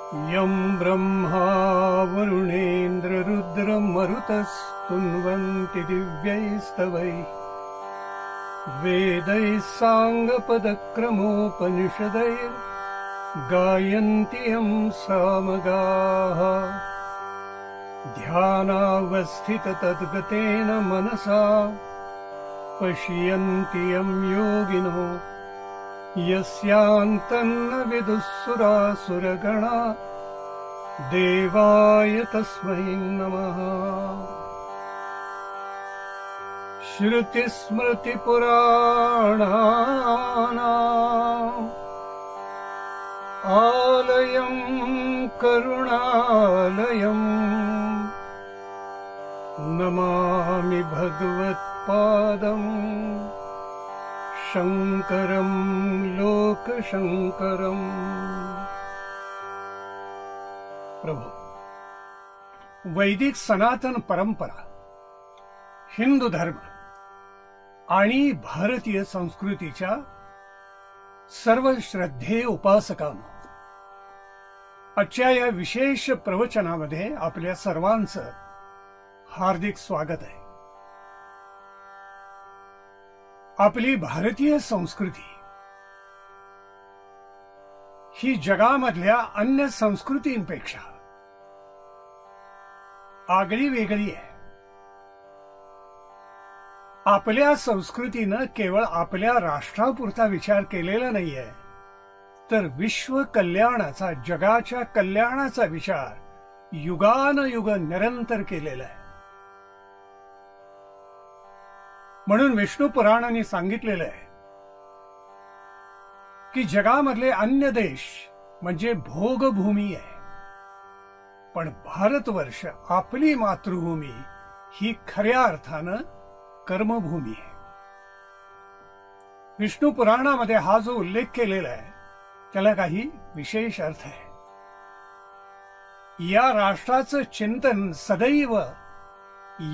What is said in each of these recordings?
यं ब्रह्मा वरुणेन्द्ररुद्रमरुतस्तुन्वन्ति दिव्यैस्तवैः वेदैः साङ्गपदक्रमोपनिषदैर्गायन्ति यं सामगाः ध्यानावस्थिततद्गतेन मनसा पश्यन्ति यं योगिनो यस्यान्तन्न विदुःसुरासुरगणा देवाय तस्मै नमः। श्रुतिस्मृतिपुराणानाम् आलयं करुणालयं नमामि भगवत्पादम् शंकरं लोकशंकरम। प्रभू, वैदिक सनातन परंपरा, हिंदू धर्म आणि भारतीय संस्कृतीच्या सर्व श्रद्धेय उपासकांनो, आजच्या या विशेष प्रवचनामध्ये आपल्या सर्वांचं हार्दिक स्वागत आहे। आपली भारतीय संस्कृती ही जगामधल्या अन्य संस्कृतींपेक्षा आगळी वेगळी आहे। आपल्या संस्कृतीनं केवळ आपल्या राष्ट्रापुरता विचार केलेला नाहीये, तर विश्व कल्याणाचा, जगाच्या कल्याणाचा विचार युगानुयुग निरंतर केलेला आहे। म्हणून विष्णू पुराणांनी सांगितलेलं आहे की जगामधले अन्य देश म्हणजे भोगभूमी आहे, पण भारतवर्ष, आपली मातृभूमी, ही खऱ्या अर्थानं कर्मभूमी आहे। विष्णू पुराणामध्ये हा जो उल्लेख केलेला आहे त्याला काही विशेष अर्थ आहे। या राष्ट्राचं चिंतन सदैव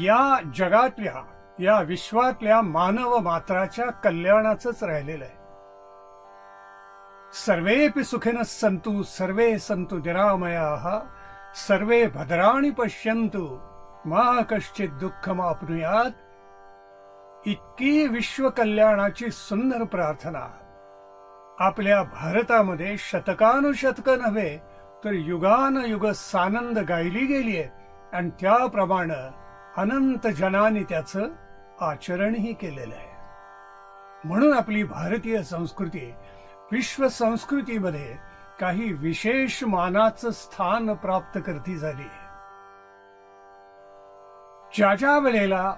या जगातल्या, या विश्वातल्या मानव मात्राच्या कल्याणाचंच राहिलेलं आहे। सर्वेपि सुखिनः सन्तु सर्वे सन्तु निरामयाः सर्वे भद्राणि पश्यन्तु मा कश्चित् दुःखमाप्नुयात्, इतकी विश्व कल्याणाची सुंदर प्रार्थना आपल्या भारतामध्ये शतकानुशतकं नव्हे तर युगानुयुग सानंद गायली गेली आहे, आणि त्याप्रमाणे अनंत जनांनी त्याचं आचरणही केलेलं आहे। म्हणून आपली भारतीय संस्कृती विश्व संस्कृतीमध्ये काही विशेष मानाचं स्थान प्राप्त करती झाली आहे। ज्या ज्या वेळेला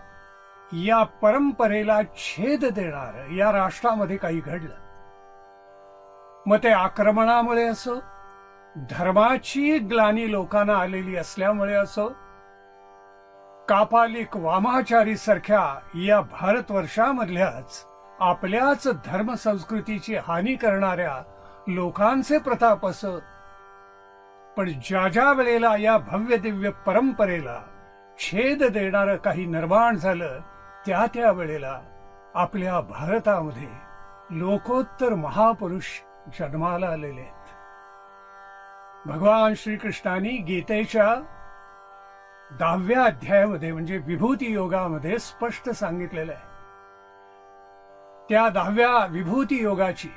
या परंपरेला छेद देणार या राष्ट्रामध्ये काही घडलं, मग ते आक्रमणामुळे असो, धर्माची ग्लानी लोकांना आलेली असल्यामुळे असो, कापालिक वामाचारी सारख्या या भारतवर्षामधल्याच आपल्याच धर्म संस्कृतीची हानी करणाऱ्या लोकांचे प्रताप असो, पण ज्या ज्या वेळेला या भव्य दिव्य परंपरेला छेद देणारं काही निर्माण झालं, त्या त्या वेळेला आपल्या भारतामध्ये लोकोत्तर महापुरुष जन्माला आलेले आहेत। भगवान श्रीकृष्णांनी गीतेच्या 10व्या अध्यायामध्ये म्हणजे विभूती योगामध्ये स्पष्ट सांगितलेलं आहे। त्या 10व्या विभूती योगाची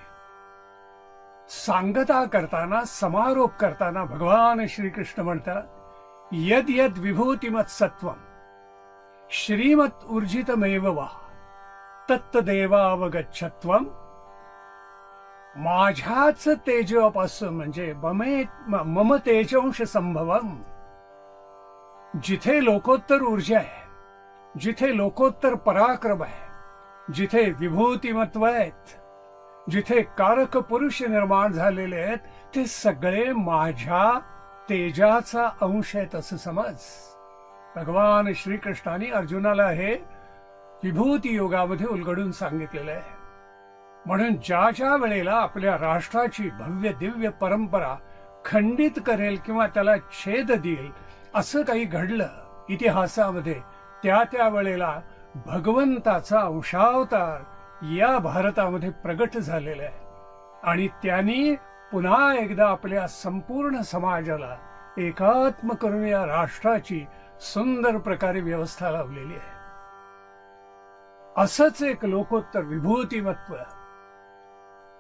सांगता करताना, समारोप करताना भगवान श्रीकृष्ण म्हणतात, यद यद विभूतिमत् सत्वम श्रीमत् ऊर्जितमेव वा तत्तदेवावगच्छत्वम, माझ्याच तेजापासून म्हणजे मम तेजंश संभवम, जिथे लोकोत्तर ऊर्जा आहे, जिथे लोकोत्तर पराक्रम आहे, जिथे विभूतिमत्व आहेत, जिथे कारक पुरुष निर्माण झालेले आहेत, ते सगळे माझ्या तेजाचा अंश आहेत असं समज। भगवान श्रीकृष्णाने अर्जुनाला हे विभूती योगामध्ये उलगडून सांगितलेलं आहे। म्हणून ज्या ज्या वेळेला आपल्या राष्ट्राची भव्य दिव्य परंपरा खंडित करेल किंवा त्याला छेद देईल असं काही घडलं इतिहासामध्ये, त्या त्या वेळेला भगवंताचा अंशावतार या भारतामध्ये प्रगट झालेला आहे, आणि त्यांनी पुन्हा एकदा आपल्या संपूर्ण समाजाला एकात्म करून या राष्ट्राची सुंदर प्रकारे व्यवस्था लावलेली आहे. असंच एक लोकोत्तर विभूतिमत्व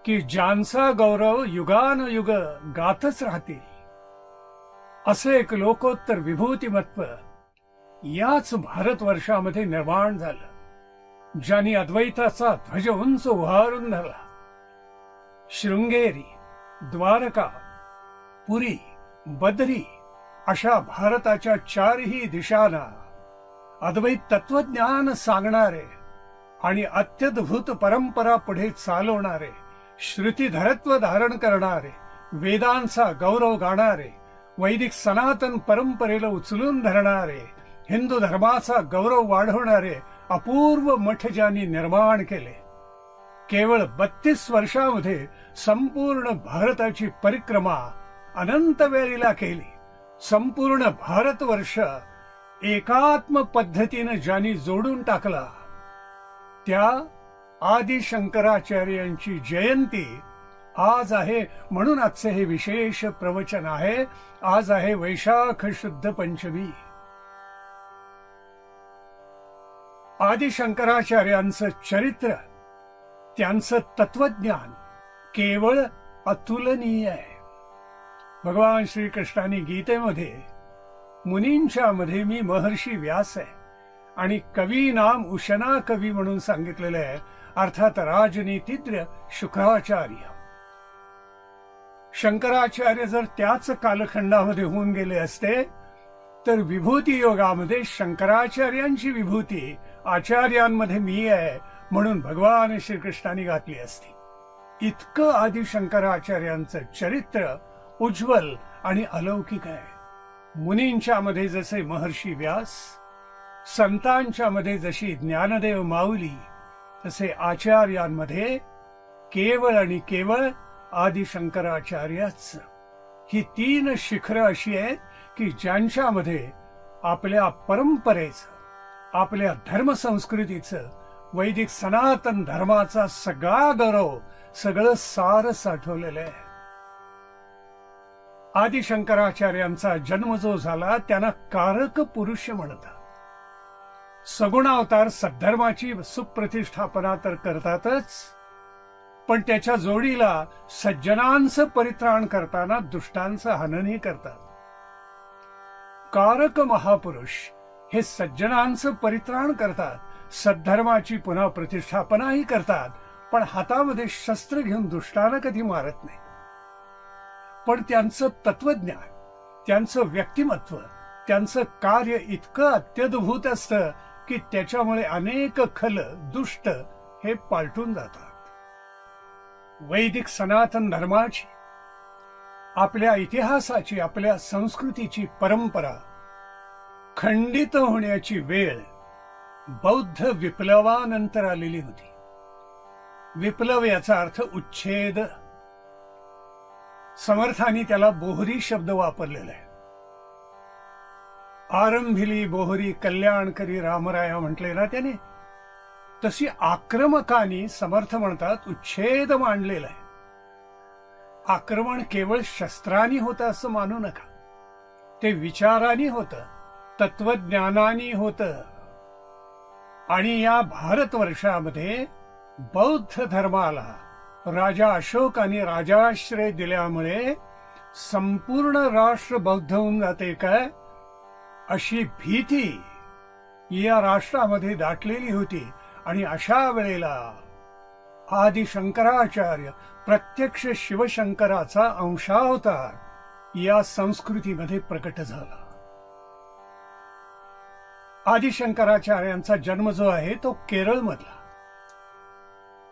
की ज्यांचा गौरव युगानुयुग गातच राहतील, असं एक लोकोत्तर विभूतिमत्व याच भारतवर्षामध्ये निर्माण झालं, ज्यांनी अद्वैताचा ध्वज उंच उभारून धरला. शृंगेरी, द्वारका, पुरी, बद्री अशा भारताच्या चारही दिशांना अद्वैत तत्वज्ञान सांगणारे आणि अत्यद्भुत परंपरा पुढे चालवणारे, श्रुतीधरत्व धारण करणारे, वेदांचा गौरव गाणारे, वैदिक सनातन परंपरेला उचलून धरणारे, हिंदू धर्माचा गौरव वाढवणारे अपूर्व मठ ज्यांनी निर्माण केले. केवळ 32 वर्षामध्ये संपूर्ण भारताची परिक्रमा अनंत वेळेला केली. संपूर्ण भारतवर्ष एकात्म पद्धतीने ज्यांनी जोडून टाकला, त्या आदि शंकराचार्यांची जयंती आज आहे. म्हणून आजचे हे विशेष प्रवचन आहे. आज आहे वैशाख शुद्ध पंचमी. आदि शंकराचार्यांचं चरित्र, त्यांचं तत्वज्ञान केवळ अतुलनीय आहे. भगवान श्रीकृष्णाने गीतेमध्ये मुनींच्या मध्ये मी महर्षी व्यास आहे आणि कवी नाम उशना कवी म्हणून सांगितलेलं आहे. अर्थात राजनीतिज्ञ शुक्राचार्य. शंकराचार्य जर त्याच कालखंडामध्ये होऊन गेले असते तर विभूती योगामध्ये शंकराचार्यांची विभूती आचार्यांमध्ये मी आहे म्हणून भगवान श्रीकृष्णाने घातली असती. इतकं आदि शंकराचार्यांचं चरित्र उज्ज्वल आणि अलौकिक आहे. मुनींच्या मध्ये जसे महर्षी व्यास, संतांच्या मध्ये जशी ज्ञानदेव माऊली, तसे आचार्यांमध्ये केवळ आणि केवळ आदि शंकराचार्यच. ही 3 शिखरं अशी आहेत की ज्यांच्यामध्ये आपल्या परंपरेचं, आपल्या धर्मसंस्कृतीचं, वैदिक सनातन धर्माचा सगळा गौरव, सगळं सार साठवलेलं आहे. आदि शंकराचार्यांचा जन्म जो झाला त्यांना कारक पुरुष म्हणतात. सगुणावतार सद्धर्माची सुप्रतिष्ठापना तर करतातच, पण त्याच्या जोडीला सज्जनांचं परित्राण करताना दुष्टांचं हननही करतात. कारक महापुरुष हे सज्जनांचं परित्राण करतात, सद्धर्माची पुन्हा प्रतिष्ठापनाही करतात, पण हातामध्ये शस्त्र घेऊन दुष्टांना कधी मारत नाही. पण त्यांचं तत्वज्ञान, त्यांचं व्यक्तिमत्व, त्यांचं कार्य इतकं अत्यद्भुत असतं की त्याच्यामुळे अनेक खल दुष्ट हे पालटून जातात. वैदिक सनातन धर्माची, आपल्या इतिहासाची, आपल्या संस्कृतीची परंपरा खंडित होण्याची वेळ बौद्ध विप्लवानंतर आलेली होती. विप्लव याचा अर्थ उच्छेद. समर्थांनी त्याला बोहरी शब्द वापरलेला आहे. आरंभिली बोहरी कल्याण करी रामराया म्हटले ना त्याने, तशी आक्रमकांनी समर्थ म्हणतात उच्छेद मांडलेला आहे. आक्रमण केवळ शस्त्रांनी होतं असं मानू नका. ते विचारांनी होतं, तत्वज्ञानाने होतं. आणि या भारतवर्षामध्ये बौद्ध धर्माला राजा अशोकाने राजाश्रय दिल्यामुळे संपूर्ण राष्ट्र बौद्ध होऊन जाते काय, अशी भीती या राष्ट्रामध्ये दाटलेली होती. आणि अशा वेळेला आदि शंकराचार्य प्रत्यक्ष शिवशंकराचा अंशावतार या संस्कृतीमध्ये प्रकट झाला. आदि शंकराचार्यांचा जन्म जो आहे तो केरळमधला.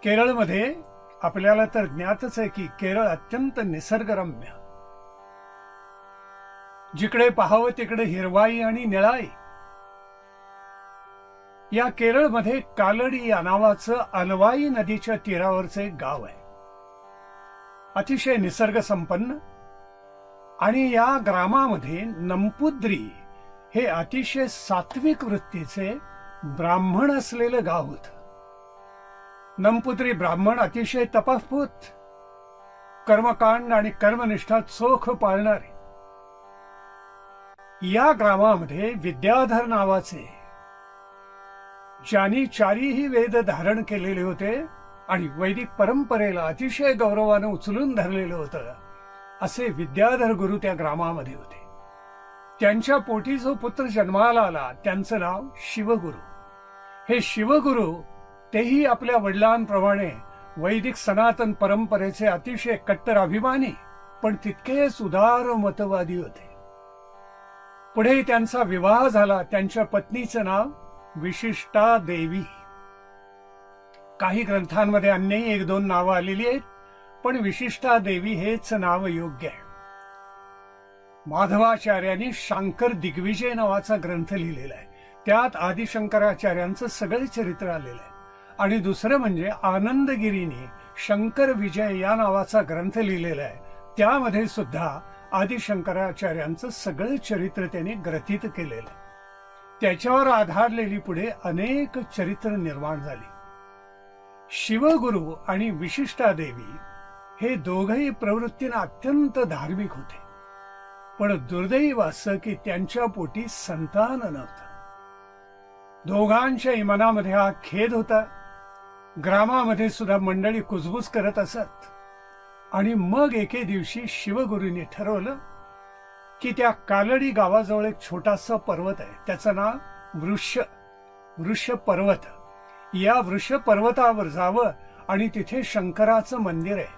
केरळमध्ये आपल्याला तर ज्ञातच आहे की केरळ अत्यंत निसर्गरम्य. जिकडे पाहावं तिकडे हिरवाई आणि निळाई. या केरळमध्ये कालडी या नावाचं अलवाई नदीच्या तीरावरचं एक गाव आहे. अतिशय निसर्ग संपन्न. आणि या ग्रामामध्ये नंपुद्री हे अतिशय सात्विक वृत्तीचे ब्राह्मण असलेलं गाव होतं. नंपुद्री ब्राह्मण अतिशय तपस्पूत. कर्मकांड आणि कर्मनिष्ठा चोख पाळणारे. या ग्रामामध्ये विद्याधर नावाचे, ज्यांनी चारीही वेद धारण केलेले होते आणि वैदिक परंपरेला अतिशय गौरवाने उचलून धरलेलं होतं, असे विद्याधर गुरु त्या ग्रामामध्ये होते. त्यांच्या पोटी जो पुत्र जन्माला आला त्यांचं नाव शिवगुरु. हे शिवगुरु तेही आपल्या वडिलांप्रमाणे वैदिक सनातन परंपरेचे अतिशय कट्टर अभिमानी पण तितकेच उदार मतवादी होते. पुढे त्यांचा विवाह झाला. त्यांच्या पत्नीचं नाव विशिष्टा देवी. काही ग्रंथांमध्ये अन्यही एक दोन नावं आलेली आहेत, पण विशिष्टा देवी हेच नाव योग्य आहे. माधवाचार्यांनी शांकर दिग्विजय नावाचा ग्रंथ लिहिलेला आहे. त्यात आदिशंकराचार्यांचं सगळे चरित्र आलेलं आहे. आणि दुसरं म्हणजे आनंदगिरीने शंकर विजय या नावाचा ग्रंथ लिहिलेला आहे. त्यामध्ये सुद्धा आदिशंकराचार्यांचं सगळं चरित्र त्यांनी ग्रथित केलेलं आहे. त्याच्यावर आधारलेली पुढे अनेक चरित्र निर्माण झाली. शिवगुरु आणि विशिष्टा देवी हे दोघही प्रवृत्तीने अत्यंत धार्मिक होते, पण दुर्दैव असं की त्यांच्या पोटी संतान नव्हतं. दोघांच्याही मनामध्ये हा खेद होता. ग्रामामध्ये सुद्धा मंडळी कुजबूज करत असत. आणि मग एके दिवशी शिवगुरूंनी ठरवलं की त्या कालडी गावाजवळ एक छोटासा पर्वत आहे, त्याचं नाव वृष पर्वत. या वृष पर्वतावर जावं आणि तिथे शंकराचं मंदिर आहे.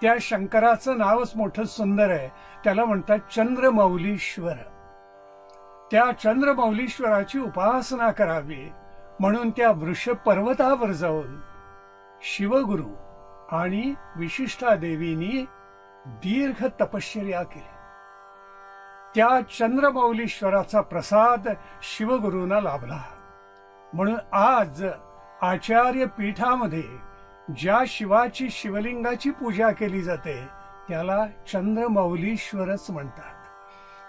त्या शंकराचं नावच मोठं सुंदर आहे, त्याला म्हणतात चंद्रमौलीश्वर. त्या चंद्रमौलीश्वराची उपासना करावी म्हणून त्या वृष पर्वतावर जाऊन शिवगुरु आणि विशिष्टा देवींनी दीर्घ तपश्चर्या केली. त्या चंद्रमौलीश्वराचा प्रसाद शिवगुरूंना लाभला. म्हणून आज आचार्य पीठामध्ये ज्या शिवाची शिवलिंगाची पूजा केली जाते त्याला चंद्रमौलीश्वरच म्हणतात.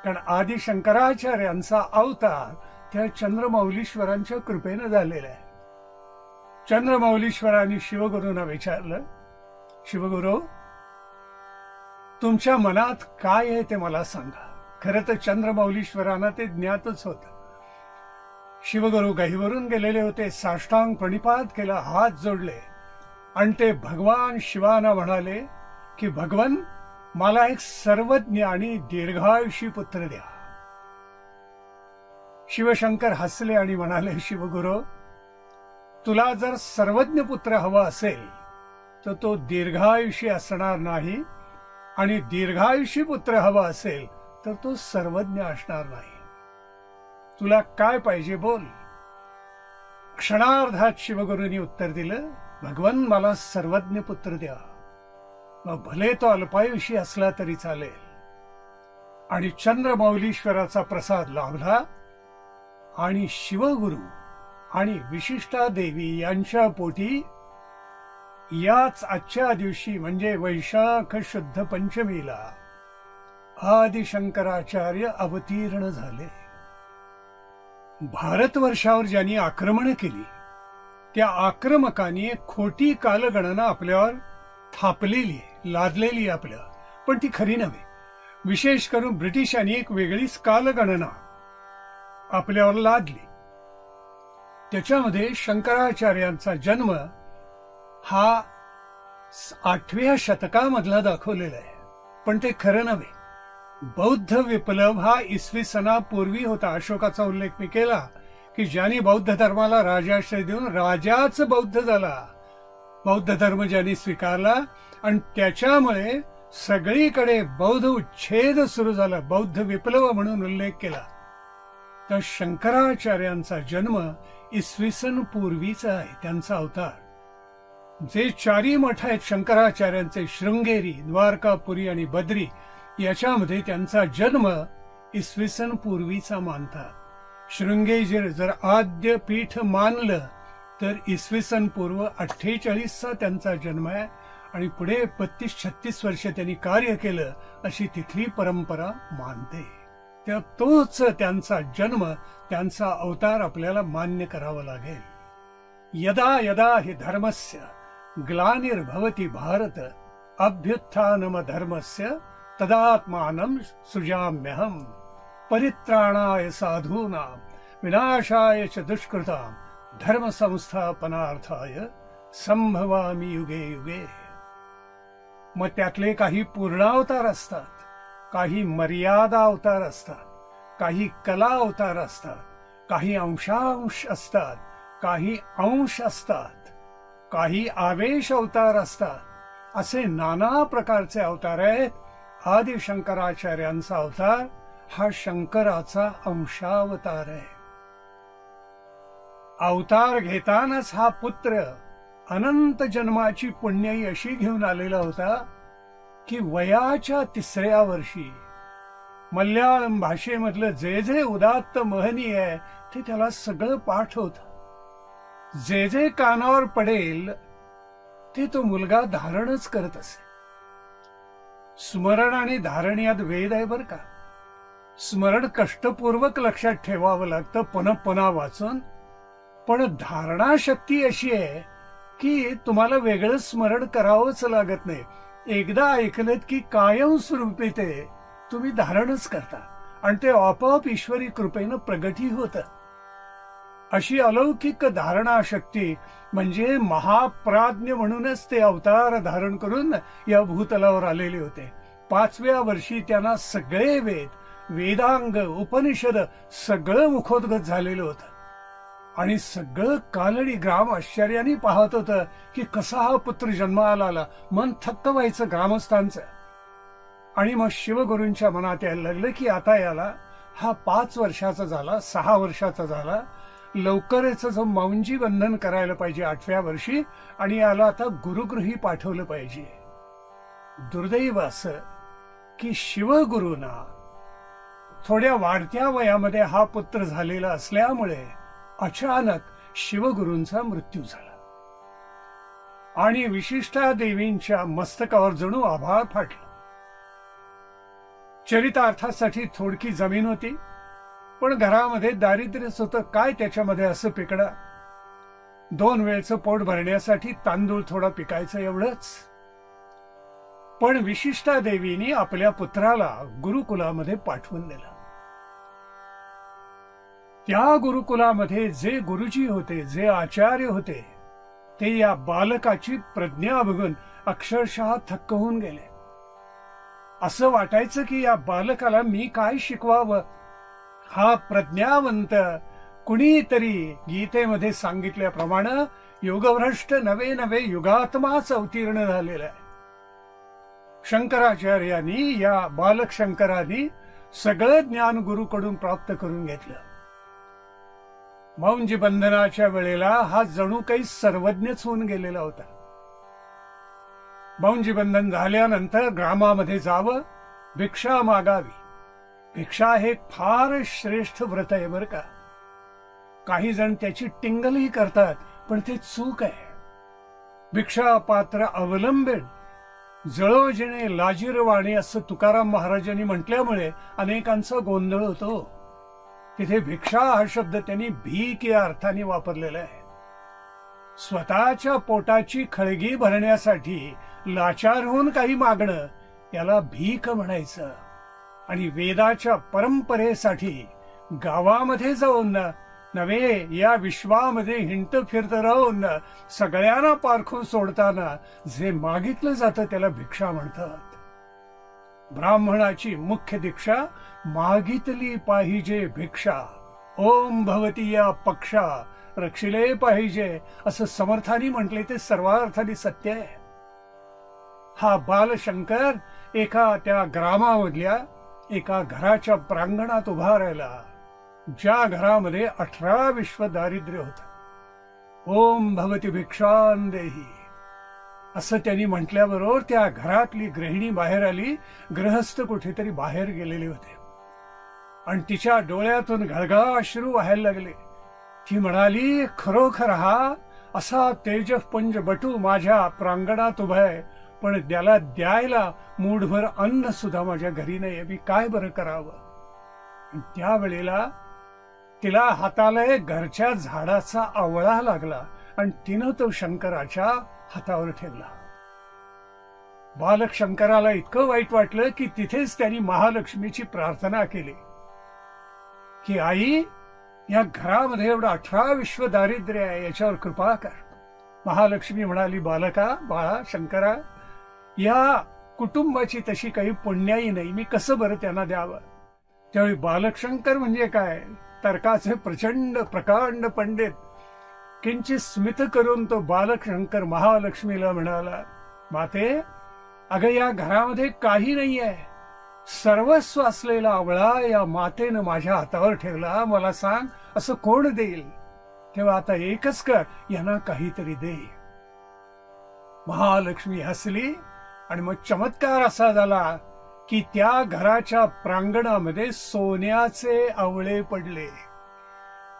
कारण आदि शंकराचार्यांचा अवतार त्या चंद्रमौलीश्वरांच्या कृपेनं झालेला आहे. चंद्रमौलीश्वरांनी शिवगुरूंना विचारलं, शिवगुरु, तुमच्या मनात काय आहे ते मला सांगा. खरं तर चंद्रमौलीश्वरांना ते ज्ञातच होतं. शिवगुरु गहिवरून गेलेले होते. साष्टांग प्रणिपात केला, हात जोडले आणि ते भगवान शिवांना म्हणाले की भगवन, मला एक सर्वज्ञ आणि दीर्घायुषी पुत्र द्या. शिवशंकर हसले आणि म्हणाले, शिवगुरु, तुला जर सर्वज्ञ पुत्र हवा असेल तर तो दीर्घायुषी असणार नाही, आणि दीर्घायुषी पुत्र हवा असेल तर तो सर्वज्ञ असणार नाही. तुला काय पाहिजे बोल. क्षणार्धात शिवगुरूंनी उत्तर दिलं, भगवन, मला सर्वज्ञ पुत्र द्या. मग भले तो अल्पायुषी असला तरी चालेल. आणि चंद्रमौलीश्वराचा प्रसाद लाभला आणि शिवगुरु आणि विशिष्टा देवी यांच्या पोटी याच आजच्या दिवशी म्हणजे वैशाख शुद्ध पंचमीला आदिशंकराचार्य अवतीर्ण झाले. भारतवर्षावर ज्यांनी आक्रमण केली त्या आक्रमकांनी एक खोटी कालगणना आपल्यावर थापलेली, लादलेली आपल्यावर, पण ती खरी नव्हे. विशेष करून ब्रिटिशांनी एक वेगळीच कालगणना आपल्यावर लादली. त्याच्यामध्ये शंकराचार्यांचा जन्म हा 8व्या शतकामधला दाखवलेला आहे, पण ते खरं नव्हे. बौद्ध विप्लव हा इसवी सनापूर्वी होता. अशोकाचा उल्लेख मी केला की ज्यांनी बौद्ध धर्माला राजाश्रय देऊन राजाच बौद्ध झाला. बौद्ध धर्म ज्यांनी स्वीकारला आणि त्याच्यामुळे सगळीकडे बौद्ध उच्छेद सुरू झाला, बौद्ध विप्लव म्हणून उल्लेख केला. तर शंकराचार्यांचा जन्म इसवी सन पूर्वीचा आहे, त्यांचा अवतार. जे चारी मठ आहेत शंकराचार्यांचे, शृंगेरी, द्वारकापुरी आणि बद्री, याच्यामध्ये त्यांचा जन्म इसवी सन पूर्वीचा मानतात. शृंगेरी जर आद्य पीठ मानलं तर इसवी सन पूर्व 48चा त्यांचा जन्म आहे आणि पुढे 32-36 वर्ष त्यांनी कार्य केलं अशी तिथली परंपरा मानते. त्या तोच त्यांचा जन्म, त्यांचा अवतार आपल्याला मान्य करावा लागेल. यदा यदा हि धर्मस्य ग्लानिर्भवति भारत अभ्युत्थानमधर्मस्य तदात्मानं सृजाम्यहम् परित्राणाय साधूनां विनाशाय च दुष्कृतां धर्म संस्थापनार्थाय संभवामि युगे युगे. मग त्यातले काही पूर्णावतार असतात, काही मर्यादा अवतार असतात, काही कला अवतार असतात, काही अंशांश असतात, काही अंश असतात, काही आवेश अवतार असतात. असे नाना प्रकारचे अवतार आहेत. आदि शंकराचार्यांचा अवतार हा शंकराचा अंशावतार आहे. अवतार घेतानाच हा पुत्र अनंत जन्माची पुण्यई अशी घेऊन आलेला होता की वयाच्या 3ऱ्या वर्षी मल्याळम भाषेमधलं जे जे उदात्त महनीय आहे ते त्याला सगळं पाठ होत. जे जे कानावर पडेल ते तो मुलगा धारणच करत असे. स्मरण आणि धारण यात वेद आहे बर का. स्मरण कष्टपूर्वक लक्षात ठेवावं लागतं पुन्हा पुन्हा वाचून, पण धारणा शक्ती अशी आहे की तुम्हाला वेगळं स्मरण करावंच लागत नाही. एकदा ऐकलत की कायमस्वरूपी ते तुम्ही धारणच करता आणि ते आपोआप ईश्वरी कृपेनं प्रगटी होतं. अशी अलौकिक धारणा शक्ती म्हणजे महाप्राज्ञ म्हणूनच ते अवतार धारण करून या भूतलावर आलेले होते. 5व्या वर्षी त्यांना सगळे वेद, वेदांग, उपनिषद सगळं मुखोद्गत झालेलं होतं आणि सगळं कालडी ग्राम आश्चर्याने पाहत होतं की कसा हा पुत्र जन्माला आला. मन थक्क व्हायचं ग्रामस्थांचं. आणि मग शिवगुरूंच्या मनात यायला लागलं की आता याला हा 5 वर्षाचा झाला, 6 वर्षाचा झाला, लवकरच जो मौंजी बंधन करायला पाहिजे 8व्या वर्षी आणि याला आता गुरुगृही पाठवलं पाहिजे. दुर्दैव असं की शिवगुरूंना थोड्या वाढत्या वयामध्ये हा पुत्र झालेला असल्यामुळे अचानक शिवगुरूंचा मृत्यू झाला आणि विशिष्टा देवींच्या मस्तकावर जणू आभाळ फाटलं. चरितार्थासाठी थोडकी जमीन होती, पण घरामध्ये दारिद्र्यच होतं. काय त्याच्यामध्ये असं पिकणं? 2 वेळचं पोट भरण्यासाठी तांदूळ थोडा पिकायचं एवढंच. पण विशिष्टा देवीने आपल्या पुत्राला गुरुकुलामध्ये पाठवून दिलं. त्या गुरुकुलामध्ये जे गुरुजी होते, जे आचार्य होते, ते या बालकाची प्रज्ञा बघून अक्षरशः थक्क होऊन गेले. असं वाटायचं की या बालकाला मी काय शिकवावं. हा प्रज्ञावंत कुणीतरी गीतेमध्ये सांगितल्याप्रमाणे योगभ्रष्ट नवे नवे युगात्माच अवतीर्ण झालेला आहे. शंकराचार्यांनी, या बालक शंकरांनी सगळं ज्ञान गुरुकडून प्राप्त करून घेतलं. मौंजी बंधनाच्या वेळेला हा जणू काही सर्वज्ञच होऊन गेलेला होता. मौंजी बंधन झाल्यानंतर ग्रामामध्ये जावं, भिक्षा मागावी. भिक्षा हे फार श्रेष्ठ व्रत आहे बर का. काही जण त्याची टिंगलही करतात, पण ते चूक आहे. भिक्षा पात्र अवलंबेन जळोजिणे लाजीरवाणी असं तुकाराम महाराजांनी म्हटल्यामुळे अनेकांचा गोंधळ होतो. तिथे भिक्षा हा शब्द त्यांनी भीक या अर्थाने वापरलेला आहे. स्वतःच्या पोटाची खळगी भरण्यासाठी लाचार होऊन काही मागणं याला भीक म्हणायचं. आणि वेदाच्या परंपरेसाठी गावामध्ये जाऊन नव्हे, या विश्वामध्ये हिंडत फिरत राहून सगळ्यांना पारखून सोडताना जे मागितलं जातं त्याला भिक्षा म्हणतात. ब्राह्मणाची मुख्य दीक्षा मागितली पाहिजे भिक्षा. ओम भवती या पक्षा रक्षिले पाहिजे असं समर्थानी म्हटले ते सर्वार्थाने सत्य आहे. हा बालशंकर एका त्या ग्रामामधल्या एका घराच्या प्रांगणात उभा राहिला, ज्या घरामध्ये 18 विश्व दारिद्र्य होतं. ओम भवती भिक्षां देही असं त्यांनी म्हटल्याबरोबर त्या घरातली गृहिणी बाहेर आली. गृहस्थ कुठेतरी बाहेर गेलेले होते आणि तिच्या डोळ्यातून घळघळ अश्रू व्हायला लागले. ती म्हणाली, खरोखर हा असा तेजपुंज बटू माझ्या प्रांगणात उभा आहे, पण त्याला द्यायला मूठभर अन्न सुद्धा माझ्या घरी नाही. मी काय बरं करावं. त्यावेळेला तिला हाताला घरच्या झाडाचा आवळा लागला आणि तिनं तो शंकराच्या हातावर ठेवला. बालक शंकराला इतकं वाईट वाटलं की तिथेच त्यांनी महालक्ष्मीची प्रार्थना केली की आई, या घरामध्ये एवढं 18 विश्व दारिद्र्य आहे, याच्यावर कृपा कर. महालक्ष्मी म्हणाली, बालका, बाळा, शंकरा, या कुटुंबाची तशी काही पुण्याई नाही, मी कसं बरं त्यांना द्यावं. त्यावेळी बालक शंकर म्हणजे काय, तर्काचे प्रचंड प्रकांड पंडित, किंचित स्मित करून तो बालक शंकर महालक्ष्मीला म्हणाला, माते, अगं या घरामध्ये काही नाही आहे, सर्वस्व असलेला आवळा या मातेनं माझ्या हातावर ठेवला, मला सांग असं कोण देईल. तेव्हा आता एकच कर, यांना काहीतरी दे. महालक्ष्मी हसली आणि मग चमत्कार असा झाला की त्या घराच्या प्रांगणामध्ये सोन्याचे आवळे पडले.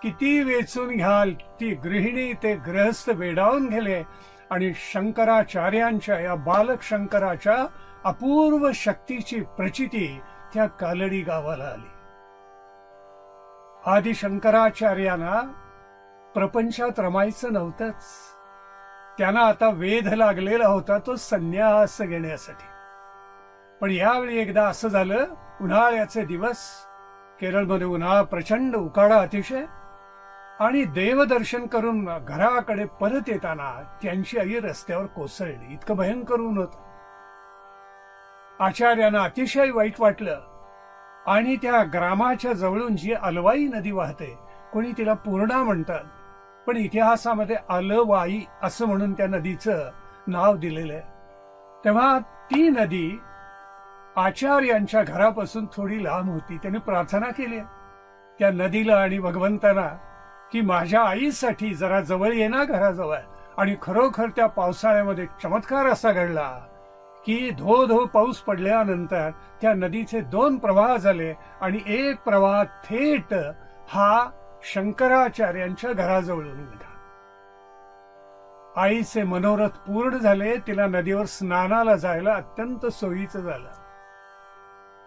किती वेचून घ्याल, ती गृहिणी ते गृहस्थ वेडावून गेले आणि शंकराचार्यांच्या, या बालक शंकराच्या अपूर्व शक्तीची प्रचिती त्या कालडी गावाला आली. आदि शंकराचार्यांना प्रपंचात रमायचं नव्हतंच. त्यांना आता वेध लागलेला होता तो संन्यास घेण्यासाठी. पण यावेळी एकदा असं झालं, उन्हाळ्याचे दिवस, केरळमध्ये उन्हाळा प्रचंड, उकाडा अतिशय, आणि देवदर्शन करून घराकडे परत येताना त्यांची आई रस्त्यावर कोसळली. इतकं भयंकर ऊन होतं. आचार्यांना अतिशय वाईट वाटलं आणि त्या ग्रामाच्या जवळून जी अलवाई नदी वाहते, कोणी तिला पूर्णा म्हणतात, पण इतिहासामध्ये अलवाई असं म्हणून त्या नदीचं नाव दिलेलं आहे. तेव्हा ती नदी आचार्यांच्या घरापासून थोडी लांब होती. त्यांनी प्रार्थना केली त्या नदीला आणि भगवंताला की माझ्या आईसाठी जरा जवळ ये ना घराजवळ. आणि खरोखर त्या पावसाळ्यामध्ये चमत्कार असा घडला की धो धो पाऊस पडल्यानंतर त्या नदीचे 2 प्रवाह झाले आणि एक प्रवाह थेट हा शंकराचार्यांच्या घराजवळून निघाला. आईचे मनोरथ पूर्ण झाले. तिला नदीवर स्नानाला जायला अत्यंत सोयीचं झालं.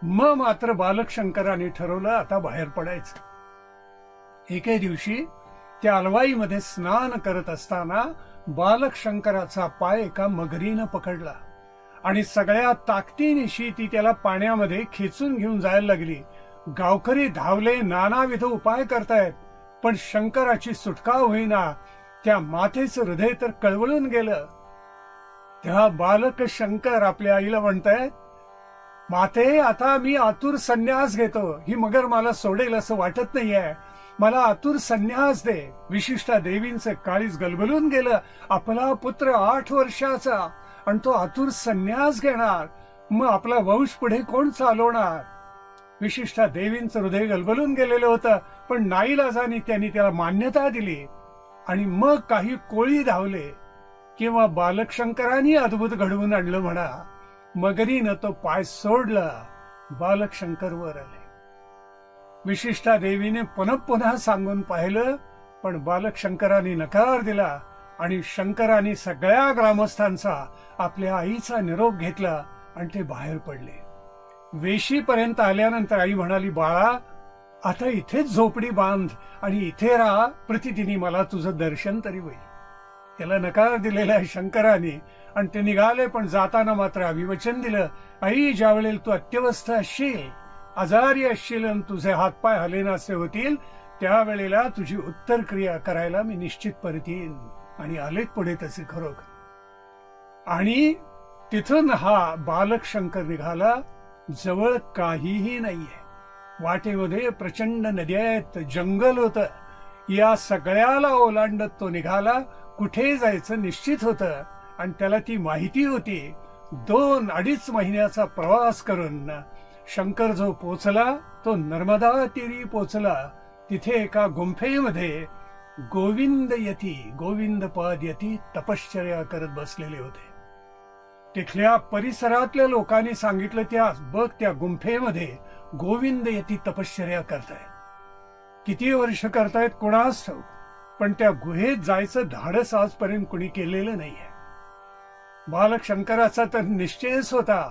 मग मात्र बालक शंकराने ठरवलं आता बाहेर पडायचं. एके दिवशी त्या अलवाईमध्ये स्नान करत असताना बालक शंकराचा पाय एका मगरीनं पकडला आणि सगळ्या ताकदीनिशी ती त्याला पाण्यामध्ये खेचून घेऊन जायला लागली. गावकरी धावले, नानाविध उपाय करतायत, पण शंकराची सुटका होईना. त्या मातेचं हृदय तर कळवळून गेलं. तेव्हा बालक शंकर आपल्या आईला म्हणतायत, माते, आता मी आतुर संन्यास घेतो. ही मगर मला सोडेल असं वाटत नाहीये. मला आतुर संन्यास दे. विशिष्टा देवींचं काळीज गलबलून गेलं. आपला पुत्र 8 वर्षाचा आणि तो आतुर संन्यास घेणार, मग आपला वंश पुढे कोण चालवणार. विशिष्टा देवींचं हृदय गलबलून गेलेलं होतं, पण नाईलाजाने त्यांनी त्याला मान्यता दिली. आणि मग काही कोळी धावले किंवा बालक शंकरांनी अद्भुत घडवून आणलं म्हणा. मगरीनं तो पाय सोडला. बालक शंकर वर आले. विशिष्टा देवीने पुन्हा पुन्हा सांगून पाहिलं, पण बालक शंकरांनी नकार दिला आणि शंकरांनी सगळ्या ग्रामस्थांचा आपल्या आईचा निरोप घेतला आणि ते बाहेर पडले. वेशीपर्यंत आल्यानंतर आई म्हणाली, बाळा, आता इथेच झोपडी बांध आणि इथे राहा. प्रतिदिनी मला तुझं दर्शन तरी होईल. त्याला नकार दिलेला आहे शंकराने आणि ते निघाले. पण जाताना मात्र अभिवचन दिलं, आई, ज्यावेळेला तू अत्यवस्थ असशील, आजारी असशील आणि तुझे हातपाय हलेनासे होतील, त्यावेळेला तुझी उत्तर क्रिया करायला मी निश्चित परत येईन. आणि आलेत पुढे तसे खरोखर. आणि तिथून हा बालक शंकर निघाला. जवळ काहीही नाहीये. वाटेमध्ये प्रचंड नद्या आहेत, जंगल होतं. या सगळ्याला ओलांडत तो निघाला. कुठे जायचं निश्चित होतं आणि त्याला ती माहिती होती. 2-2.5 महिन्याचा प्रवास करून शंकर जो पोचला तो नर्मदा तीरी पोचला. तिथे एका गुंफेमध्ये गोविंद गोविंदपाद यती तपश्चर्या करत बसलेले होते. तिथल्या परिसरातल्या लोकांनी सांगितलं, बघ त्या गुंफेमध्ये गोविंद यती तपश्चर्या करतायत. किती वर्ष करतायत कोणास ठाऊक, पण त्या गुहेत जायचं धाडस आजपर्यंत कुणी केलेलं नाहीये. बालक शंकराचा तर निश्चयच होता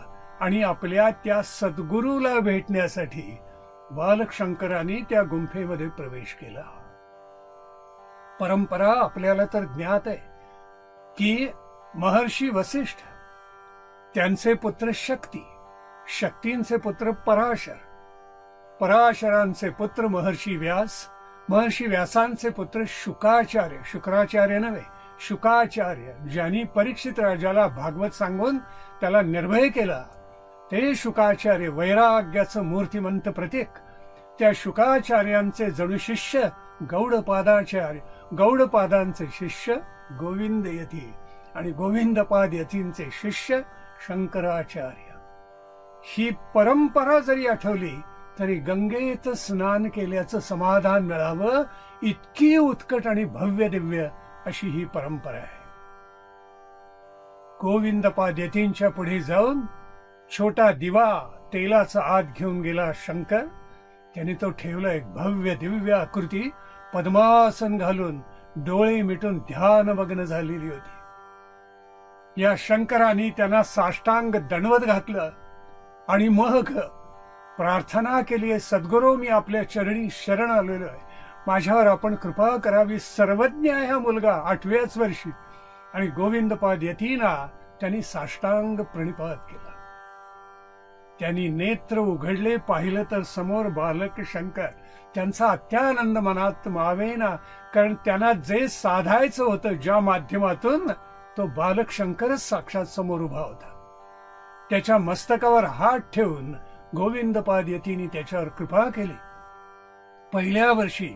आणि आपल्या त्या सद्गुरूला भेटण्यासाठी बालक शंकरांनी त्या गुंफेमध्ये प्रवेश केला. परंपरा आपल्याला तर ज्ञात आहे की महर्षी वसिष्ठ त्यांचे पुत्र शक्ती, शक्तींचे पुत्र पराशर, पराशरांचे पुत्र महर्षी व्यास, महर्षी व्यासांचे पुत्र शुकाचार्य, शुक्राचार्य नव्हे शुकाचार्य, ज्यांनी परीक्षित राजाला भागवत सांगून त्याला निर्भय केला, ते शुकाचार्य, वैराग्याचं मूर्तिमंत प्रतीक. त्या शुकाचार्यांचे जणू शिष्य गौडपादाचार्य, गौडपादांचे शिष्य गोविंद यती आणि गोविंदपाद यतींचे शिष्य शंकराचार्य. ही परंपरा जरी आठवली तरी गंगेत स्नान केल्याचं समाधान मिळावं इतकी उत्कट आणि भव्य दिव्य अशी ही परंपरा आहे. गोविंदपाद यतींच्या पुढे जाऊन छोटा दिवा तेलाचा आत घेऊन गेला शंकर. त्याने तो ठेवला एक भव्य दिव्य आकृती पद्मासन घालून डोळे मिटून ध्यानमग्न झालेली होती. या शंकराने त्यांना साष्टांग दंडवत घातलं आणि मग प्रार्थना केली, सद्गुरू मी आपल्या चरणी शरण आलेलो आहे, माझ्यावर आपण कृपा करावी. सर्वज्ञ आहे हा मुलगा 8व्याच वर्षी. आणि गोविंदपाद यतींना त्यांनी साष्टांग प्रणिपात केला. त्यांनी नेत्र उघडले, पाहिलं तर समोर बालक शंकर. त्यांचा अत्यानंद मनात मावेना, कारण त्यांना जे साधायचं होतं ज्या माध्यमातून, तो बालक शंकरच साक्षात समोर उभा होता. त्याच्या मस्तकावर हात ठेवून गोविंदपाद यतींनी त्याच्यावर कृपा केली. पहिल्या वर्षी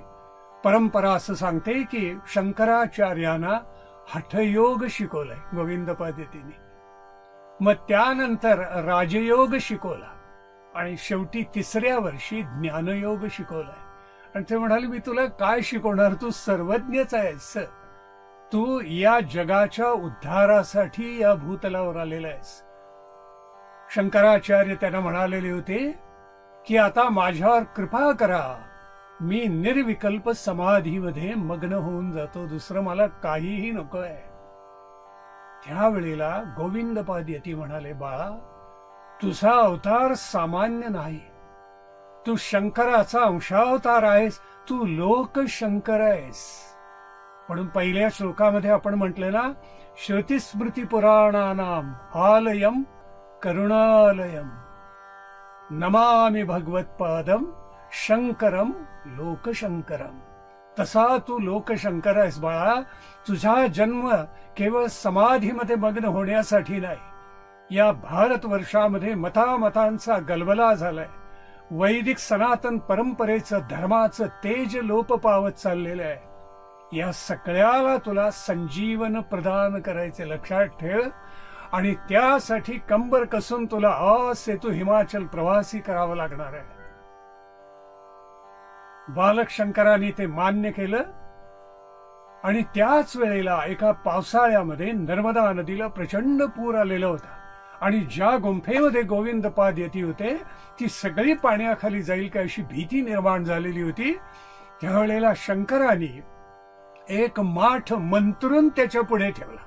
परंपरा असं सांगते की शंकराचार्यांना हठयोग शिकवलाय गोविंदपाद यतींनी, मग त्यानंतर राजयोग शिकवला आणि शेवटी 3ऱ्या वर्षी ज्ञानयोग शिकवलाय. आणि ते म्हणाले, मी तुला काय शिकवणार, तू सर्वज्ञच आहेस, तू या जगाच्या उद्धारासाठी या भूतलावर आलेला आहेस. शंकराचार्य त्यांना म्हणालेले होते की आता माझ्यावर कृपा करा, मी निर्विकल्प समाधीमध्ये मग्न होऊन जातो, दुसरं मला काहीही नको आहे. त्यावेळेला गोविंदपाद यती म्हणाले, बाळा तुझा अवतार सामान्य नाही, तू शंकराचा अंशावतार आहेस, तू लोकशंकर आहेस. म्हणून पहिल्या श्लोकामध्ये आपण म्हटलं ना, श्रुतिस्मृती पुराणानाम आलयम करुणालयम नमामि भगवत्पादम शंकरम लोकशंकरम. तसा तू लोकशंकर आहेस बाळा. तुझा जन्म केवळ समाधीमध्ये मग्न होण्यासाठी नाही, या भारतवर्षामध्ये मतामतांचा गलबला झालाय, वैदिक सनातन परंपरेचं धर्माचं तेज लोप पावत चाललेलं आहे. या सगळ्याला तुला संजीवन प्रदान करायचे, लक्षात ठेव. आणि त्यासाठी कंबर कसून तुला असेतू हिमाचल प्रवासी करावं लागणार आहे. बालक शंकराने ते मान्य केलं. आणि त्याच वेळेला एका पावसाळ्यामध्ये नर्मदा नदीला प्रचंड पूर आलेला होता आणि ज्या गुंफेमध्ये गोविंदपाद यती होते ती सगळी पाण्याखाली जाईल का अशी भीती निर्माण झालेली होती. त्यावेळेला शंकराने एक माठ मंत्रून त्याच्या पुढे ठेवला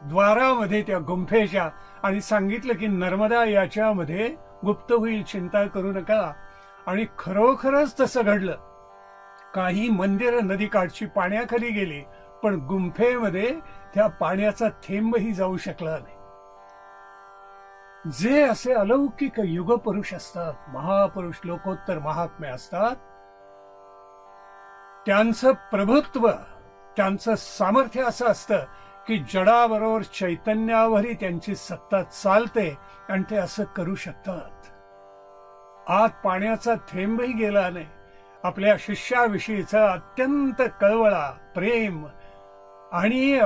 द्वारामध्ये त्या गुंफेच्या आणि सांगितलं की नर्मदा याच्यामध्ये गुप्त होईल, चिंता करू नका. आणि खरोखरच तसं घडलं. काही मंदिर नदीकाठची पाण्याखाली गेली पण गुंफेमध्ये त्या पाण्याचा थेंबही जाऊ शकला नाही. जे असे अलौकिक युगपुरुष असतात, महापुरुष, लोकोत्तर महात्मे असतात, त्यांचं प्रभुत्व, त्यांचं सामर्थ्य असं असतं की जडाबरोबर चैतन्यावरही त्यांची सत्ता चालते आणि ते असं करू शकतात. आत पाण्याचा थेंबही गेला नाही. आपल्या शिष्याविषयीचा अत्यंत कळवळा, प्रेम आणि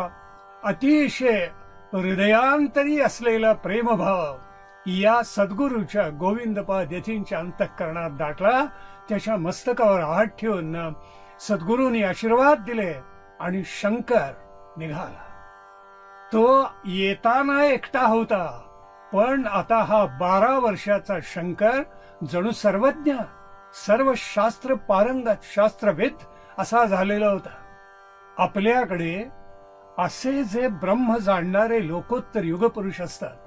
अतिशय हृदयांतरी असलेला प्रेमभाव या सद्गुरूच्या गोविंदपाद यतींच्या अंतःकरणात दाटला. त्याच्या मस्तकावर हात ठेवून सद्गुरूंनी आशीर्वाद दिले आणि शंकर निघाला. तो येताना एकटा होता पण आता हा 12 वर्षाचा शंकर जणू सर्वज्ञ, सर्व शास्त्र पारंगत, शास्त्रविद असा झालेला होता. आपल्याकडे असे जे ब्रह्म जाणणारे लोकोत्तर युगपुरुष असतात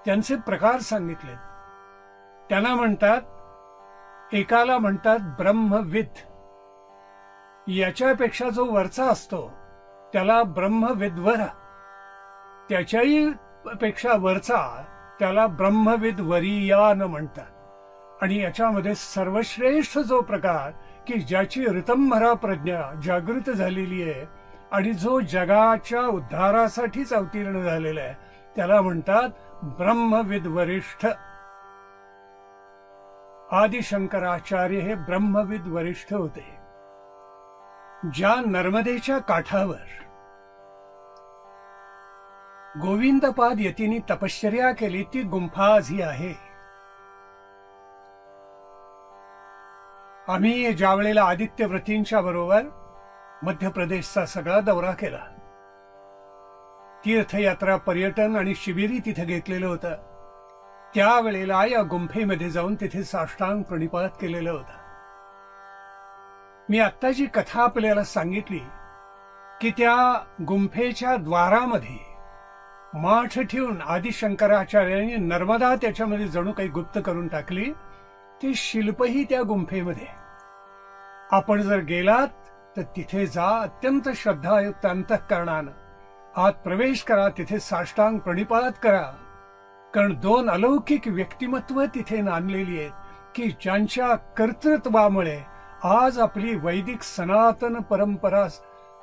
त्यांचे प्रकार सांगितले. त्यांना म्हणतात, एकाला म्हणतात ब्रह्मविद, याच्यापेक्षा जो वरचा असतो त्याला ब्रह्मविद्वर, त्याच्याही पेक्षा वरचा त्याला ब्रह्मविद वरीयान म्हणतात. आणि याच्यामध्ये सर्वश्रेष्ठ जो प्रकार की ज्याची ऋतंभरा प्रज्ञा जागृत झालेली आहे आणि जो जगाच्या उद्धारासाठीच अवतीर्ण झालेला आहे त्याला म्हणतात ब्रह्मविद वरिष्ठ. आदिशंकराचार्य हे ब्रह्मविद वरिष्ठ होते. ज्या नर्मदेच्या काठावर गोविंदपाद यतींनी तपश्चर्या केली ती गुंफा आजही आहे. आम्ही ज्या वेळेला आदित्यव्रतींच्या बरोबर मध्य प्रदेशचा सगळा दौरा केला, तीर्थयात्रा पर्यटन आणि शिबिरी तिथे घेतलेलं होतं, त्यावेळेला या गुंफेमध्ये जाऊन तिथे साष्टांग प्रणिपात केलेलं होतं. मी आत्ता जी कथा आपल्याला सांगितली की त्या गुंफेच्या द्वारामध्ये माठ ठेवून आदिशंकराचार्यांनी नर्मदा त्याच्यामध्ये जणू काही गुप्त करून टाकली. ते शिल्पही त्या गुंफेमध्ये. आपण जर गेलात तर तिथे जा, अत्यंत श्रद्धायुक्त अंतःकरणानं आत प्रवेश करा, तिथे साष्टांग प्रणिपात करा. कारण दोन अलौकिक व्यक्तिमत्व तिथे नांदलेली आहेत की ज्यांच्या कर्तृत्वामुळे आज आपली वैदिक सनातन परंपरा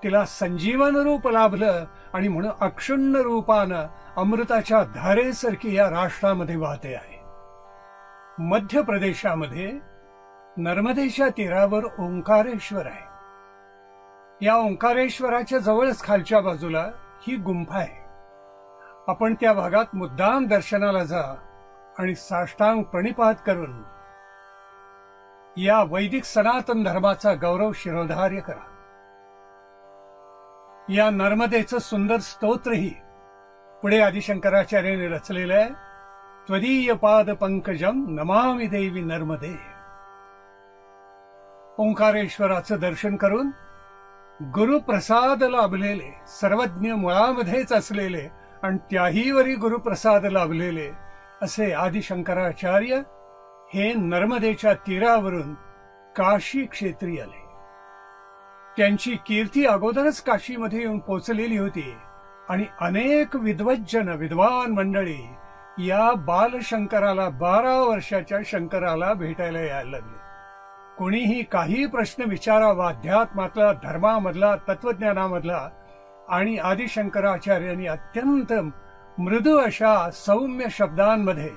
तिला संजीवन रूप लाभलं आणि म्हणून अक्षुण्ण रूपानं अमृताच्या धारेसारखी या राष्ट्रामध्ये वाहते आहे. मध्य प्रदेशामध्ये नर्मदेच्या तीरावर ओंकारेश्वर आहे. या ओंकारेश्वराच्या जवळच खालच्या बाजूला ही गुंफा आहे. आपण त्या भागात मुद्दाम दर्शनाला जा आणि साष्टांग प्रणिपात करून या वैदिक सनातन धर्माचा गौरव शिरोधार्य करा. या नर्मदेचं सुंदर स्तोत्रही पुढे आदिशंकराचार्यांनी रचलेलं आहे. त्वदीय पाद पंकजम नमामि देवी नर्मदे. ओंकारेश्वराचं दर्शन करून गुरुप्रसाद लाभलेले, सर्वज्ञ मुळामध्येच असलेले आणि त्याहीवरी गुरुप्रसाद लाभलेले असे आदिशंकराचार्य हे नर्मदेच्या तीरावरून काशी क्षेत्री आले. त्यांची कीर्ती अगोदरच काशीमध्ये येऊन पोचलेली होती आणि अनेक विद्वज्जन विद्वान मंडळी या बालशंकराला 12 वर्षाच्या शंकराला भेटायला यायला लागले. कोणीही काही प्रश्न विचारावा अध्यात्मातला, धर्मामधला, तत्वज्ञानामधला, आणि आदिशंकराचार्यांनी अत्यंत मृदू अशा सौम्य शब्दांमध्ये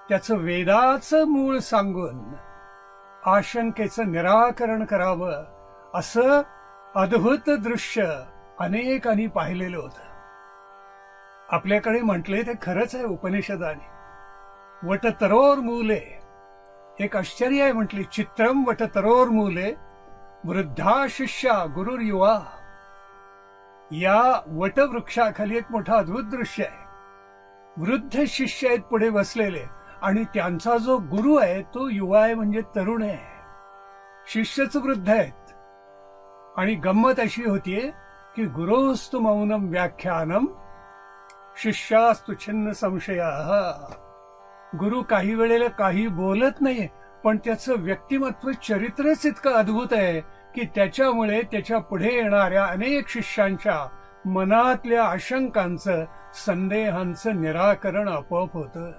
त्याचं वेदाचं मूळ सांगून आशंकेचं निराकरण करावं असं अद्भुत दृश्य अनेकांनी पाहिलेलं होतं. आपल्याकडे म्हटले ते खरंच आहे उपनिषदाने. वटतरोर मूले, एक आश्चर्य आहे म्हटली, चित्रम वटतरोर मूले वृद्धा शिष्या गुरुर्युवा. या वटवृक्षाखाली एक मोठं अद्भुत दृश्य आहे. वृद्ध शिष्य आहेत पुढे बसलेले आणि त्यांचा जो गुरु आहे तो युवा आहे, म्हणजे तरुण आहे. शिष्यच वृद्ध आहेत. आणि गंमत अशी होतीये की गुरोस्तु मौनम व्याख्यानम शिष्यास्तु छिन्न संशयाः. गुरु काही वेळेला काही बोलत नाही, पण त्याचं व्यक्तिमत्व चरित्रच इतकं अद्भुत आहे की त्याच्यामुळे त्याच्या पुढे येणाऱ्या अनेक शिष्यांच्या मनातल्या आशंकांचं, संदेहांचं निराकरण आपोआप होतं.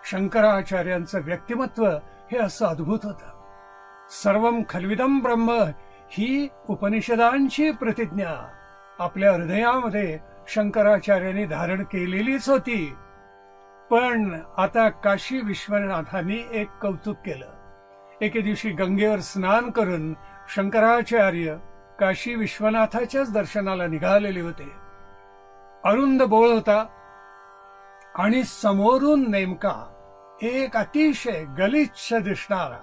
शंकराचार्यांचं व्यक्तिमत्व हे असं अद्भुत होतं. सर्वं खल्विदं ब्रह्म ही उपनिषदांची प्रतिज्ञा आपल्या हृदयामध्ये शंकराचार्यांनी धारण केलेलीच होती. पण आता काशी विश्वनाथांनी एक कौतुक केलं. एके दिवशी गंगेवर स्नान करून शंकराचार्य काशी विश्वनाथाच्याच दर्शनाला निघालेले होते. अरुंद बोळ होता आणि समोरून नेमका एक अतिशय गलिच्छ दिसणारा,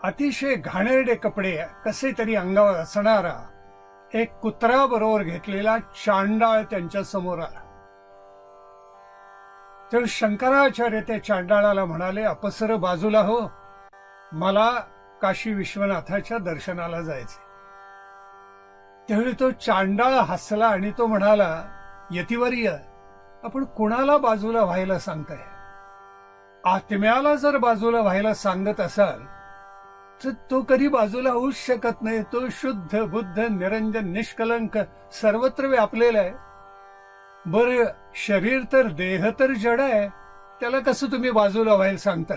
अतिशय घाणेरडे कपडे कसे तरी अंगावर असणारा एक कुत्रा बरोबर घेतलेला चांडाळ त्यांच्या समोर आला. तर शंकराचार्य त्या चांडाळाला म्हणाले, अपसर बाजूला हो, मला काशी विश्वनाथाच्या दर्शनाला जायचे. त्यावेळी तो चांडाळ हसला आणि तो म्हणाला, यतिवर्य, आपण कुणाला बाजूला व्हायला सांगताय? आत्म्याला जर बाजूला व्हायला सांगत असाल तर तो कधी बाजूला होऊच शकत नाही. तो शुद्ध बुद्ध निरंजन निष्कलंक सर्वत्र व्यापलेला आहे. बर, शरीर तर देह तर जड आहे, त्याला कसं तुम्ही बाजूला व्हायला सांगता?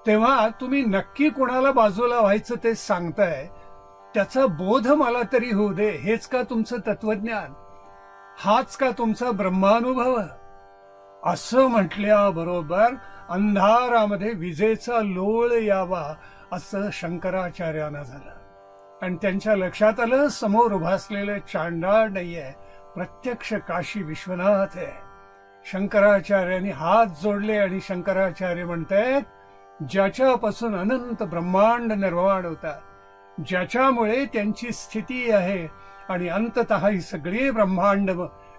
तेव्हा तुम्ही नक्की कोणाला बाजूला व्हायचं ते सांगताय, त्याचा बोध मला तरी होऊ दे. हेच का तुमचं तत्वज्ञान? हाच का तुमचा ब्रह्मानुभव? असं म्हटल्याबरोबर अंधारामध्ये विजेचा लोळ यावा असं शंकराचार्यांना झालं. आणि त्यांच्या लक्षात आलं, समोर उभा असलेलं चांडाळ नाहीये, प्रत्यक्ष काशी विश्वनाथ आहे. शंकराचार्यांनी हात जोडले आणि शंकराचार्य म्हणतायत, ज्याच्यापासून अनंत ब्रह्मांड निर्माण होतात, ज्याच्यामुळे त्यांची स्थिती आहे आणि अंततः ही सगळी ब्रह्मांड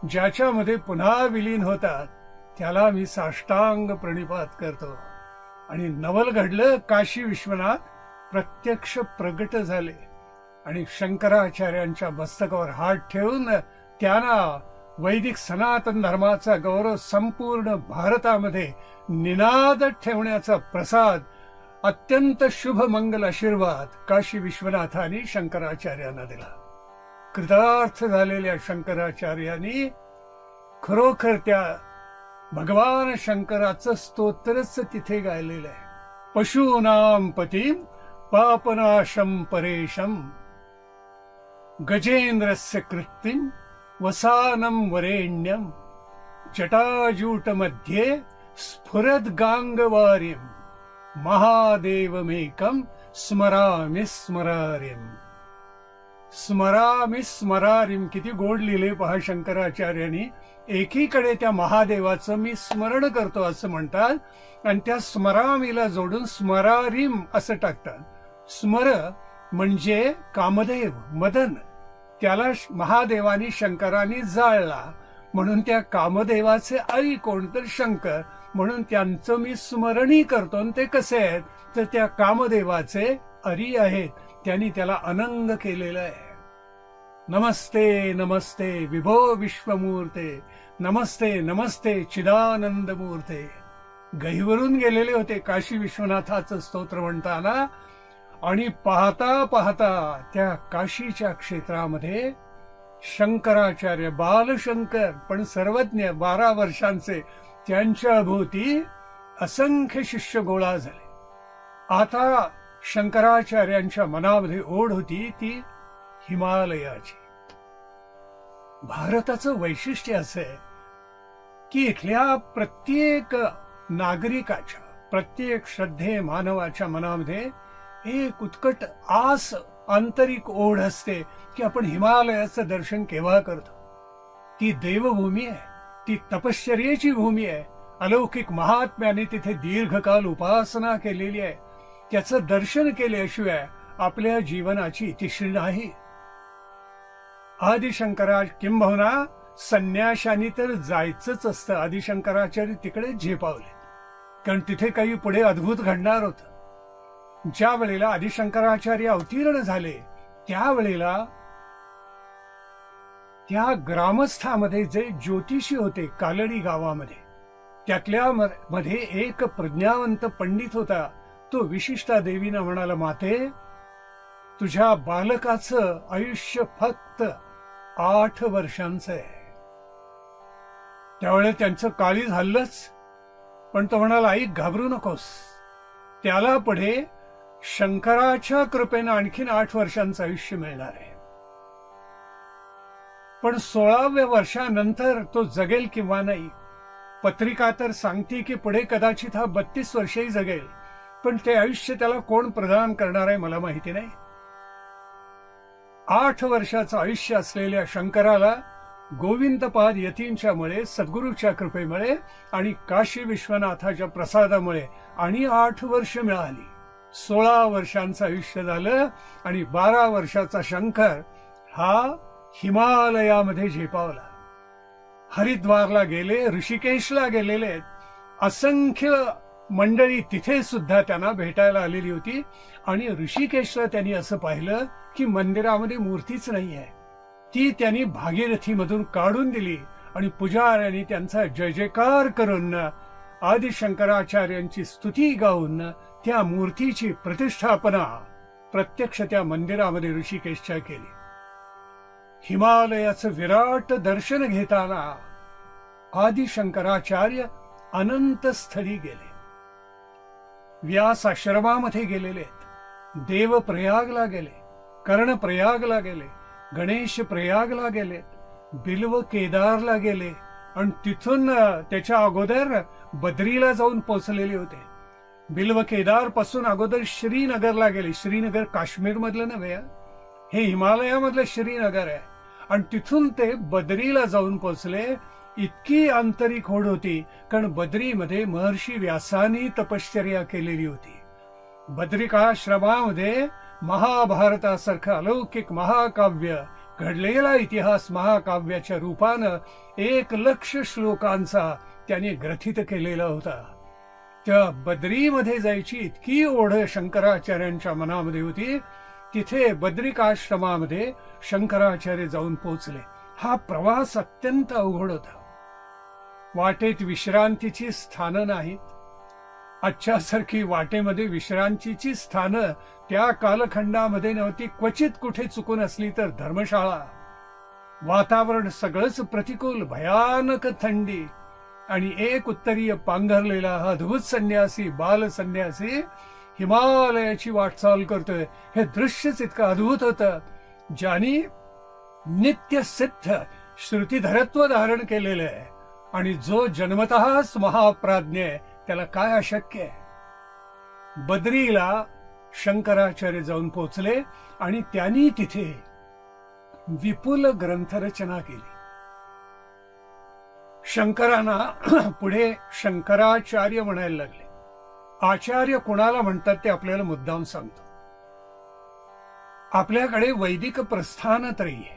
ज्याच्यामध्ये पुन्हा विलीन होतात, त्याला मी साष्टांग प्रणिपात करतो. आणि नवल घडलं, काशी विश्वनाथ प्रत्यक्ष प्रगट झाले आणि शंकराचार्यांच्या मस्तकावर हात ठेवून त्यांना वैदिक सनातन धर्माचा गौरव संपूर्ण भारतामध्ये निनाद ठेवण्याचा प्रसाद, अत्यंत शुभ मंगल आशीर्वाद काशी विश्वनाथांनी शंकराचार्यांना दिला. कृतार्थ झालेल्या शंकराचार्यांनी खरोखर त्या भगवान शंकराचं स्तोत्रच तिथे गायलेलं आहे. पशूनाम पतीम पापनाशम परेशम गजेंद्रस्य कृत्तिम वसानम वरेण्यम जटाजूट मध्ये स्फुरद गांगवारिम महादेवमेकम स्मरामि स्मरारिम. स्मरामि स्मरारिम किती गोड लिहिले पहा शंकराचार्यांनी. एकीकडे त्या महादेवाचं मी स्मरण करतो असं म्हणतात, आणि त्या स्मरामीला जोडून स्मरारिम असं टाकतात. स्मर म्हणजे कामदेव, मदन, त्याला महादेवानी शंकरांनी जाळला, म्हणून त्या कामदेवाचे आई कोण तर शंकर, म्हणून त्यांचं मी स्मरणी करतो. ते कसे आहेत तर त्या कामदेवाचे अरी आहेत, त्यांनी त्याला अनंग केलेलं आहे. नमस्ते नमस्ते विभो विश्वमूर्ते, नमस्ते नमस्ते चिदानंद मूर्ते. गहिवरून गेलेले होते काशी विश्वनाथाचं स्तोत्र म्हणताना. आणि पाहता पाहता त्या काशीच्या क्षेत्रामध्ये शंकराचार्य, बालशंकर पण सर्वज्ञ, 12 वर्षांचे, त्यांच्या भोवती असंख्य शिष्य गोळा झाले. आता शंकराचार्यांच्या मनामध्ये ओढ होती ती हिमालयाची. भारताचं वैशिष्ट्य असं आहे की इथल्या प्रत्येक नागरिकाच्या, प्रत्येक श्रद्धे मानवाच्या मनामध्ये एक उत्कट आस, आंतरिक ओढ असते की आपण हिमालयाचं दर्शन केव्हा करतो. ती देवभूमी आहे, ती तपश्चर्येची भूमी आहे. अलौकिक महात्म्याने तिथे दीर्घकाल उपासना केलेली आहे. त्याचं दर्शन केल्याशिवाय आपल्या जीवनाची इतिश्री नाही. आदिशंकरा किंबहुना संन्याशांनी तर जायचंच असतं. आदिशंकराचार्य तिकडे झेपावले, कारण तिथे काही पुढे अद्भुत घडणार होतं. ज्या वेळेला आदिशंकराचार्य अवतीर्ण झाले त्यावेळेला त्या ग्रामस्थामध्ये जे ज्योतिषी होते कालडी गावामध्ये, त्यातल्या मध्ये एक प्रज्ञावंत पंडित होता. तो विशिष्टा देवीनं म्हणाला, माते, तुझ्या बालकाचं आयुष्य फक्त 8 वर्षांचं आहे. त्यावेळेला त्यांचं काळीज हल्लंच, पण तो म्हणाला, आई घाबरू नकोस, त्याला पुढे शंकराच्या कृपेनं आणखीन 8 वर्षांचं आयुष्य मिळणार आहे. पण 16व्या वर्षानंतर तो जगेल किंवा नाही. पत्रिका तर सांगते की पुढे कदाचित हा 32 वर्षही जगेल, पण ते आयुष्य त्याला कोण प्रदान करणार आहे मला माहिती नाही. 8 वर्षाचं आयुष्य असलेल्या शंकराला गोविंदपाद यतींच्यामुळे, सद्गुरूच्या कृपेमुळे आणि काशी विश्वनाथाच्या प्रसादामुळे आणि 8 वर्ष मिळाली. 16 वर्षांचं आयुष्य झालं आणि 12 वर्षाचा शंकर हा हिमालयामध्ये झेपावला. हरिद्वारला गेले, ऋषिकेशला गेलेले असंख्य मंडळी तिथे सुद्धा त्यांना भेटायला आलेली होती. आणि ऋषिकेशला त्यांनी असं पाहिलं की मंदिरामध्ये मूर्तीच नाही आहे. ती त्यांनी भागीरथीमधून काढून दिली आणि पुजाऱ्यांनी त्यांचा जय जयकार करून आदिशंकराचार्यांची स्तुती गाऊन त्या मूर्तीची प्रतिष्ठापना प्रत्यक्ष त्या मंदिरामध्ये ऋषिकेशच्या केली. हिमालयाचं विराट दर्शन घेताना आदि शंकराचार्य अनंत स्थळी गेले. व्यास आश्रमामध्ये गेलेले आहेत, देव प्रयागला गेले, कर्ण प्रयागला गेले, गणेश प्रयागला गेले, बिल्व केदारला गेले आणि तिथून त्याच्या अगोदर बद्रीला जाऊन पोहोचलेले होते. बिल्व केदार पासून अगोदर श्रीनगरला गेले. श्रीनगर काश्मीर मधलं नव्हे, हे हिमालयामधलं श्रीनगर आहे. आणि तिथून ते बद्रीला जाऊन पोहोचले. इतकी आंतरिक होड होती, कारण बद्रीमध्ये महर्षी व्यासांनी तपश्चर्या केलेली होती. बद्रिकाश्रमामध्ये महाभारतासारखं अलौकिक महाकाव्य घडलेला इतिहास महाकाव्याच्या रूपानं 1,00,000 श्लोकांचा त्याने ग्रथित केलेला होता. त्या बद्रीमध्ये जायची इतकी ओढ शंकराचार्यांच्या मनामध्ये होती. तिथे बद्रिकाश्रमामध्ये शंकराचार्य जाऊन पोहोचले. हा प्रवास अत्यंत अवघड होता. वाटेत विश्रांतीची स्थानं नाहीत. आजच्यासारखी वाटेमध्ये विश्रांतीची स्थानं त्या कालखंडामध्ये नव्हती. क्वचित कुठे चुकून असली तर धर्मशाळा. वातावरण सगळंच प्रतिकूल, भयानक थंडी आणि एक उत्तरीय पांघरलेला हा अद्भुत संन्यासी, बाल संन्यासी हिमालयाची वाटचाल करतोय. हे दृश्यच इतकं अद्भुत होतं. ज्यानी नित्य सिद्ध श्रुतीधरत्व धारण केलेलं आहे आणि जो जन्मतःच महाप्राज्ञ आहे, त्याला काय अशक्य आहे. बद्रीला शंकराचार्य जाऊन पोहोचले आणि त्यांनी तिथे विपुल ग्रंथरचना केली. शंकरांना पुढे शंकराचार्य म्हणायला लागले. आचार्य कोणाला म्हणतात ते आपल्याला मुद्दाम सांगतो. आपल्याकडे वैदिक प्रस्थानत्रयी आहे.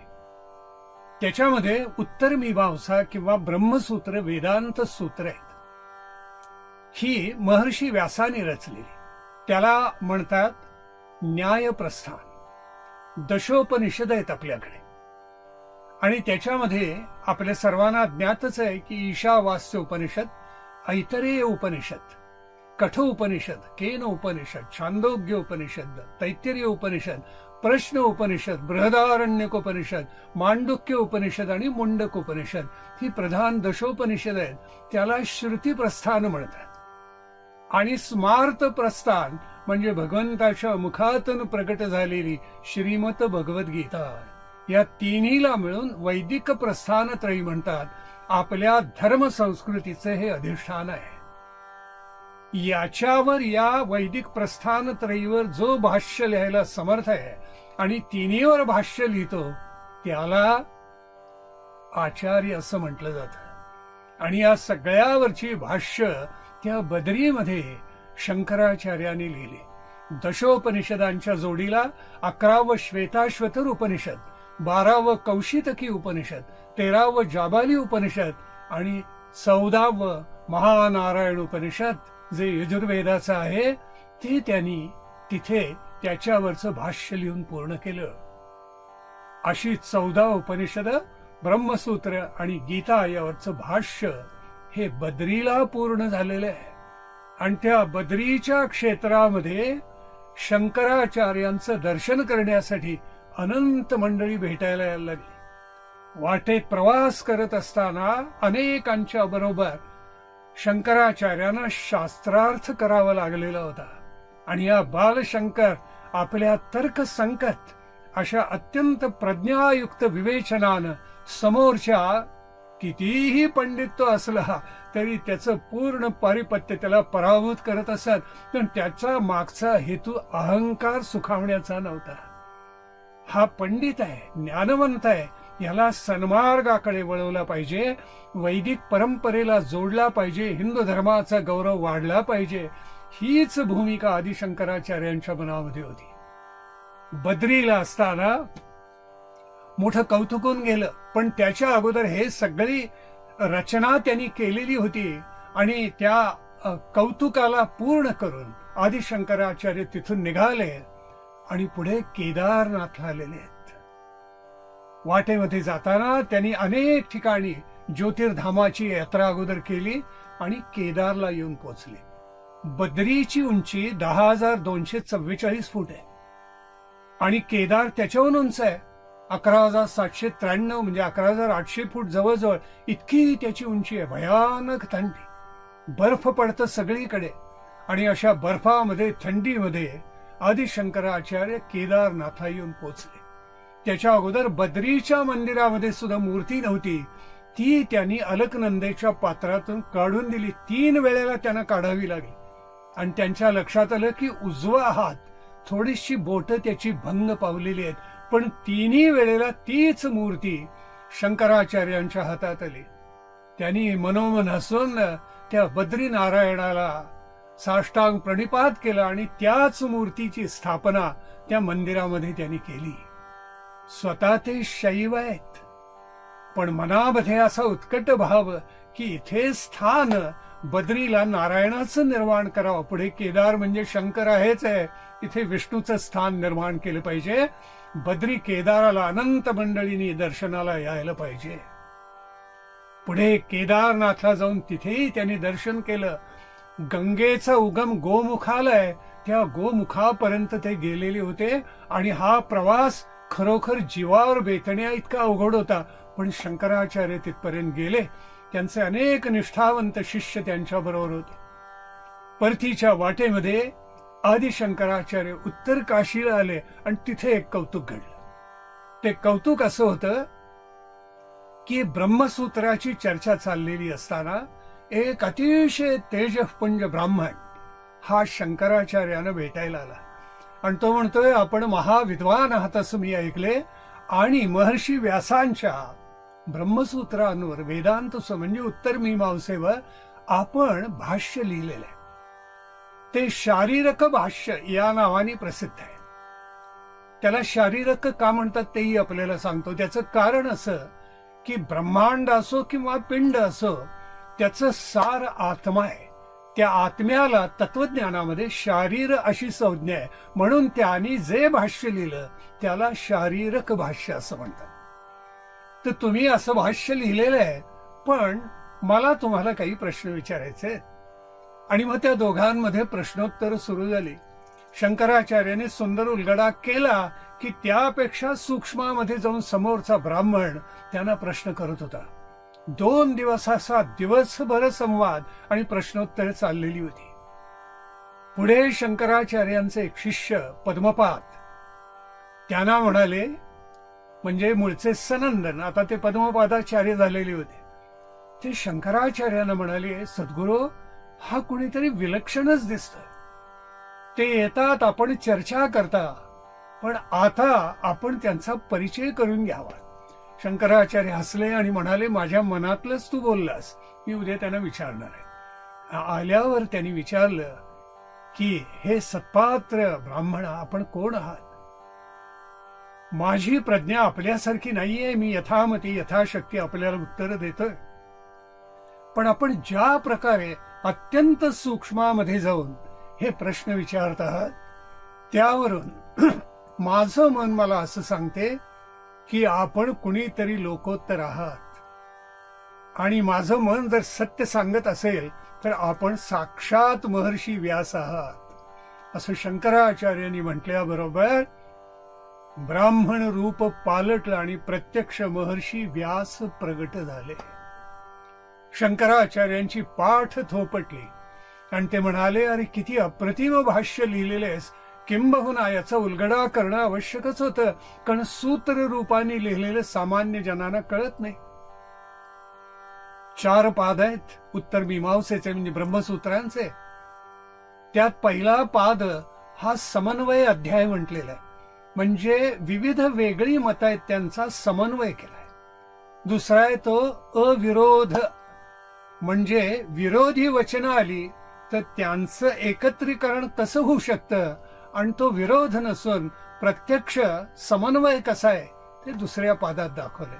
त्याच्यामध्ये उत्तर मीमांसा किंवा ब्रह्मसूत्र, वेदांत सूत्र आहेत. ही महर्षी व्यासाने रचलेली. त्याला म्हणतात न्यायप्रस्थान. दशोपनिषद आहेत आपल्याकडे आणि त्याच्यामध्ये आपल्या सर्वांना ज्ञातच आहे की ईशावास्य उपनिषद, ऐतरेय उपनिषद, कठ उपनिषद, केन उपनिषद, छांदोग्य उपनिषद, तैत्तिरीय उपनिषद, प्रश्न उपनिषद, बृहदारण्यक उपनिषद, मांडुक्य उपनिषद आणि मुंडक उपनिषद ही प्रधान दशोपनिषद आहेत. त्याला श्रुती प्रस्थान म्हणतात. आणि स्मार्त प्रस्थान म्हणजे भगवंताच्या मुखातून प्रकट झालेली श्रीमत भगवद्गीता. या तिन्हीला मिळून वैदिक प्रस्थानत्रयी म्हणतात. आपल्या धर्म संस्कृतीचे हे अधिष्ठान आहे. याच्यावर, या वैदिक प्रस्थानत्रयीवर जो भाष्य लिहायला समर्थ आहे आणि तिन्हीवर भाष्य लिहितो त्याला आचार्य असं म्हटलं जातं. आणि या सगळ्यावरची भाष्य त्या बद्रीमध्ये शंकराचार्यांनी लिहिले. दशोपनिषदांच्या जोडीला 11वं श्वेताश्वतर उपनिषद, 12वं कौशितकी उपनिषद, 13वं जाबाली उपनिषद आणि 14वं महानारायण उपनिषद जे यजुर्वेदाचं आहे ते त्यांनी तिथे त्याच्यावरचं भाष्य लिहून पूर्ण केलं. अशी 14 उपनिषद, ब्रह्मसूत्र आणि गीता यावरचं भाष्य हे बद्रीला पूर्ण झालेलं आहे. आणि त्या बद्रीच्या क्षेत्रामध्ये शंकराचार्यांचं दर्शन करण्यासाठी अनंत मंडळी भेटायला यायला लागली. वाटेत प्रवास करत असताना अनेकांच्या बरोबर शंकराचार्यांना शास्त्रार्थ करावा लागलेला होता. आणि या बालशंकर आपल्या तर्कसंकट अशा अत्यंत प्रज्ञायुक्त विवेचनानं समोरच्या कितीही पंडित्व असला तरी त्याचं पूर्ण पारिपत्य त्याला पराभूत करत असत. पण त्याचा मागचा हेतू अहंकार सुखावण्याचा नव्हता. हा पंडित आहे, ज्ञानवंत आहे, याला सन्मार्गाकडे वळवला पाहिजे, वैदिक परंपरेला जोडला पाहिजे, हिंदू धर्माचा गौरव वाढला पाहिजे, हीच भूमिका आदि शंकराचार्यांच्या मनामध्ये होती. बद्रीला असताना मोठं कौतुकून गेलं, पण त्याच्या अगोदर हे सगळी रचना त्यांनी केलेली होती. आणि त्या कौतुकाला पूर्ण करून आदि शंकराचार्य तिथून निघाले आणि पुढे केदारनाथला आलेले आहेत. वाटेमध्ये जाताना त्यांनी अनेक ठिकाणी ज्योतिर्धामाची यात्रा अगोदर केली आणि केदारला येऊन पोहोचले. बद्रीची उंची 10,244 फूट आहे आणि केदार त्याच्याहून उंच आहे 11,793 म्हणजे 11,800 फूट जवळजवळ इतकी त्याची उंची आहे. भयानक थंडी, बर्फ पडतं सगळीकडे. आणि अशा बर्फामध्ये, थंडीमध्ये आदिशंकराचार्य केदारनाथला येऊन पोचले. त्याच्या अगोदर बद्रीच्या मंदिरामध्ये सुद्धा मूर्ती नव्हती, ती त्यांनी अलकनंदेच्या पात्रातून काढून दिली. 3 वेळेला त्यांना काढावी लागली. आणि त्यांच्या लक्षात आलं की उजवा हात, थोडीशी बोट त्याची भंग पावलेली आहेत, पण 3ही वेळेला तीच मूर्ती शंकराचार्यांच्या हातात आली. त्यांनी मनोमन हसून त्या बद्रीनारायणाला साष्टांग प्रणिपात केला आणि त्याच मूर्तीची स्थापना त्या मंदिरामध्ये त्यांनी केली. स्वतः ते शैव आहेत, पण मनामध्ये असा उत्कट भाव की इथे स्थान बद्रीला नारायणाचं निर्माण करावं. पुढे केदार म्हणजे शंकर आहेच आहे, इथे विष्णूचं स्थान निर्माण केलं पाहिजे. बद्री केदाराला अनंत मंडळींनी दर्शनाला यायला पाहिजे. पुढे केदारनाथला जाऊन तिथेही त्यांनी दर्शन केलं. गंगेचा उगम गोमुखाला आहे, त्या गोमुखापर्यंत ते गेलेले होते. आणि हा प्रवास खरोखर जीवावर बेतण्या इतका अवघड होता, पण शंकराचार्य तिथपर्यंत गेले. त्यांचे अनेक निष्ठावंत शिष्य त्यांच्या बरोबर होते. परतीच्या वाटेमध्ये आदिशंकराचार्य उत्तर काशीला आले आणि तिथे एक कौतुक घडलं. ते कौतुक असं होतं की ब्रह्मसूत्राची चर्चा चाललेली असताना एक अतिशय तेजपुंज ब्राह्मण हा शंकराचार्यांना भेटायला आला. आणि तो म्हणतोय, आपण महाविद्वान आहात असं मी ऐकले, आणि महर्षी व्यासांच्या ब्रह्मसूत्रांवर, वेदांत म्हणजे उत्तर मीमांसेवर आपण भाष्य लिहिलेलं आहे. ते शारीरक भाष्य या नावाने प्रसिद्ध आहे. त्याला शारीरक का म्हणतात तेही आपल्याला सांगतो. त्याचं कारण असं की ब्रह्मांड असो किंवा पिंड असो, त्याचं सार आत्मा आहे. त्या आत्म्याला तत्वज्ञानामध्ये शारीर अशी संज्ञा आहे, म्हणून त्यांनी जे भाष्य लिहिलं त्याला शारीरक भाष्य असं म्हणतात. तर तुम्ही असं भाष्य लिहिलेलं आहे, पण मला तुम्हाला काही प्रश्न विचारायचे आहेत. आणि मग त्या दोघांमध्ये प्रश्नोत्तर सुरू झाली. शंकराचार्याने सुंदर उलगडा केला की त्यापेक्षा सूक्ष्मामध्ये जाऊन समोरचा ब्राह्मण त्यांना प्रश्न करत होता. 2 दिवस असा दिवसभर संवाद आणि प्रश्नोत्तर चाललेली होती. पुढे शंकराचार्यांचे एक शिष्य पद्मपाद त्यांना म्हणाले, म्हणजे मूळचे सनंदन, आता ते पद्मपादाचार्य झालेले होते. ते शंकराचार्यांना म्हणाले, सद्गुरू, हा कुणीतरी विलक्षणच दिसतोय. ते येतात, आपण चर्चा करता, पण आता आपण त्यांचा परिचय करून घ्यावा. शंकराचार्य हसले आणि म्हणाले, माझ्या मनातलंच तू बोललास, मी उद्या त्यांना विचारणार आहे. आल्यावर त्यांनी विचारलं की हे सत्पात्र ब्राह्मण, आपण कोण आहात? माझी प्रज्ञा आपल्यासारखी नाहीये, मी यथामती यथाशक्ती आपल्याला उत्तर देतोय. पण आपण ज्या प्रकारे अत्यंत सूक्ष्मामध्ये जाऊन हे प्रश्न विचारत आहात, त्यावरून माझं मन मला असं सांगते की आपण कुणीतरी लोकोत्तर आहात. आणि माझं मन जर सत्य सांगत असेल तर आपण साक्षात महर्षी व्यास आहात. असं शंकराचार्यांनी म्हटल्याबरोबर ब्राह्मण रूप पालटलं आणि प्रत्यक्ष महर्षी व्यास प्रगट झाले. शंकराचार्यांची पाठ थोपटली आणि ते म्हणाले, अरे किती अप्रतिम भाष्य लिहिलेले आहेस. किंबहुना याचा उलगडा करणं आवश्यकच होतं, कारण सूत्र रूपाने लिहिलेलं सामान्य जनांना कळत नाही. 4 पाद आहेत उत्तर मीमांसेचे, म्हणजे ब्रह्मसूत्रांचे. त्यात पहिला पाद हा समन्वय अध्याय म्हटलेला आहे, म्हणजे विविध वेगळी मतं आहेत त्यांचा समन्वय केलाय. दुसरा आहे तो अविरोध, म्हणजे विरोधी वचनं आली तर त्यांचं एकत्रीकरण कसं होऊ शकतं, आणि तो विरोध नसून प्रत्यक्ष समन्वय कसा आहे ते दुसऱ्या पादात दाखवले.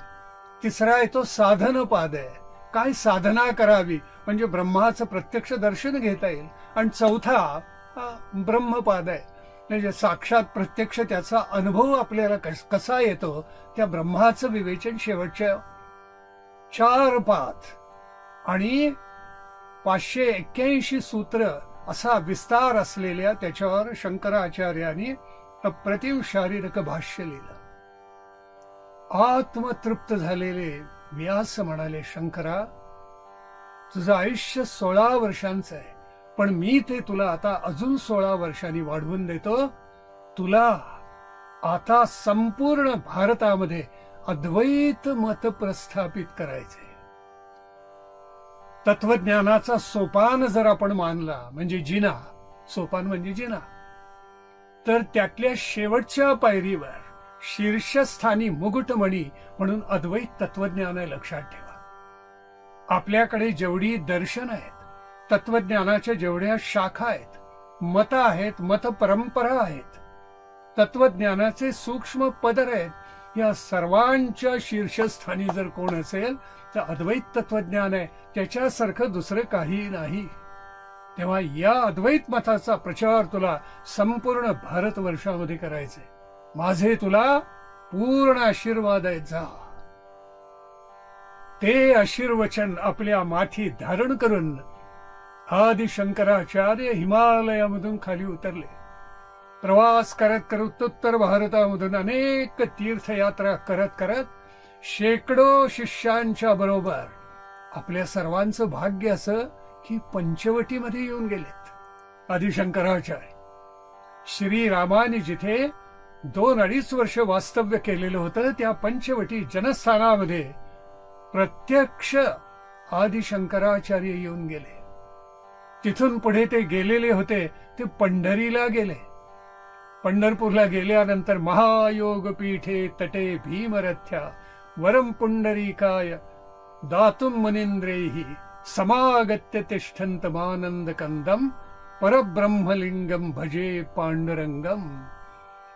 तिसरा आहे तो साधन पाद आहे, काय साधना करावी म्हणजे ब्रह्माचं प्रत्यक्ष दर्शन घेता येईल. आणि चौथा ब्रह्मपाद आहे, म्हणजे साक्षात प्रत्यक्ष त्याचा अनुभव आपल्याला कसा येतो, त्या ब्रह्माचं विवेचन. शेवटच्या 4 पाद आणि 581 सूत्र असा विस्तार असलेल्या त्याच्यावर शंकराचार्यांनी अप्रतिम शारीरक भाष्य लिहिलं. आत्मतृप्त झालेले व्यास म्हणाले, शंकरा, तुझं आयुष्य 16 वर्षांचं आहे, पण मी ते तुला आता अजून 16 वर्षांनी वाढवून देतो. तुला आता संपूर्ण भारतामध्ये अद्वैत मत प्रस्थापित करायचे. तत्वज्ञानाचा सोपान जर आपण मानला, म्हणजे जिना, सोपान म्हणजे जिना, तर त्यातल्या शेवटच्या पायरीवर शीर्षस्थानी मुकुटमणी म्हणून अद्वैत तत्वज्ञान आहे. लक्षात ठेवा, आपल्याकडे जेवढी दर्शन आहेत, तत्वज्ञानाच्या जेवढ्या शाखा आहेत, मत आहेत, मत परंपरा आहेत, तत्वज्ञानाचे सूक्ष्म पदर आहेत, या सर्वांच्या शीर्षस्थानी जर कोण असेल तर अद्वैत तत्वज्ञान आहे. त्याच्यासारखं दुसरं काही नाही. तेव्हा या अद्वैत मताचा प्रचार तुला संपूर्ण भारतवर्षामध्ये करायचे. माझे तुला पूर्ण आशीर्वाद आहेत. जा. ते आशीर्वचन आपल्या माथी धारण करून आदि शंकराचार्य हिमालयामधून खाली उतरले. प्रवास करत करत उत्तर भारतामधून अनेक तीर्थयात्रा करत करत शेकडो शिष्यांच्या बरोबर आपल्या सर्वांचं भाग्य असं की पंचवटीमध्ये येऊन गेलेत. आदिशंकराचार्य श्रीरामाने जिथे 2-2.5 वर्ष वास्तव्य केलेलं होतं, त्या पंचवटी जनस्थानामध्ये प्रत्यक्ष आदिशंकराचार्य येऊन गेले. तिथून पुढे ते गेलेले होते ते पंढरीला गेले. पंढरपूरला गेल्यानंतर महायोग पीठे तटे भीमरथ्या वरम पुंडरीकाय दातुम मुनींद्रेहि समागत्य तिष्ठन्तमानंद कंदम परब्रह्मलिंगम भजे पांडुरंगम.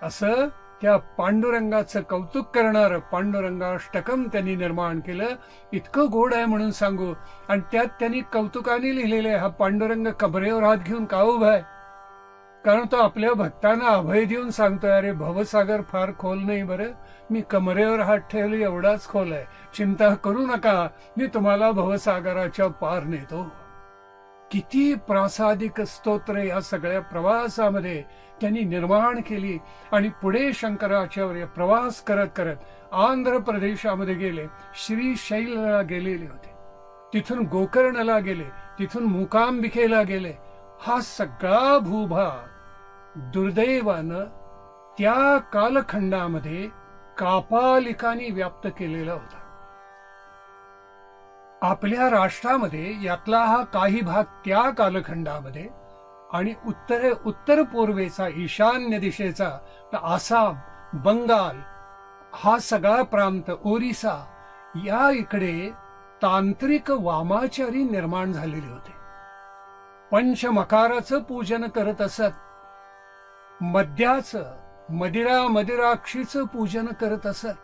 असं त्या पांडुरंगाचं कौतुक करणारं पांडुरंगाष्टकम त्यांनी निर्माण केलं. इतकं गोड आहे म्हणून सांगू. आणि त्यात त्यांनी कौतुकाने लिहिलेले, हा पांडुरंग कबरेवर हात घेऊन का उभा आहे? कारण तो आपल्या भक्तांना अभय देऊन सांगतोय, अरे भवसागर फार खोल नाही बरं, मी कमरेवर हात ठेवले एवढाच खोल आहे, चिंता करू नका, मी तुम्हाला भवसागराच्या पार नेतो. किती प्रासादिक स्तोत्र या सगळ्या प्रवासामध्ये त्यांनी निर्माण केली. आणि पुढे शंकराचार्य प्रवास करत करत आंध्र प्रदेशामध्ये गेले, श्रीशैलला गेलेले होते, तिथून गोकर्णला गेले, तिथून मूकांबिकेला गेले. हा सगळा भूभाग दुर्दैवानं त्या कालखंडामध्ये कापालिकांनी व्याप्त केलेला होता. आपल्या राष्ट्रामध्ये यातला हा काही भाग त्या कालखंडामध्ये आणि उत्तर पूर्वेचा ईशान्य दिशेचा आसाम, बंगाल हा सगळा प्रांत, ओरिसा, या इकडे तांत्रिक वामाचारी निर्माण झालेले होते. पंचमकाराचं पूजन करत असत, मद्याचं, मदिराक्षीचं पूजन करत असत.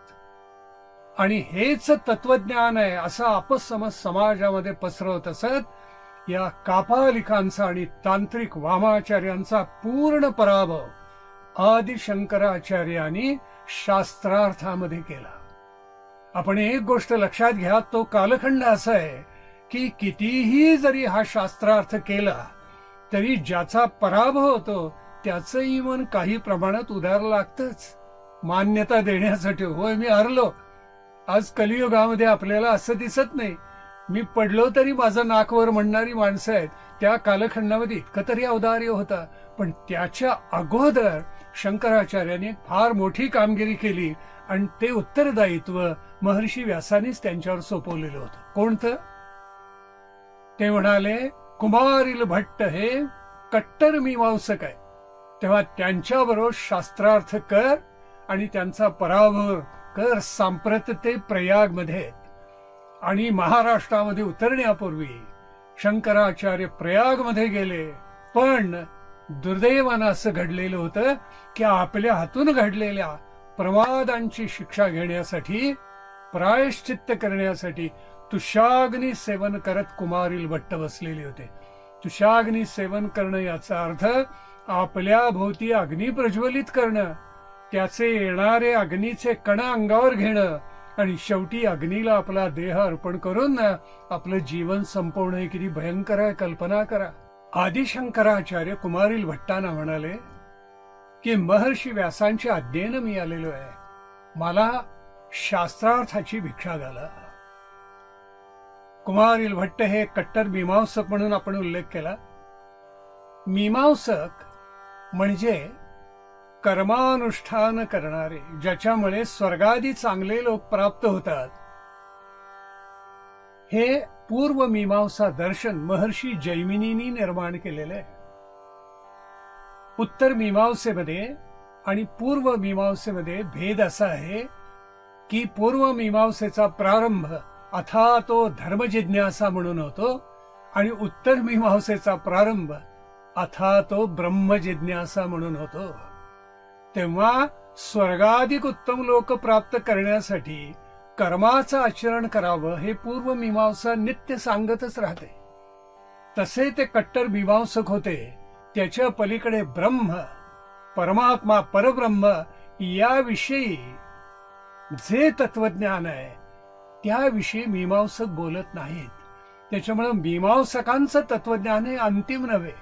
आणि हेच तत्वज्ञान आहे असं अपसमज समाजामध्ये पसरवत असत. या कापालिकांचा आणि तांत्रिक वामाचार्यांचा पूर्ण पराभव आदिशंकराचार्यांनी शास्त्रार्थामध्ये केला. आपण एक गोष्ट लक्षात घ्या, तो कालखंड असा आहे की कितीही जरी हा शास्त्रार्थ केला तरी ज्याचा पराभव होतो त्याचंही मन काही प्रमाणात उदार लागतच, मान्यता देण्यासाठी. होय, मी हरलो. आज कलियुगामध्ये आपल्याला असं दिसत नाही. मी पडलो तरी माझं नाकवर म्हणणारी माणसं आहेत. त्या कालखंडामध्ये इतकं तरी औदार्य होता. पण त्याच्या अगोदर शंकराचार्यांनी फार मोठी कामगिरी केली आणि ते उत्तरदायित्व महर्षी व्यासानीच त्यांच्यावर सोपवलेलं होतं. कोणतं? ते म्हणाले, कुमारिल भट्ट हे कट्टर मीमांसक आहे, तेव्हा त्यांच्याबरोबर शास्त्रार्थ कर आणि त्यांचा पराभव कर. सांप्रत ते प्रयागमध्ये आणि महाराष्ट्रामध्ये उतरण्यापूर्वी शंकराचार्य प्रयागमध्ये गेले. पण दुर्दैवानं असं घडलेलं होतं की आपल्या हातून घडलेल्या प्रमादांची शिक्षा घेण्यासाठी, प्रायश्चित्त करण्यासाठी तुषाग्नी सेवन करत कुमारील भट्ट बसलेले होते. तुषाग्नी सेवन करणं याचा अर्थ आपल्या भोवती अग्नी प्रज्वलित करणं, त्याचे येणारे अग्नीचे कण अंगावर घेणं आणि शेवटी अग्नीला आपला देह अर्पण करून आपलं जीवन संपवणं. हे किती भयंकर आहे, कल्पना करा. आदिशंकराचार्य कुमारील भट्टांना म्हणाले की महर्षी व्यासांच्या आज्ञेनं मी आलेलो आहे, मला शास्त्रार्थाची भिक्षा घाला. कुमारील भट्ट हे कट्टर मीमांसक म्हणून आपण उल्लेख केला. मीमांसक म्हणजे कर्मानुष्ठान करणारे, ज्याच्यामुळे स्वर्गादी चांगले लोक प्राप्त होतात. हे पूर्व मीमांसा दर्शन महर्षी जैमिनींनी निर्माण केलेले आहे. उत्तर मीमांसेमध्ये आणि पूर्व मीमांसेमध्ये भेद असा आहे की पूर्व मीमांसेचा प्रारंभ अथा तो धर्मजिज्ञासा म्हणून होतो आणि उत्तर मीमांसेचा प्रारंभ अथा तो ब्रह्मजिज्ञासा म्हणून होतो. तेव्हा स्वर्गाधिक उत्तम लोक प्राप्त करण्यासाठी कर्माचं आचरण करावं हे पूर्व मीमांसा नित्य सांगतच राहते. तसे ते कट्टर मीमांसक होते. त्याच्या पलीकडे ब्रह्म, परमात्मा, परब्रह्म याविषयी जे तत्वज्ञान आहे त्याविषयी मीमांसक बोलत नाहीत. त्याच्यामुळे मीमांसकांचं तत्वज्ञान हे अंतिम नव्हे.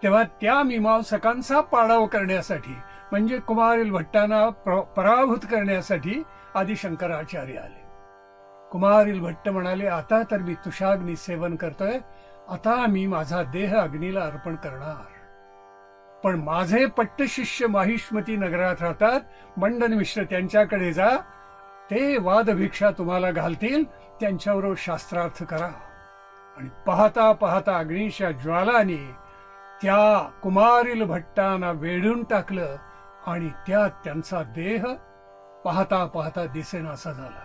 तेव्हा त्या मीमांसकांचा पाडाव करण्यासाठी म्हणजे कुमारील भट्टांना पराभूत करण्यासाठी आदि शंकराचार्य आले. कुमारील भट्ट म्हणाले, आता तर मी तुषाग्नी सेवन करतोय, आता मी माझा देह अग्नीला अर्पण करणार. पण माझे पट्टशिष्य माहिष्मती नगरात राहतात, मंडन मिश्र, त्यांच्याकडे जा, ते वादभिक्षा तुम्हाला घालतील, त्यांच्यावर शास्त्रार्थ करा. आणि पाहता पाहता अग्नीच्या ज्वालाने त्या कुमारील भट्टांना वेढून टाकलं आणि त्यात त्यांचा देह पाहता पाहता दिसेनासा झाला.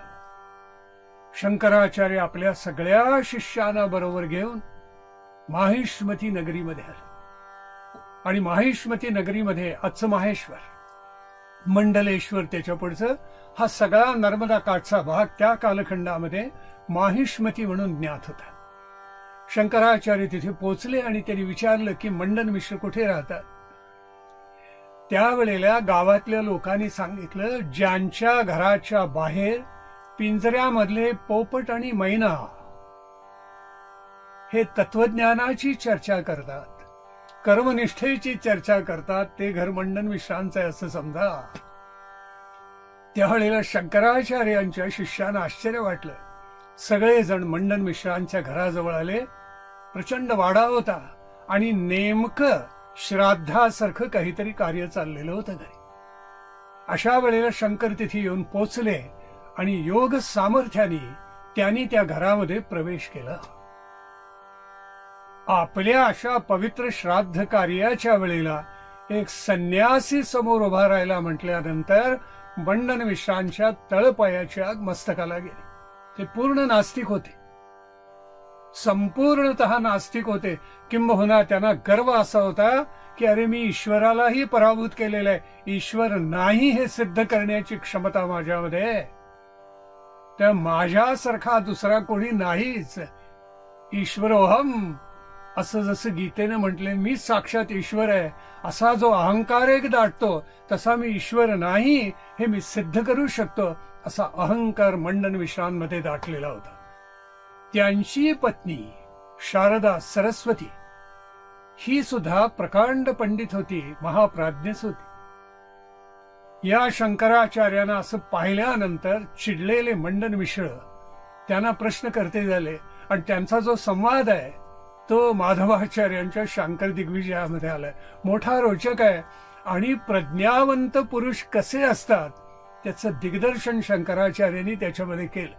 शंकराचार्य आपल्या सगळ्या शिष्यांना बरोबर घेऊन माहिष्मती नगरीमध्ये आले. आणि माहिष्मती नगरीमध्ये अच्चमाहेश्वर, मंडलेश्वर, त्याच्या पुढचं हा सगळा नर्मदा काठचा भाग त्या कालखंडामध्ये माहिष्मती म्हणून ज्ञात होता. शंकराचार्य तिथे पोचले आणि त्यांनी विचारलं की मंडन मिश्र कुठे राहतात. त्यावेळेला गावातल्या लोकांनी सांगितलं, ज्यांच्या घराच्या बाहेर पिंजऱ्यामधले पोपट आणि मैना हे तत्वज्ञानाची चर्चा करतात, कर्मनिष्ठेची चर्चा करतात, ते घर मंडन मिश्रांचं आहे असं समजा. त्यावेळेला शंकराचार्यांच्या शिष्यांना आश्चर्य वाटलं. सगळेजण मंडन मिश्रांच्या घराजवळ आले. प्रचंड वाडा होता आणि नेमकं श्राद्धासारखं काहीतरी कार्य चाललेलं होतं घरी. अशा वेळेला शंकर तिथे येऊन पोचले आणि योग सामर्थ्याने त्यांनी त्या घरामध्ये प्रवेश केला. आपल्या अशा पवित्र श्राद्ध कार्याच्या वेळेला एक संन्यासी समोर उभा राहायला म्हटल्यानंतर मंडन मिश्रांच्या तळपायाच्या मस्तकाला गेले. ते पूर्ण नास्तिक होते, संपूर्णतः नास्तिक होते. किंबहुना त्यांना गर्व असा होता की अरे, मी ईश्वरालाही पराभूत केलेलं आहे, ईश्वर नाही हे सिद्ध करण्याची क्षमता माझ्यामध्ये आहे, त्या माझ्यासारखा दुसरा कोणी नाहीच. ईश्वरोहम असं जसं गीतेने म्हटले, मी साक्षात ईश्वर आहे, असा जो अहंकार एक दाटतो तसा मी ईश्वर नाही हे मी सिद्ध करू शकतो, असा अहंकार मंडन मिश्रांमध्ये दाटलेला होता. त्यांची पत्नी शारदा सरस्वती ही सुद्धा प्रकांड पंडित होती, महाप्राज्ञच होती. या शंकराचार्यांना असं पाहिल्यानंतर चिडलेले मंडन मिश्र त्यांना प्रश्न करते झाले आणि त्यांचा जो संवाद आहे तो माधवाचार्यांच्या शांकर दिग्विजयामध्ये आलाय. मोठा रोचक आहे आणि प्रज्ञावंत पुरुष कसे असतात त्याचं दिग्दर्शन शंकराचार्यांनी त्याच्यामध्ये केलं.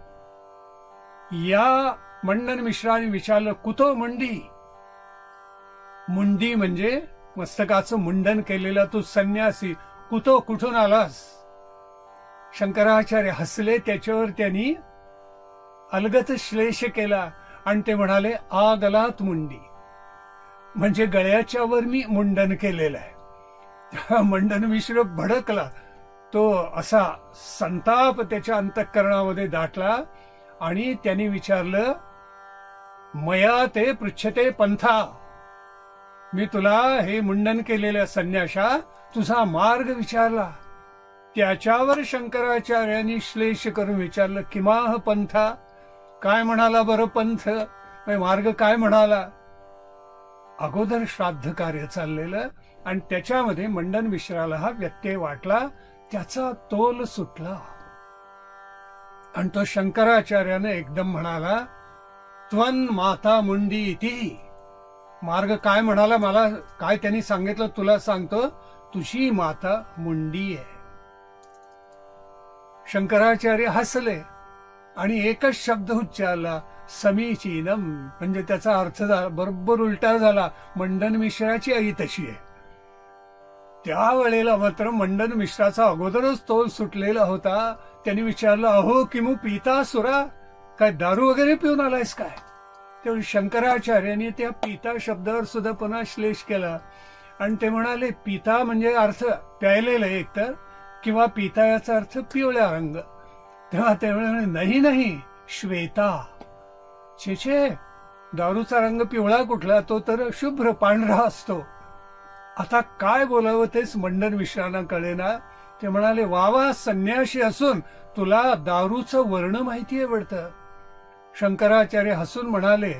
या मंडन मिश्रांनी विचारलं, कुतो मुंडी? मुंडी म्हणजे मस्तकाचं मुंडन केलेला तू संन्यासी, कुतो, कुठून आलास? शंकराचार्य हसले. त्याच्यावर त्यांनी अलगत श्लेष केला आणि ते म्हणाले, आगलात मुंडी, म्हणजे गळ्याच्या वर मी मुंडन केलेलं आहे. मंडन मिश्र भडकला. तो असा संताप त्याच्या अंतःकरणामध्ये दाटला आणि त्यांनी विचारलं, मया ते पृच्छते पंथा, मी तुला हे मुंडन केलेल्या संन्याशा तुझा मार्ग विचारला. त्याच्यावर शंकराचार्यांनी श्लेष करून विचारलं, किमाह पंथा, काय म्हणाला बरं पंथ, मार्ग काय म्हणाला? अगोदर श्राद्ध कार्य चाललेलं आणि त्याच्यामध्ये मंडन मिश्राला हा व्यत्यय वाटला, त्याचा तोल सुटला. आणि तो शंकराचार्याने एकदम म्हणाला, त्वन माता मुंडी इति. मार्ग काय म्हणाला, मला काय त्यांनी सांगितलं तुला सांगतो, तुझी माता मुंडी आहे. शंकराचार्य हसले आणि एकच शब्द उच्चारला, समीचीनम. म्हणजे त्याचा अर्थ बरोबर उलटा झाला, मंडन मिश्राची आई तशी आहे. त्यावेळेला मात्र मंडन मिश्राचा अगोदरच तोल सुटलेला होता. त्यांनी विचारलं, अहो किमू पिता सुरा, काय दारू वगैरे पिऊन आलायस काय? तेव्हा शंकराचार्याने त्या पिता शब्दावर सुद्धा पुन्हा श्लेष केला आणि ते म्हणाले, पिता म्हणजे अर्थ प्यायलेलं एकतर, किंवा पिता याचा अर्थ पिवळ्या रंग. तेव्हा ते म्हणाले, नाही नाही श्वेता. छे, दारूचा रंग पिवळा कुठला, तो तर शुभ्र पांढरा असतो. आता काय बोलावं तेच मंडन मिश्रांना कळेना. ते म्हणाले, वा संन्यासी असून तुला दारूचं वर्ण माहितीये वाटतं. शंकराचार्य हसून म्हणाले,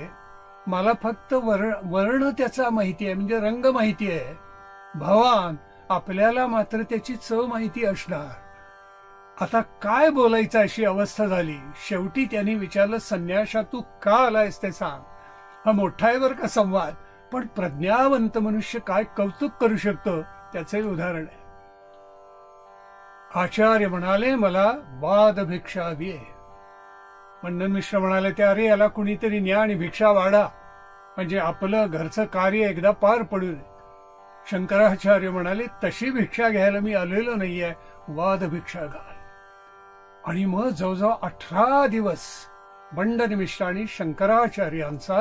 मला फक्त वर्ण त्याचा माहिती आहे, म्हणजे रंग माहिती आहे. भवान, आपल्याला मात्र त्याची चव माहिती असणार. आता काय बोलायचं अशी अवस्था झाली. शेवटी त्यांनी विचारलं, संन्यासा तू का आलायस ते सांग. हा मोठा आहे बर का संवाद, पण प्रज्ञावंत मनुष्य काय कौतुक करू शकतो त्याचे उदाहरण आहे. आचार्य म्हणाले, मला वाद भिक्षा हवी आहे. मंडन मिश्र म्हणाले, ते अरे याला कुणीतरी न्या आणि भिक्षा वाढा, म्हणजे आपलं घरचं कार्य एकदा पार पडू दे. शंकराचार्य म्हणाले, तशी भिक्षा घ्यायला मी आलेलो नाहीये, वाद भिक्षा घाल. आणि मग जवळजवळ 18 दिवस मंडन मिश्र आणि शंकराचार्यांचा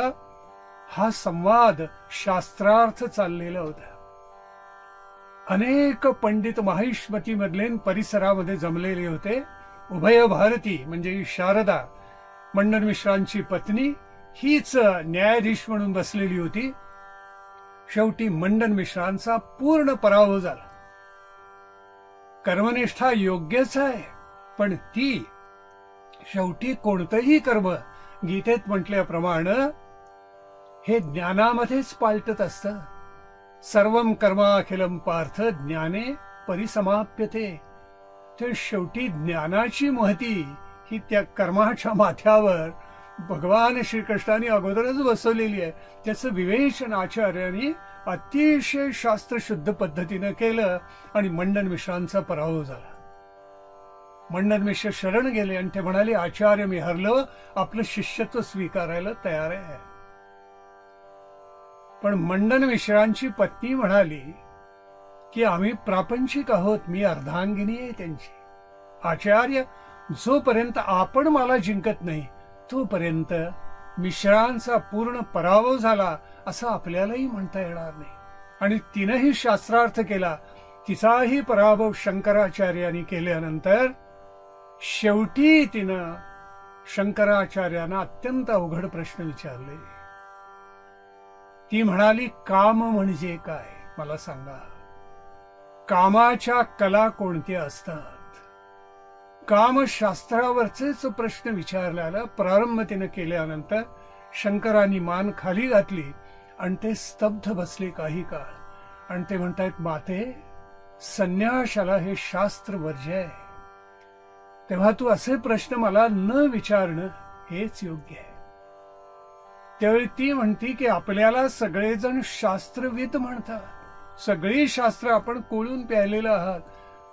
हा संवाद शास्त्रार्थ चाललेला होता. अनेक पंडित माहिष्मती मधले परिसरामध्ये जमलेले होते. उभय भारती म्हणजे शारदा, मंडन मिश्रांची पत्नी, हीच न्यायाधीश म्हणून बसलेली होती. शेवटी मंडन मिश्रांचा पूर्ण पराभव झाला. कर्मनिष्ठा योग्यच आहे, पण ती शेवटी कोणतंही कर्म गीतेत म्हटल्याप्रमाणे हे ज्ञानामध्येच पालटत असतं. सर्वम कर्माखिलम पार्थ ज्ञाने परिसमाप्यते. तर शेवटी ज्ञानाची महती ही त्या कर्माच्या माथ्यावर भगवान श्रीकृष्णाने अगोदरच बसवलेली आहे. त्याचं विवेचन आचार्यांनी अतिशय शास्त्रशुद्ध पद्धतीनं केलं आणि मंडन मिश्रांचा पराभव झाला. मंडन मिश्र शरण गेले आणि ते म्हणाले, आचार्य मी हरलो, आपलं शिष्यत्व स्वीकारायला तयार आहे. पण मंडन मिश्रांची पत्नी म्हणाली की आम्ही प्रापंचिक आहोत, मी अर्धांगिनी आहे त्यांची. आचार्य, जोपर्यंत आपण मला जिंकत नाही तोपर्यंत मिश्रांचा पूर्ण पराभव झाला असं आपल्यालाही म्हणता येणार नाही. आणि तिनंही शास्त्रार्थ केला. तिचाही पराभव शंकराचार्यांनी केल्यानंतर शेवटी तिनं शंकराचार्यांना अत्यंत अवघड प्रश्न विचारले. ती म्हणाली, काम म्हणजे काय मला सांगा. कामाच्या कला कोणत्या असतात? कामशास्त्रावरचेच प्रश्न विचारल्याला प्रारंभ तिने केल्यानंतर शंकरांनी मान खाली घातली आणि ते स्तब्ध बसले काही काळ. आणि ते म्हणतायत, माते, संन्यासाला हे शास्त्र वर्ज्य आहे, तेव्हा तू असे प्रश्न मला न विचारणं हेच योग्य आहे. त्यावेळी ती म्हणती की आपल्याला सगळेजण शास्त्रविद म्हणतात, सगळी शास्त्र आपण कोळून प्यायलेलं आहात,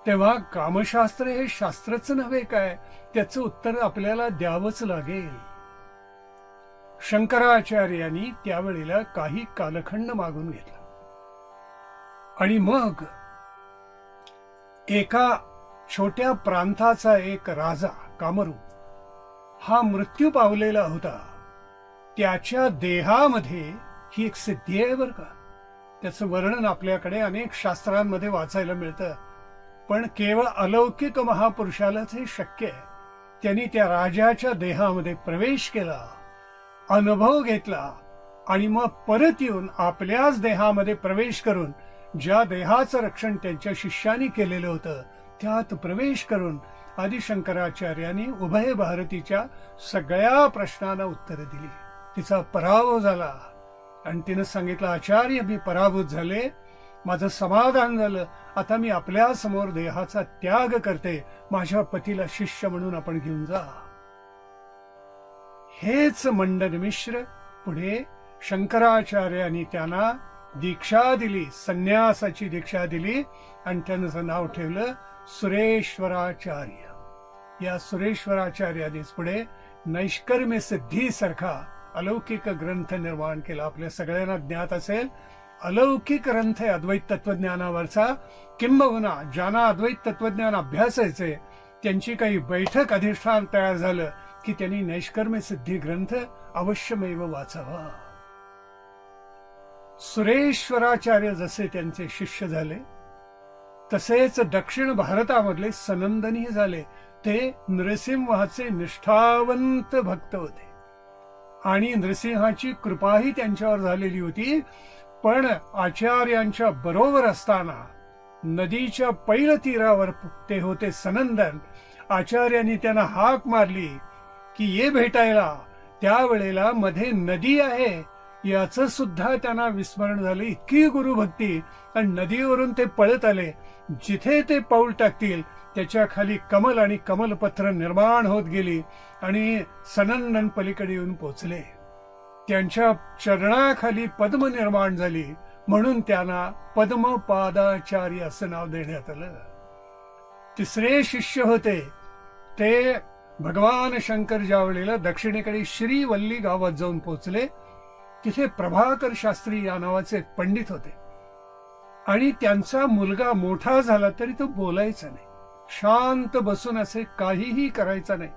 तेव्हा कामशास्त्र हे शास्त्रच नव्हे काय? त्याचं उत्तर आपल्याला द्यावंच लागेल. शंकराचार्यांनी त्यावेळेला काही कालखंड मागून घेतला आणि मग एका छोट्या प्रांताचा एक राजा कामरू हा मृत्यू पावलेला होता. त्याच्या देहामध्ये ही एक सिद्धी आहे बर का. त्याचं वर्णन आपल्याकडे अनेक शास्त्रांमध्ये वाचायला मिळतं, पण केवळ अलौकिक महापुरुषालाच हे शक्य आहे. त्यांनी त्या राजाच्या देहामध्ये प्रवेश केला, अनुभव घेतला आणि मग परत येऊन आपल्याच देहामध्ये प्रवेश करून ज्या देहाचं रक्षण त्यांच्या शिष्यानी केलेलं होतं त्यात प्रवेश करून आदिशंकराचार्यांनी उभय भारतीच्या सगळ्या प्रश्नांना उत्तरे दिली. तिचा पराभव झाला आणि तिनं सांगितलं, आचार्य मी पराभूत झाले, माझं समाधान झालं, आता मी आपल्या समोर देहाचा त्याग करते, माझ्या पतीला शिष्य म्हणून आपण घेऊन जा. हेच मंडन मिश्र पुढे शंकराचार्यांनी त्यांना दीक्षा दिली, संन्यासाची दीक्षा दिली आणि त्यांचं नाव ठेवलं सुरेश्वराचार्य. या सुरेश्वराचार्यांनीच पुढे नैष्कर्म्य सिद्धीसारखा अलौकिक ग्रंथ निर्माण केला. आपल्या सगळ्यांना ज्ञात असेल अलौकिक ग्रंथ आहे अद्वैत तत्वज्ञानावरचा. किंबहुना ज्यांना अद्वैत तत्वज्ञान अभ्यासायचे त्यांची काही बैठक अधिष्ठान तयार झालं की त्यांनी नैष्कर्म्य सिद्धी ग्रंथ अवश्यमेव वाचावा. सुरेश्वराचार्य जसे त्यांचे शिष्य झाले तसेच दक्षिण भारतामधले सनंदनी झाले. ते नृसिंहाचे निष्ठावंत भक्त होते आणि नृसिंहाची कृपाही त्यांच्यावर झालेली होती. पण आचार्यांच्या बरोबर असताना नदीच्या पैल तीरावर ते होते सनंदन. आचार्यांनी त्यांना हाक मारली की ये भेटायला. त्यावेळेला मध्ये नदी आहे याचं सुद्धा त्यांना विस्मरण झालं. इतकी गुरुभक्ती. आणि नदीवरून ते पळत आले. जिथे ते पाऊल टाकतील त्याच्या खाली कमल आणि कमलपत्र निर्माण होत गेली आणि सनंदन पलीकडे येऊन पोचले. त्यांच्या चरणाखाली पद्म निर्माण झाली म्हणून त्यांना पद्मपादाचार्य असं नाव देण्यात आलं. तिसरे शिष्य होते ते भगवान शंकर ज्या वेळेला दक्षिणेकडे श्रीवल्ली गावात जाऊन पोहोचले तिथे प्रभाकर शास्त्री या नावाचे पंडित होते आणि त्यांचा मुलगा मोठा झाला तरी तो बोलायचा नाही, शांत बसून असे काहीही करायचा नाही.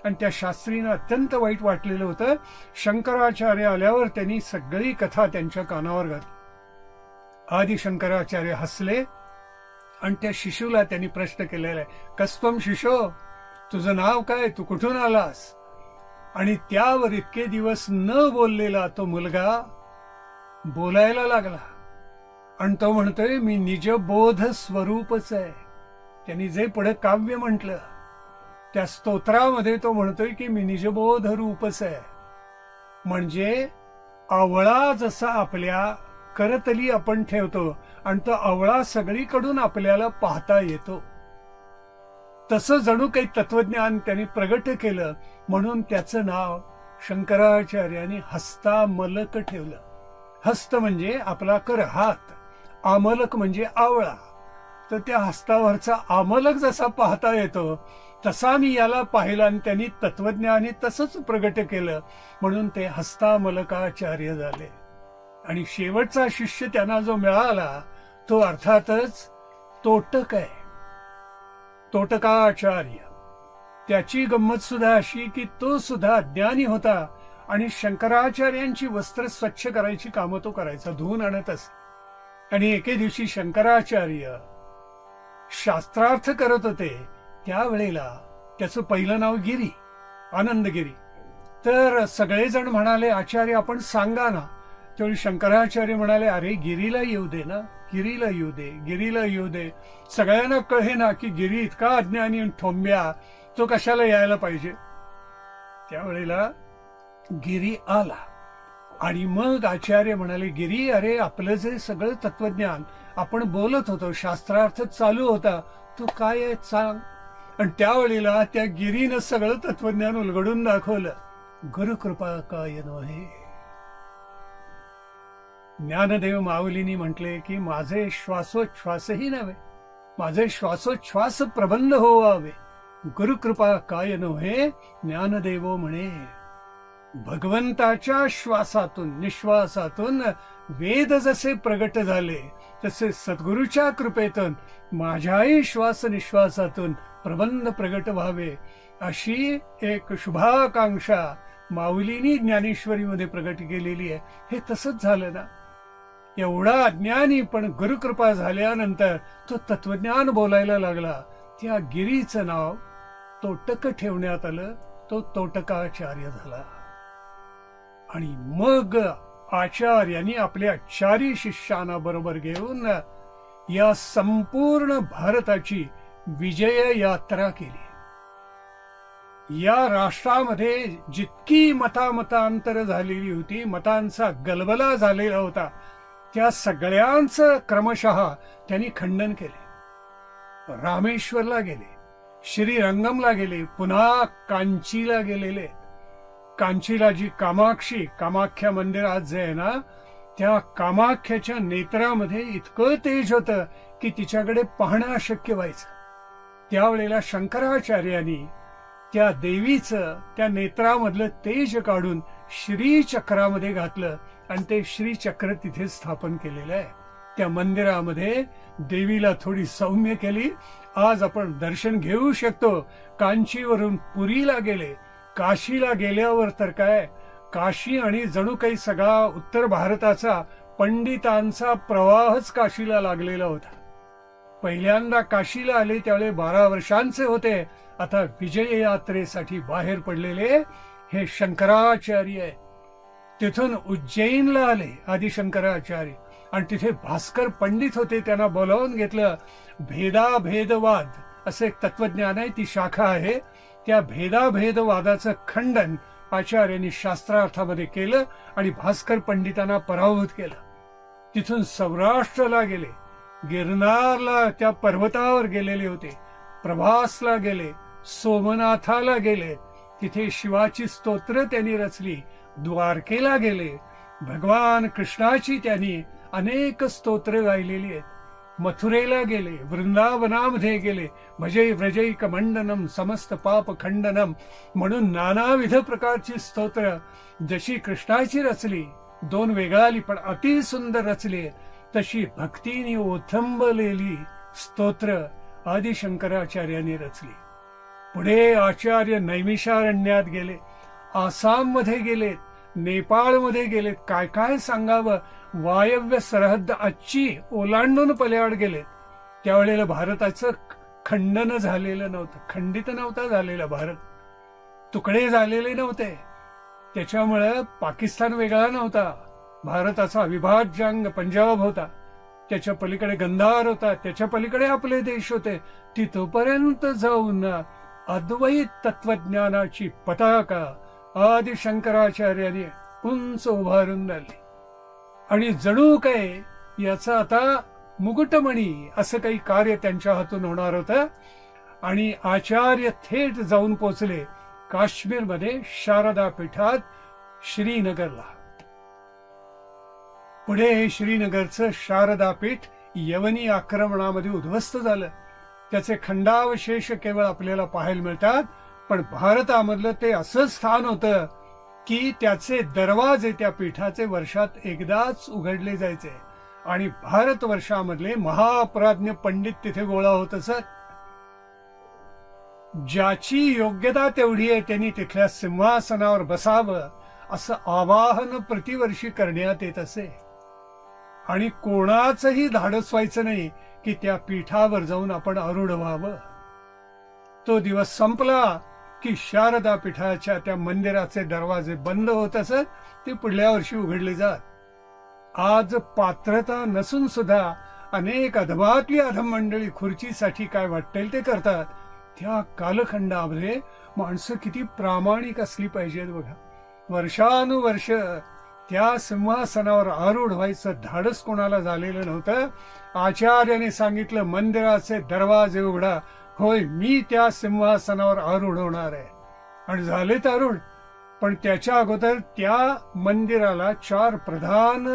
आणि त्या शास्त्रींना अत्यंत वाईट वाटलेलं होतं. शंकराचार्य आल्यावर त्यांनी सगळी कथा त्यांच्या कानावर घातली. आदि शंकराचार्य हसले आणि त्या शिशूला त्यांनी प्रश्न केलेला आहे, कस्त्वम शिशो, तुझं नाव काय, तू कुठून आलास? आणि त्यावर इतके दिवस न बोललेला तो मुलगा बोलायला लागला आणि तो म्हणतोय मी निजबोध स्वरूपच आहे. त्यांनी जे पुढे काव्य म्हटलं त्या स्तोत्रामध्ये तो म्हणतोय की मी निजबोध रूपच आहे. म्हणजे आवळा जसा आपल्या करतली आपण ठेवतो आणि तो आवळा सगळीकडून आपल्याला पाहता येतो तसं जणू काही तत्वज्ञान त्यांनी प्रगट केलं. म्हणून त्याचं नाव शंकराचार्यांनी हस्तामलक ठेवलं. हस्त म्हणजे आपला कर हात, आमलक म्हणजे आवळा. तर त्या हस्तावरचा आमलक जसा पाहता येतो तसा मी याला पाहिला आणि त्यांनी तत्वज्ञानी तसंच प्रगट केलं म्हणून ते हस्तामलकाचार्य झाले. आणि शेवटचा शिष्य त्यांना जो मिळाला तो अर्थातच तोटक आहे, तोटकाचार्य. त्याची गंमत सुद्धा अशी की तो सुद्धा अज्ञानी होता आणि शंकराचार्यांची वस्त्र स्वच्छ करायची कामं तो करायचा, धुवून आणत असे. आणि एके दिवशी शंकराचार्य शास्त्रार्थ करत होते त्यावेळेला त्याचं पहिलं नाव गिरी, आनंदगिरी. तर सगळेजण म्हणाले आचार्य आपण सांगा ना. त्यावेळी शंकराचार्य म्हणाले अरे गिरीला येऊ दे ना, गिरीला येऊ दे, गिरीला येऊ दे. सगळ्यांना कळे ना की गिरी इतका अज्ञानी आणि ठोंब्या, तो कशाला यायला पाहिजे. त्यावेळेला गिरी आला आणि मग आचार्य म्हणाले गिरी अरे आपलं जे सगळं तत्वज्ञान आपण बोलत होतो, शास्त्रार्थ चालू होता, तो काय आहे सांग. आणि त्यावेळेला त्या गिरीनं सगळं तत्वज्ञान उलगडून दाखवलं. गुरुकृपा काय नव्हे. ज्ञानदेव माऊलींनी म्हटले की माझे श्वासोच्छ्वासही नव्हे, माझे श्वासोच्छ्वास प्रबंध होवावे. गुरुकृपा काय नव्हे ज्ञानदेव म्हणे. भगवंताच्या श्वासातून निश्वासातून वेद जसे प्रगट झाले तसे सद्गुरूच्या कृपेतून माझ्याही श्वास निश्वासातून प्रबंध प्रगट व्हावे अशी एक शुभाकांक्षा माऊलींनी ज्ञानेश्वरीमध्ये प्रगट केलेली आहे. हे तसंच झालं ना. एवढा अज्ञानी पण गुरुकृपा झाल्यानंतर तो तत्वज्ञान बोलायला लागला. त्या गिरीचं नाव तोटक ठेवण्यात आलं. तो तोटकाचार्य झाला. आणि मग आचार्यांनी आपल्या चारी शिष्यांना बरोबर घेऊन या संपूर्ण भारताची विजय यात्रा केली. या राष्ट्रामध्ये जितकी मतांतर झालेली होती, मतांचा गलबला झालेला होता, त्या सगळ्यांचं क्रमशः त्यांनी खंडन केले. रामेश्वरला गेले, श्रीरंगमला गेले, पुन्हा कांचीला गेलेले कांचीला जी कामाख्या मंदिरात जे आहे ना, त्या कामाख्याच्या नेत्रामध्ये इतकं तेज होतं की तिच्याकडे पाहणं अशक्य व्हायचं. त्यावेळेला शंकराचार्यांनी त्या देवीचं त्या नेत्रामधलं तेज काढून श्रीचक्रामध्ये घातलं आणि ते श्रीचक्र तिथे स्थापन केलेलं आहे. त्या मंदिरामध्ये देवीला थोडी सौम्य केली. आज आपण दर्शन घेऊ शकतो. कांचीवरून पुरीला गेले, काशीला गेल्यावर तर काय, काशी आणि जणू काही सगळा उत्तर भारताचा पंडितांचा प्रवाहच काशीला लागलेला होता. पहिल्यांदा काशीला आले त्यावेळी 12 वर्षांचे होते. आता विजय यात्रेसाठी बाहेर पडलेले हे शंकराचार्य आहे. तिथून उज्जैनला आले आदिशंकराचार्य आणि तिथे भास्कर पंडित होते. त्यांना बोलावून घेतलं. भेदाभेदवाद असं एक तत्वज्ञान आहे, ती शाखा आहे. त्या भेदाभेदवादाचं खंडन आचार्यांनी शास्त्रार्थामध्ये केलं आणि भास्कर पंडितांना पराभूत केलं. तिथून सौराष्ट्राला गेले, गिरनारला त्या पर्वतावर गेलेले होते, प्रभासला गेले, सोमनाथाला गेले, तिथे शिवाची स्तोत्र त्यांनी रचली. द्वारकेला गेले, भगवान कृष्णाची त्यांनी अनेक स्तोत्र गायलेली आहेत. मथुरेला गेले, वृंदावनामध्ये गेले, भजै व्रजैक मंडनम समस्त पाप खंडनम म्हणून नानाविध प्रकारची स्तोत्र जशी कृष्णाची रचली, 2 वेगळाली पण अति सुंदर रचली, तशी भक्तीने ओथंबलेली स्तोत्र आदिशंकराचार्यांनी रचली. पुढे आचार्य नैमिषारण्यात गेले, आसाम मध्ये गेलेत, नेपाळमध्ये गेलेत, काय काय सांगावं. वायव्य सरहद्द आजची ओलांडून पल्याड गेलेत. त्यावेळेला भारताचं खंडन झालेलं नव्हतं, खंडित नव्हता झालेला भारत, तुकडे झालेले नव्हते. त्याच्यामुळं पाकिस्तान वेगळा नव्हता. भारताचा अविभाज्य अंग पंजाब होता, त्याच्या पलीकडे गंधार होता, त्याच्या पलीकडे आपले देश होते. तिथपर्यंत जाऊन अद्वैत तत्वज्ञानाची पताका आदिशंकराचार्यांनी उंच उभारून धरली आणि जणू काय याचा आता मुकुटमणी असं काही कार्य त्यांच्या हातून होणार होतं. आणि आचार्य थेट जाऊन पोचले काश्मीरमध्ये शारदा पीठात श्रीनगरला. पुढे हे श्रीनगरचं शारदा पीठ यवनी आक्रमणामध्ये उद्ध्वस्त झालं. त्याचे खंडावशेष केवळ आपल्याला पाहायला मिळतात, पण भारतामधलं ते असं स्थान होतं की त्याचे दरवाजे त्या पीठाचे वर्षात एकदाच उघडले जायचे आणि भारतवर्षामधले महाप्राज्ञ पंडित तिथे गोळा होत असत. ज्याची योग्यता तेवढी आहे त्यांनी तिथल्या सिंहासनावर बसावं असं आवाहन प्रतिवर्षी करण्यात येत असे आणि कोणाचंही धाडस व्हायचं नाही की त्या पीठावर जाऊन आपण आरूढ व्हावं. तो दिवस संपला की शारदा पीठाच्या त्या मंदिराचे दरवाजे बंद होत असत, ते पुढल्या वर्षी उघडले जात. आज पात्रता नसून सुद्धा अनेक अधमातली अधम मंडळी खुर्चीसाठी काय वाटेल ते करतात. त्या कालखंडामध्ये माणसं किती प्रामाणिक असली पाहिजेत बघा. वर्षानुवर्ष त्या सिंहासनावर आरूढ व्हायचं धाडस कोणाला झालेलं नव्हतं. आचार्याने सांगितलं, मंदिराचे दरवाजे उघडा. होय, मी त्या सिंहासनावर आरूढ होणार आहे. आणि झालेत आरूढ. पण त्याच्या अगोदर त्या मंदिराला 4 प्रधान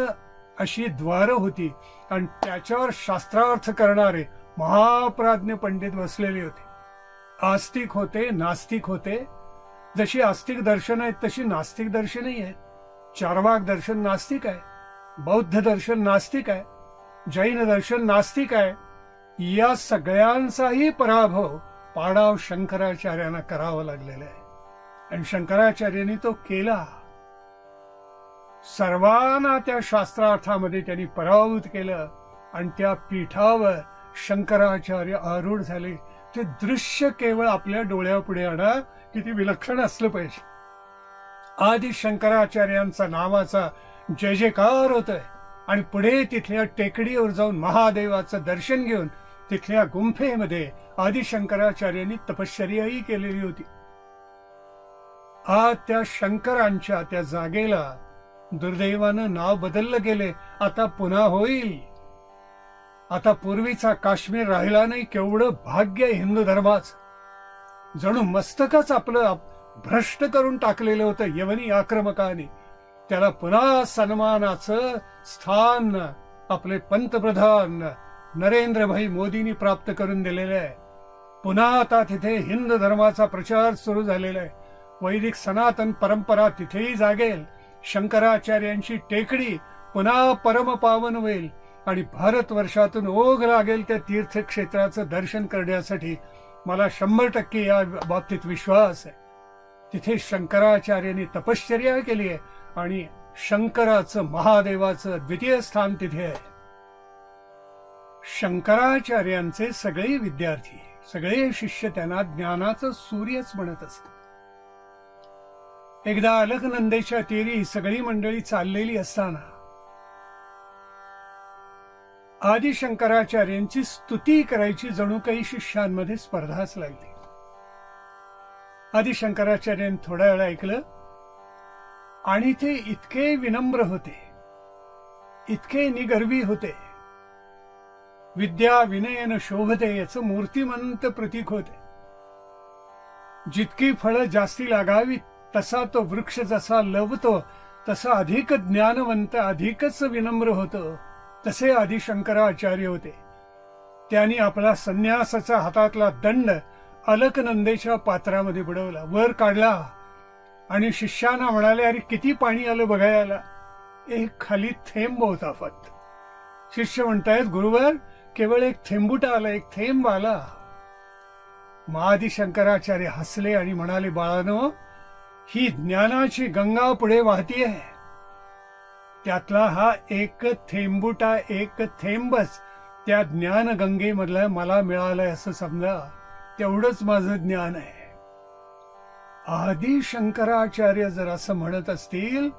अशी द्वारं होती आणि त्याच्यावर शास्त्रार्थ करणारे महाप्राज्ञ पंडित बसलेले होते. आस्तिक होते, नास्तिक होते. जशी आस्तिक दर्शन आहेत तशी नास्तिक दर्शनही आहेत. चार्वाक दर्शन नास्तिक आहे, बौद्ध दर्शन नास्तिक आहे, जैन दर्शन नास्तिक आहे. या सगळ्यांचाही पराभव पाडाव शंकराचार्यांना करावा लागलेला आहे आणि शंकराचार्यांनी तो केला. सर्वांना त्या शास्त्रार्थामध्ये त्यांनी पराभूत केलं आणि त्या पीठावर शंकराचार्य आरूढ झाले. ते दृश्य केवळ आपल्या डोळ्यापुढे आणा, किती विलक्षण असलं पाहिजे. आदि शंकराचार्यांचा नावाचा जय जयकार होतोय आणि पुढे तिथल्या टेकडीवर जाऊन महादेवाचं दर्शन घेऊन तिथल्या गुंफेमध्ये आदि शंकराचार्यांनी तपश्चर्याही केलेली होती. आज त्या शंकरांच्या त्या जागेला दुर्दैवानं नाव बदललं गेले. आता पुन्हा होईल. आता पूर्वीचा काश्मीर राहिला नाही. केवढं भाग्य हिंदू धर्माचं. जणू मस्तकच आपलं भ्रष्ट करून टाकलेलं होतं यवनी आक्रमकाने, त्याला पुन्हा सन्मानाचं स्थान आपले पंतप्रधान नरेंद्रभाई मोदींनी प्राप्त करून दिलेलं आहे. पुन्हा आता तिथे हिंद धर्माचा प्रचार सुरू झालेला आहे. वैदिक सनातन परंपरा तिथेही जागेल. शंकराचार्यांची टेकडी पुन्हा परमपावन होईल आणि भारतवर्षातून ओघ लागेल त्या तीर्थक्षेत्राचं दर्शन करण्यासाठी. मला 100% या बाबतीत विश्वास आहे. तिथे शंकराचार्यांनी तपश्चर्या केली आहे आणि शंकराचं, महादेवाचं द्वितीय स्थान तिथे आहे. शंकराचार्यांचे सगळे विद्यार्थी, सगळे शिष्य त्यांना ज्ञानाचं सूर्यच म्हणत असत. एकदा अलकनंदेच्या तीरी ही सगळी मंडळी चाललेली असताना आदि शंकराचार्यांची स्तुती करायची जणू काही शिष्यांमध्ये स्पर्धाच लागली. आदि शंकराचार्यांनी थोड्या वेळा ऐकलं आणि ते इतके विनम्र होते, इतके निगर्वी होते. विद्या विनयन शोभते याचं मूर्तिमंत प्रतीक होते. जितकी फळं जास्ती लागावी तसा तो वृक्ष जसा लवतो तसा अधिक ज्ञानवंत, अधिकच विनम्र होतो. तसे आदि शंकराचार्य होते. त्यांनी आपला संन्यासाचा हातातला दंड अलकनंदेच्या पात्रामध्ये बुडवला, वर काढला आणि शिष्यांना म्हणाले, अरे किती पाणी आलं बघायला. एक खाली थेंब होता फक्त. शिष्य म्हणतायत, गुरुवर केवळ एक थेंबुटा आला, एक थेंब आला. आदि शंकराचार्य हसले आणि म्हणाले, बाळानो, ही ज्ञानाची गंगा पुढे वाहतीये. त्यातला हा एक थेंबुटा, एक थेंबच त्या ज्ञान गंगेमधला मला मिळालंय असं समजा. तेवढंच माझं ज्ञान आहे. आदि शंकराचार्य जर असं म्हणत असतील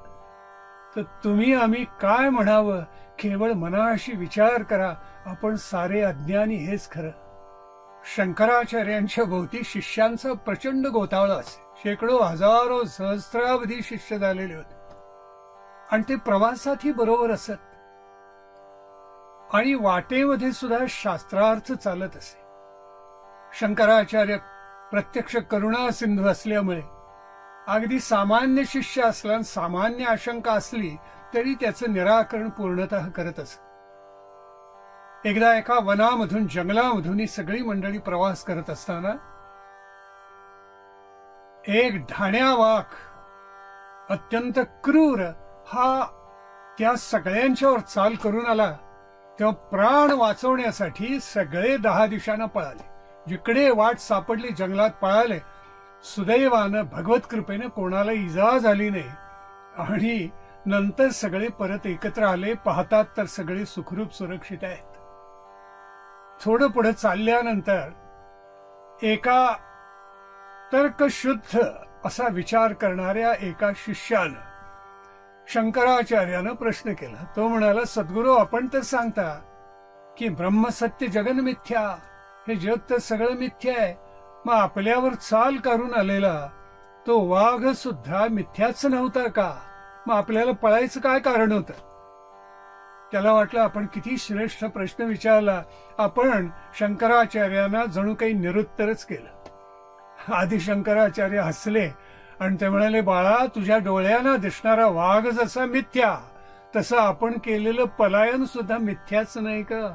तर तुम्ही आम्ही काय म्हणावं. केवळ मनाशी विचार करा, आपण सारे अज्ञानी हेच खरं. शंकराचार्यांच्या भोवती शिष्यांचा प्रचंड गोतावळा असे. शेकडो, हजारो, सहस्रावधी शिष्य झालेले होते आणि ते प्रवासातही बरोबर असत आणि वाटेमध्ये सुद्धा शास्त्रार्थ चालत असे. शंकराचार्य प्रत्यक्ष करुणा सिंधू असल्यामुळे अगदी सामान्य शिष्य असला, सामान्य आशंका असली तरी त्याचं निराकरण पूर्णतः करत असत. एकदा एका वनामधून, जंगलामधून ही सगळी मंडळी प्रवास करत असताना एक ढाण्या वाघ, अत्यंत क्रूर, हा त्या सगळ्यांच्यावर चाल करून आला. तेव्हा प्राण वाचवण्यासाठी सगळे 10 दिशांना पळाले. जिकडे वाट सापडली जंगलात पळाले. सुदैवानं, भगवत कृपेनं कोणाला इजा झाली नाही आणि नंतर सगळे परत एकत्र आले. पाहतात तर सगळे सुखरूप सुरक्षित आहेत. थोडं पुढे चालल्यानंतर एका तर्कशुद्ध असा विचार करणाऱ्या एका शिष्यानं शंकराचार्यानं प्रश्न केला. तो म्हणाला, सद्गुरू, आपण तर सांगता की ब्रह्मसत्य जगन मिथ्या, हे जग तर सगळं मिथ्या आहे. मग आपल्यावर चाल करून आलेला तो वाघ सुद्धा मिथ्याच नव्हता का? मग आपल्याला पळायचं काय कारण होतं? त्याला वाटलं आपण किती श्रेष्ठ प्रश्न विचारला. आपण शंकराचार्यांना जणू काही निरुत्तरच केलं. आदि शंकराचार्य हसले आणि ते म्हणाले, बाळा, तुझ्या डोळ्यांना दिसणारा वाघ जसा मिथ्या तसं आपण केलेलं पलायन सुद्धा मिथ्याच नाही का?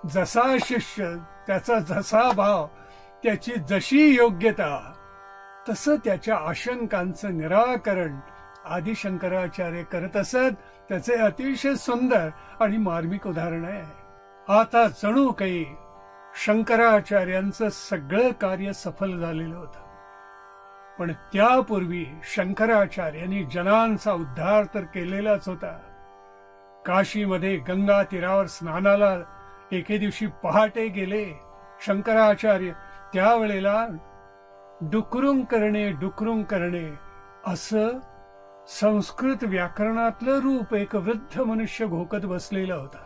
जसा शिष्य, त्याचा जसा भाव, त्याची जशी योग्यता, तसं त्याच्या आशंकांचं निराकरण आदि शंकराचार्य करत असत. त्याचे अतिशय सुंदर आणि मार्मिक उदाहरण आहे. आता जणू काही शंकराचार्यांचं सगळं कार्य सफल झालेलं होतं. पण त्यापूर्वी शंकराचार्यांनी जनांचा उद्धार तर केलेलाच होता. काशीमध्ये गंगा तीरावर स्नानाला एके दिवशी पहाटे गेले शंकराचार्य. त्यावेळेला डुकरुंग करणे असं संस्कृत व्याकरणातलं रूप एक वृद्ध मनुष्य घोकत बसलेला होता.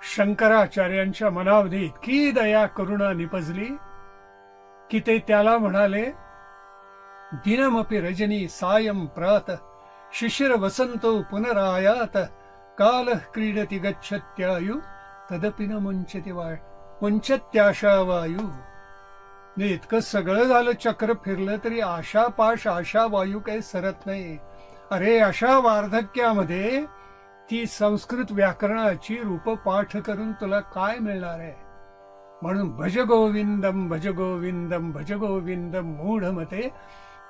शंकराचार्यांच्या मनामध्ये इतकी दया करुणा निपजली की ते त्याला म्हणाले, दिनमपि रजनी सायं प्रात शिशिर वसंतो पुनरायात काल क्रीडति गच्छत्यायु तदपि न मुंचत्याशा वायू. इतकं सगळं झालं, चक्र फिरलं तरी आशा पाश आशा वायू काही सरत नाही. अरे अशा वार्धक्यामध्ये ती संस्कृत व्याकरणाची रूप पाठ करून तुला काय मिळणार आहे? म्हणून भज गोविंदम भज गोविंदम भज गोविंदम मूढमते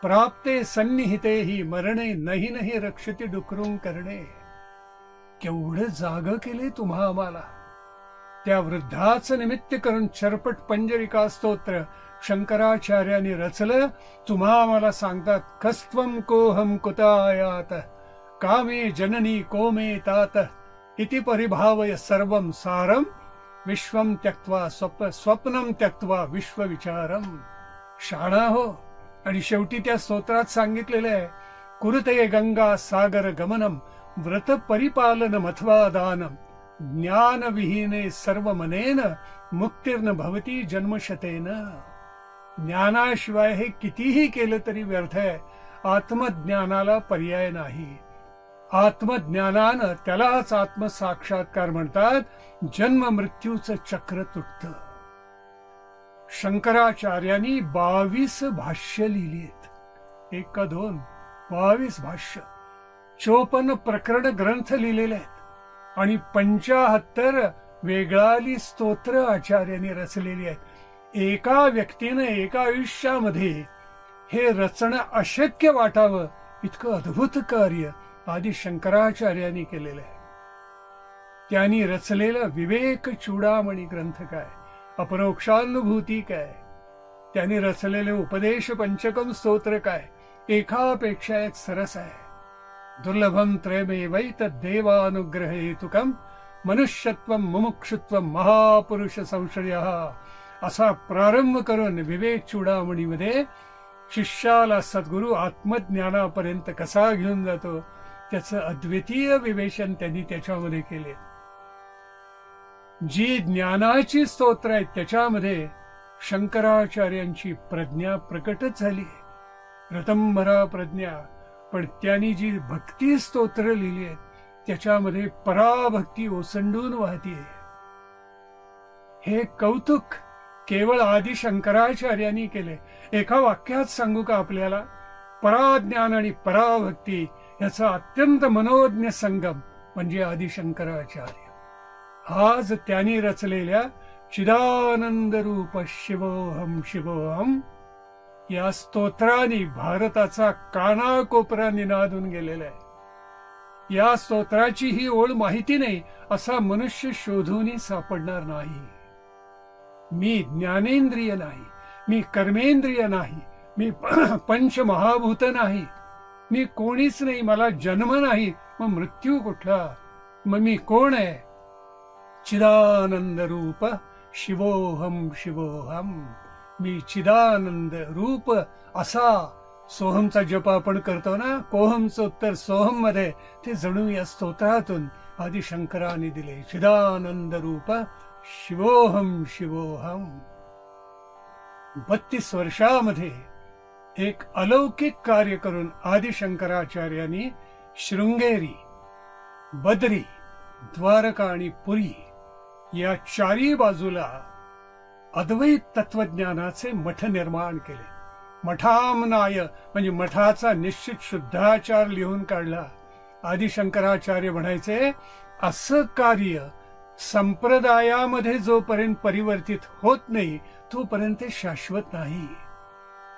प्राप्ते सन्निहिते ही मरणे नाही नाही रक्षती डुकरून करणे. केवढं जाग केले तुम्हा आम्हाला. त्या वृद्धाचं निमित्त करून चरपट पंजरिका स्तोत्र शंकराचार्यांनी रचलं. तुम्हा आम्हाला सांगतात कस्त्वं कोहम कुतायात कामे जननी कोमे तात इति परिभावय सर्वं सारम विश्वम त्यक्त्वा स्वप्नम त्यक्त्वा विश्वविचारम. शाणा हो. आणि शेवटी त्या स्तोत्रात सांगितलेलं आहे कुरुते गंगा सागर गमनम व्रत परिपालन अथवा दानम ज्ञान विहीने सर्व मनेन मुक्तिर्न भवती जन्मशतेन. ज्ञानाशिवाय हे कितीही केलं तरी व्यर्थ आहे. आत्मज्ञानाला पर्याय नाही. आत्मज्ञानानं त्यालाच आत्मसाक्षात्कार म्हणतात. जन्म मृत्यूचं चक्र तुटतं. शंकराचार्यांनी 22 भाष्य लिहिली आहेत. 1 का 2, 22 भाष्य, 54 प्रकरण ग्रंथ लिहिलेले आहेत आणि 75 वेगळाली स्तोत्र आचार्यांनी रचलेली आहेत. एका व्यक्तीनं एका आयुष्यामध्ये हे रचणं अशक्य वाटावं इतकं अद्भुत कार्य आदि शंकराचार्यांनी केलेलं आहे. त्यांनी रचलेलं विवेक चूडामणी ग्रंथ काय, अपरोक्षानुभूती काय, त्यांनी रचलेले उपदेश पंचकम स्तोत्र काय, एकापेक्षा एक सरस आहे. दुर्लभम त्रयमेवैत देवानुग्रह हेतुकम मनुष्यत्वम मुमुक्षुत्वम महापुरुष संश्रयः असा प्रारंभ करून विवेक चूडामणीमध्ये शिष्याला सद्गुरु आत्मज्ञानापर्यंत कसा घेऊन जातो त्याचं अद्वितीय विवेचन त्यांनी त्याच्यामध्ये केले. जी ज्ञानाची स्तोत्र आहेत त्याच्यामध्ये शंकराचार्यांची प्रज्ञा प्रकटच झाली, रतंभरा प्रज्ञा. पण त्यांनी जी भक्ती स्तोत्र लिहिली आहेत त्याच्यामध्ये पराभक्ती ओसंडून वाहतीये. हे कौतुक केवळ आदि शंकराचार्यांनी केले. एका वाक्यात सांगू का आपल्याला, पराज्ञान आणि पराभक्ती याचा अत्यंत मनोज्ञ संगम म्हणजे आदि शंकराचार्य. आज त्यांनी रचलेल्या चिदानंद रूप शिवोहम शिवोहम या स्तोत्राने भारताचा कानाकोपरा निनादून गेलेला आहे. या स्तोत्राची ही ओळ माहिती नाही असा मनुष्य शोधूनही सापडणार नाही. मी ज्ञानेंद्रिय नाही, मी कर्मेंद्रिय नाही, मी पंचमहाभूत नाही, मी कोणीच नाही, मला जन्म नाही, मग मृत्यू कुठला, मग मी कोण आहे? चिदानंद रूप शिवोहम शिवोहम. मी चिदानंद रूप असा. सोहमचा जप आपण करतो ना, कोहमचं उत्तर सोहम मध्ये, ते जणू या स्तोत्रातून आदि शंकरांनी दिले. चिदानंद रूप शिवोहम शिवोहम. 32 वर्षामध्ये एक अलौकिक कार्य करून आदि शंकराचार्यांनी शृंगेरी, बद्री, द्वारका आणि पुरी या चारी बाजूला अद्वैत तत्वज्ञानाचे मठ निर्माण केले. मठामनाय म्हणजे मठाचा निश्चित शुद्धाचार लिहून काढला. आदि शंकराचार्य म्हणायचे असं कार्य संप्रदायामध्ये जोपर्यंत परिवर्तित होत नाही तोपर्यंत शाश्वत नाही.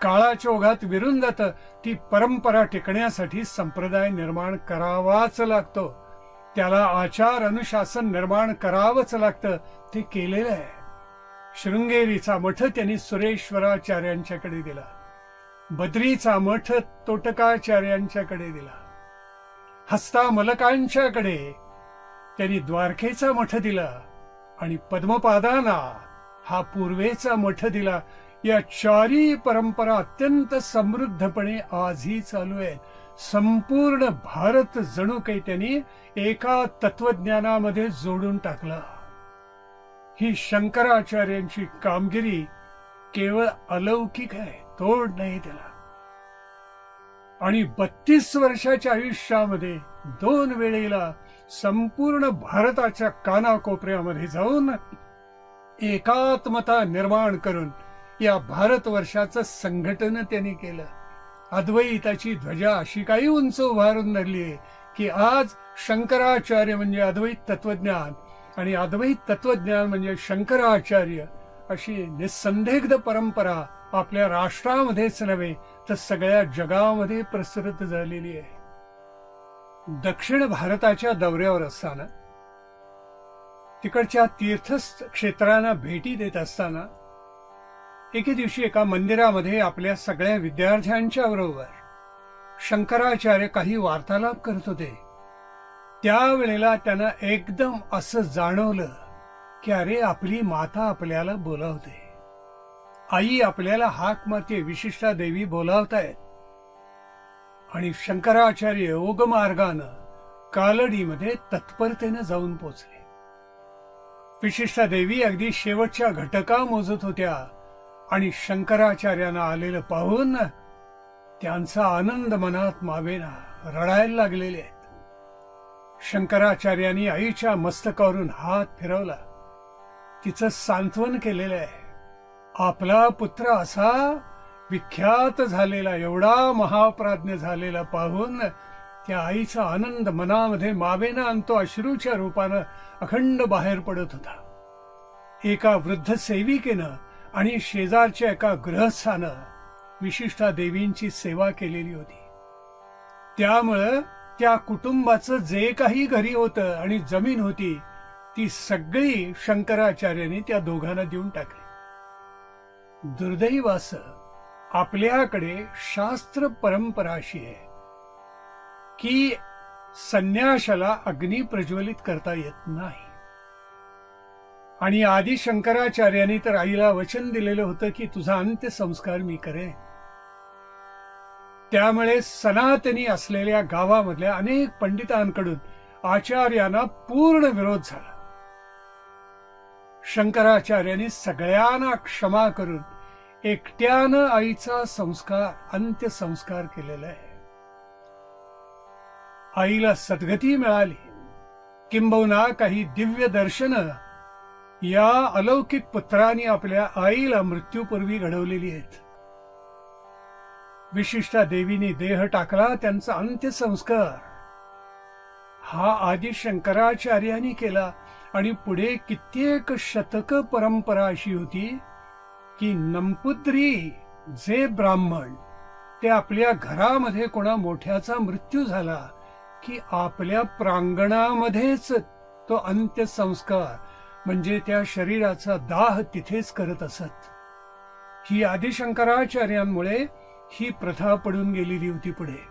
काळाच्या ओघात विरून जातं. ती परंपरा टिकण्यासाठी संप्रदाय निर्माण करावाच लागतो. त्याला आचार अनुशासन निर्माण करावंच लागतं. ते केलेलं आहे. शृंगेरीचा मठ त्यांनी सुरेश्वराचार्यांच्याकडे दिला. बद्रीचा मठ तोटकाचार्यांच्याकडे दिला. हस्तामलकांच्याकडे त्यांनी द्वारकेचा मठ दिला आणि पद्मपादांना हा पूर्वेचा मठ दिला. या चारी परंपरा अत्यंत समृद्धपणे आजही चालू आहेत. संपूर्ण भारत जणू काही त्यांनी एका तत्वज्ञानामध्ये जोडून टाकला. ही शंकराचार्यांची कामगिरी केवळ अलौकिक आहे, तोड नाही त्याला. आणि 32 वर्षाच्या आयुष्यामध्ये 2 वेळेला संपूर्ण भारताच्या कानाकोपऱ्यामध्ये जाऊन एकात्मता निर्माण करून या भारतवर्षाचं संघटन त्यांनी केलं. अद्वैताची ध्वजा अशी काही उंच उभारून धरली आहे की आज शंकराचार्य म्हणजे अद्वैत तत्वज्ञान आणि अद्वैत तत्वज्ञान म्हणजे शंकराचार्य अशी निसंदिग्ध परंपरा आपल्या राष्ट्रामध्येच नव्हे तर सगळ्या जगामध्ये प्रसृत झालेली आहे. दक्षिण भारताच्या दौऱ्यावर असताना तिकडच्या तीर्थक्षेत्रांना भेटी देत असताना एके दिवशी एका मंदिरामध्ये आपल्या सगळ्या विद्यार्थ्यांच्या बरोबर शंकराचार्य काही वार्तालाप करत होते. त्यावेळेला त्यांना एकदम असं जाणवलं की अरे आपली माता आपल्याला बोलावते, आई आपल्याला हाक मारते, विशिष्टा देवी बोलावतायत. आणि शंकराचार्य योग मार्गानं कालडीमध्ये तत्परतेने जाऊन पोचले. विशिष्टा देवी अगदी शेवटच्या घटका मोजत होत्या आणि शंकराचार्यांना आलेलं पाहून त्यांचा आनंद मनात मावेना, रडायला लागलेले आहेत. शंकराचार्यांनी आईच्या मस्तकावरून हात फिरवला, तिचं सांत्वन केलेलं आहे. आपला पुत्र असा विख्यात झालेला, एवढा महाप्राज्ञ झालेला पाहून त्या आईचा आनंद मनामध्ये मावेना आणि तो अश्रूच्या रूपानं अखंड बाहेर पडत होता. एका वृद्ध सेविकेनं आणि शेजारच्या एका गृहस्थानं विशिष्टा देवींची सेवा केलेली होती. त्यामुळं त्या कुटुंबाचं जे काही घरी होतं आणि जमीन होती ती सगळी शंकराचार्यांनी त्या दोघांना देऊन टाकली. दुर्दैवाचं आपल्याकडे शास्त्र परंपरा अशी आहे की संन्याशाला अग्नी प्रज्वलित करता येत नाही. आणि आदी शंकराचार्यांनी तर आईला वचन दिलेलं होतं की तुझा अंत्यसंस्कार मी करेन. त्यामुळे सनातनी असलेल्या गावामधल्या अनेक पंडितांकडून आचार्यांना पूर्ण विरोध झाला. शंकराचार्यांनी सगळ्यांना क्षमा करून एकट्यानं आईचा संस्कार, अंत्यसंस्कार केलेला आहे. आईला सद्गती मिळाली, किंबहुना काही दिव्य दर्शन या अलौकिक पुत्रांनी आपल्या आईला मृत्यूपूर्वी घडवलेली आहेत. विशिष्टा देवीने देह टाकला, त्यांचा अंत्यसंस्कार हा आदी शंकराचार्यांनी केला. आणि पुढे कित्येक शतक परंपरा अशी होती की नंपुद्री जे ब्राह्मण ते आपल्या घरामध्ये कोणा मोठ्याचा मृत्यू झाला की आपल्या प्रांगणामध्येच तो अंत्यसंस्कार म्हणजे त्या शरीराचा दाह तिथेच करत असत. ही आदिशंकराचार्यांमुळे ही प्रथा पडून गेलेली होती पुढे.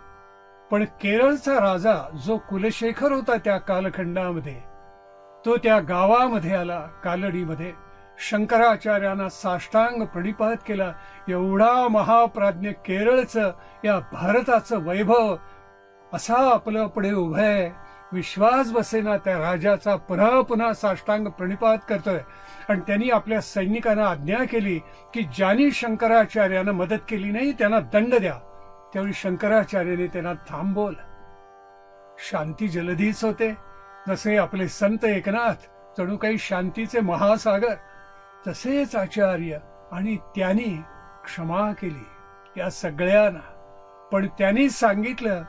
पण केरळचा राजा जो कुलशेखर होता त्या कालखंडामध्ये, तो त्या गावामध्ये आला, कालडीमध्ये शंकराचार्यांना साष्टांग प्रणिपात केला. एवढा महाप्राज्ञ केरळचं, या भारताचं वैभव असा आपलं पुढे उभं आहे, विश्वास बसेना त्या राजाचा. पुन्हा पुन्हा साष्टांग प्रणिपात करतोय. आणि त्यांनी आपल्या सैनिकांना आज्ञा केली की ज्यांनी शंकराचार्यांना मदत केली नाही त्यांना दंड द्या. त्यावेळी शंकराचार्याने त्यांना थांबवलं. शांती जलधीच होते. जसे आपले संत एकनाथ जणू काही शांतीचे महासागर, तसेच आचार्य. आणि त्यांनी क्षमा केली या सगळ्यांना. पण त्यांनी सांगितलं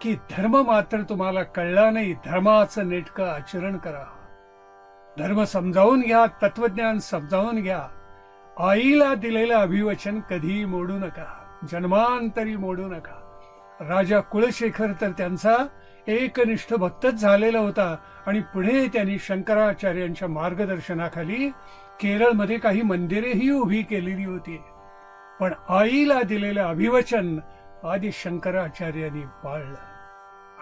की धर्म मात्र तुम्हाला कळला नाही, धर्माचं नेटकं आचरण करा. धर्म समजावून घ्या, तत्वज्ञान समजावून घ्या. आईला दिलेलं अभिवचन कधी मोडू नका, जन्मांतरी मोडू नका. राजा कुलशेखर तर त्यांचा एकनिष्ठ भक्तच झालेला होता. आणि पुढे त्यांनी शंकराचार्यांच्या मार्गदर्शनाखाली केरळमध्ये काही मंदिरेही उभी केलेली होती. पण आईला दिलेलं अभिवचन आदी शंकराचार्यांनी पाळलं.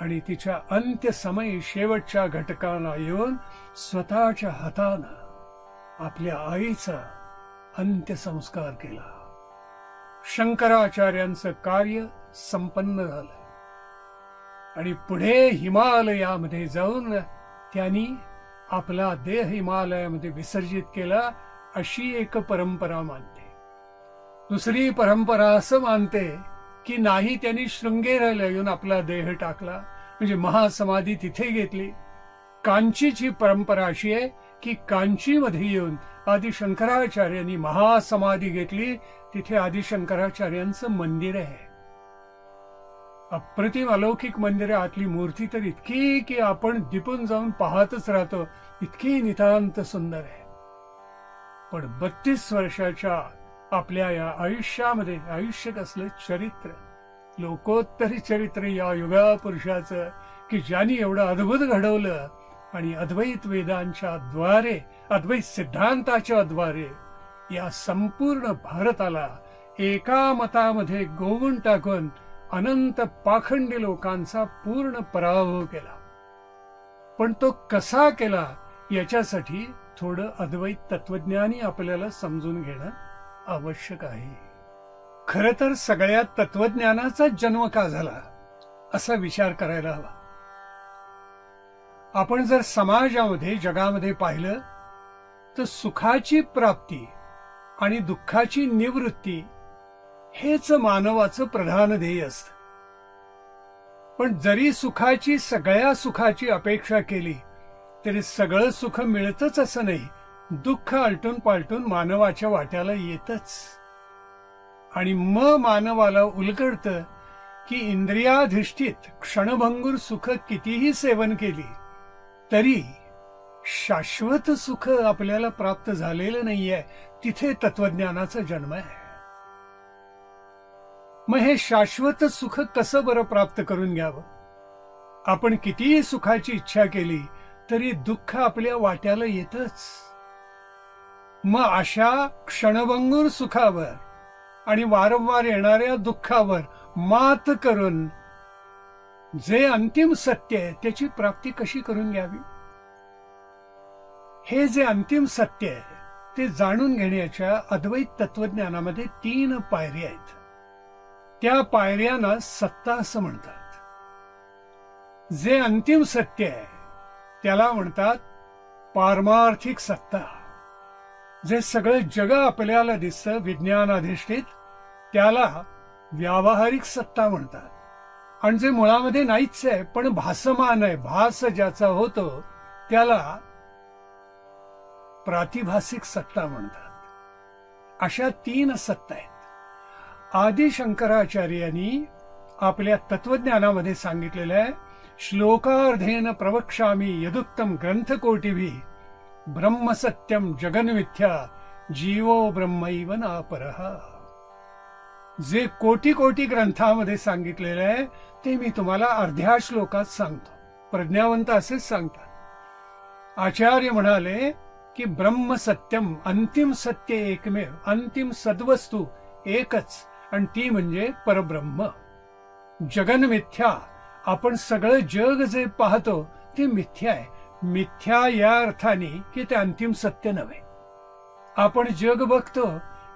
आणि तिच्या अंत्यसमयी शेवटच्या घटकांना येऊन स्वतःच्या हातानं आपल्या आईचा अंत्यसंस्कार केला. शंकराचार्यांचं कार्य संपन्न झालं. आणि पुढे हिमालयामध्ये जाऊन त्यांनी आपला देह हिमालयामध्ये विसर्जित केला, अशी एक परंपरा मानते. दुसरी परंपरा असं मानते की नाही, त्यांनी शृंगेरीला येऊन आपला देह टाकला, म्हणजे महासमाधी तिथे घेतली. कांचीची परंपरा अशी आहे की कांचीमध्ये येऊन आदि शंकराचार्यांनी महासमाधी घेतली, तिथे आदि शंकराचार्यांचं मंदिर आहे. अप्रतिम अलौकिक मंदिर आहे. आतली मूर्ती तर इतकी की आपण दिपून जाऊन पाहतच राहतो, इतकी नितांत सुंदर आहे. पण 32 वर्षाच्या आपल्या या आयुष्यामध्ये, आयुष्य कसलं चरित्र, लोकोत्तरी चरित्र या युगा पुरुषाचं, की ज्यांनी एवढं अद्भुत घडवलं आणि अद्वैत वेदांच्या द्वारे, अद्वैत सिद्धांताच्या द्वारे या संपूर्ण भारताला एका मतामध्ये गोवून टाकून अनंत पाखंडी लोकांचा पूर्ण पराभव केला. पण तो कसा केला याच्यासाठी थोडं अद्वैत तत्वज्ञानी आपल्याला समजून घेणं आवश्यक आहे. खरं तर सगळ्या तत्वज्ञानाचा जन्म का झाला असा विचार करायला हवा. आपण जर समाजामध्ये, जगामध्ये पाहिलं तर सुखाची प्राप्ती आणि दुःखाची निवृत्ती हेच मानवाचं प्रधान ध्येय असतं. पण जरी सुखाची, सगळ्या सुखाची अपेक्षा केली तरी सगळं सुख मिळतच असं नाही. दुःख आलटून पालटून मानवाच्या वाट्याला येतच. आणि मग मानवाला उलगडतं की इंद्रियाधिष्ठित क्षणभंगूर सुख कितीही सेवन केली तरी शाश्वत सुख आपल्याला प्राप्त झालेलं नाहीये. तिथे तत्वज्ञानाचा जन्म आहे. मग हे शाश्वत सुख कसं बरं प्राप्त करून घ्यावं? आपण कितीही सुखाची इच्छा केली तरी दुःख आपल्या वाट्याला येतच. मग अशा क्षणभंगूर सुखावर आणि वारंवार येणाऱ्या दुःखावर मात करून जे अंतिम सत्य आहे त्याची प्राप्ती कशी करून घ्यावी? हे जे अंतिम सत्य आहे ते जाणून घेण्याच्या अद्वैत तत्वज्ञानामध्ये 3 पायऱ्या आहेत. त्या पायऱ्यांना सत्ता असं म्हणतात. जे अंतिम सत्य आहे त्याला म्हणतात पारमार्थिक सत्ता. जे सगळं जग आपल्याला दिसतं विज्ञानाधिष्ठित त्याला व्यावहारिक सत्ता म्हणतात. आणि जे मुळामध्ये नाहीच आहे पण भासमान आहे, भास ज्याचा होतो त्याला प्रातिभासिक सत्ता म्हणतात. अशा 3 सत्ता आहेत. आदि शंकराचार्यांनी आपल्या तत्वज्ञानामध्ये सांगितलेलं आहे, श्लोकार्धेन प्रवक्ष्यामि यदुक्तम ग्रंथकोटिभिः ब्रह्मसत्यम जगन्मिथ्या जीवो ब्रह्मैव नापरः. जे कोटी कोटी ग्रंथामध्ये सांगितलेलं आहे ते मी तुम्हाला अर्ध्या श्लोकात सांगतो. प्रज्ञावंत असेच सांगतात. आचार्य म्हणाले की ब्रह्मसत्यम, अंतिम सत्य एकमेव, अंतिम सद्वस्तू एकच, आणि ती म्हणजे परब्रह्म. जगन्मिथ्या, आपण सगळं जग जे पाहतो ते मिथ्या आहे. मिथ्या या अर्थाने की ते अंतिम सत्य नव्हे. आपण जग बघतो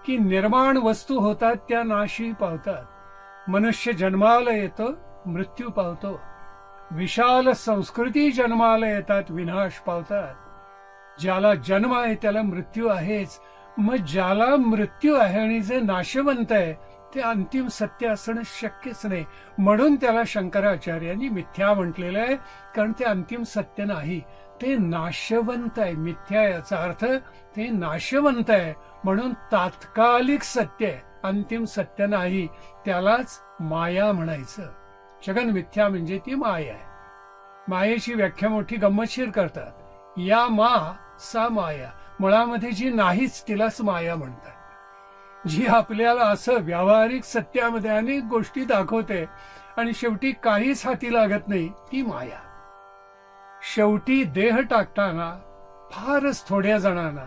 की निर्माण वस्तू होतात त्या नाशी पावतात. मनुष्य जन्माला येतो, मृत्यू पावतो. विशाल संस्कृती जन्माला येतात, विनाश पावतात. ज्याला जन्म आहे त्याला मृत्यू आहेच. मग ज्याला मृत्यू आहे आणि जे नाशवंत आहे ते अंतिम सत्य असणं शक्यच नाही. म्हणून त्याला शंकराचार्यांनी मिथ्या म्हटलेलं आहे, कारण ते अंतिम सत्य नाही, ते नाशवंत आहे. मिथ्या याचा अर्थ ते नाशवंत आहे, म्हणून तात्कालिक सत्य आहे, अंतिम सत्य नाही. त्यालाच माया म्हणायचं. जगन मिथ्या म्हणजे ती माया आहे. मायेची व्याख्या मोठी गंमतशीर करतात. या मा सा माया, मुळामध्ये जी नाहीच तिलाच माया म्हणतात. जी आपल्याला असं व्यावहारिक सत्यामध्ये अनेक गोष्टी दाखवते आणि शेवटी काहीच हाती लागत नाही, ती माया. शेवटी देह टाकताना फारच थोड्या जणांना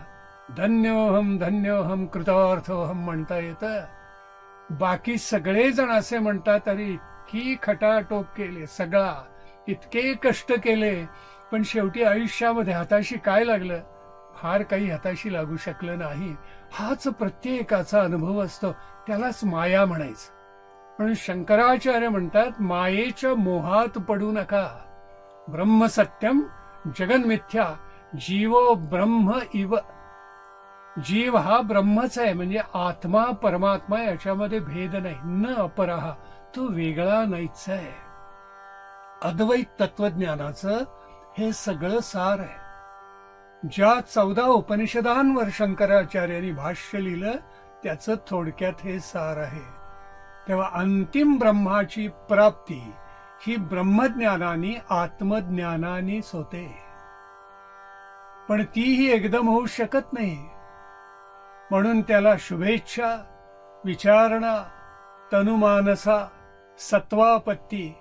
धन्योहम धन्योहम कृतार्थोहम म्हणता येतं. बाकी सगळे जण असे म्हणतात अरे इतकी खटाटोप केले, सगळा इतके कष्ट केले, पण शेवटी आयुष्यामध्ये हाताशी काय लागलं? फार काही हाताशी लागू शकलं नाही. हाच प्रत्येकाचा अनुभव असतो, त्यालाच माया म्हणायचं. म्हणून शंकराचार्य म्हणतात मायेच्या मोहात पडू नका. ब्रह्मसत्यम जगन्मिथ्या जीवो ब्रह्म इव. जीव हा ब्रह्मच आहे, म्हणजे आत्मा परमात्मा याच्यामध्ये भेद नाही. न अपरहा, तो वेगळा नाहीच आहे. अद्वैत तत्वज्ञानाचं हे सगळं सार आहे. ज्या 14 उपनिषदांवर शंकराचार्यांनी भाष्य लिहिलं त्याचं थोडक्यात हे सार आहे. तेव्हा अंतिम ब्रह्माची प्राप्ती ही ब्रह्मज्ञानाने आत्मज्ञानानेच होते. पण तीही एकदम होऊ शकत नाही. म्हणून त्याला शुभेच्छा, विचारणा, तनुमानसा, सत्वापत्ती,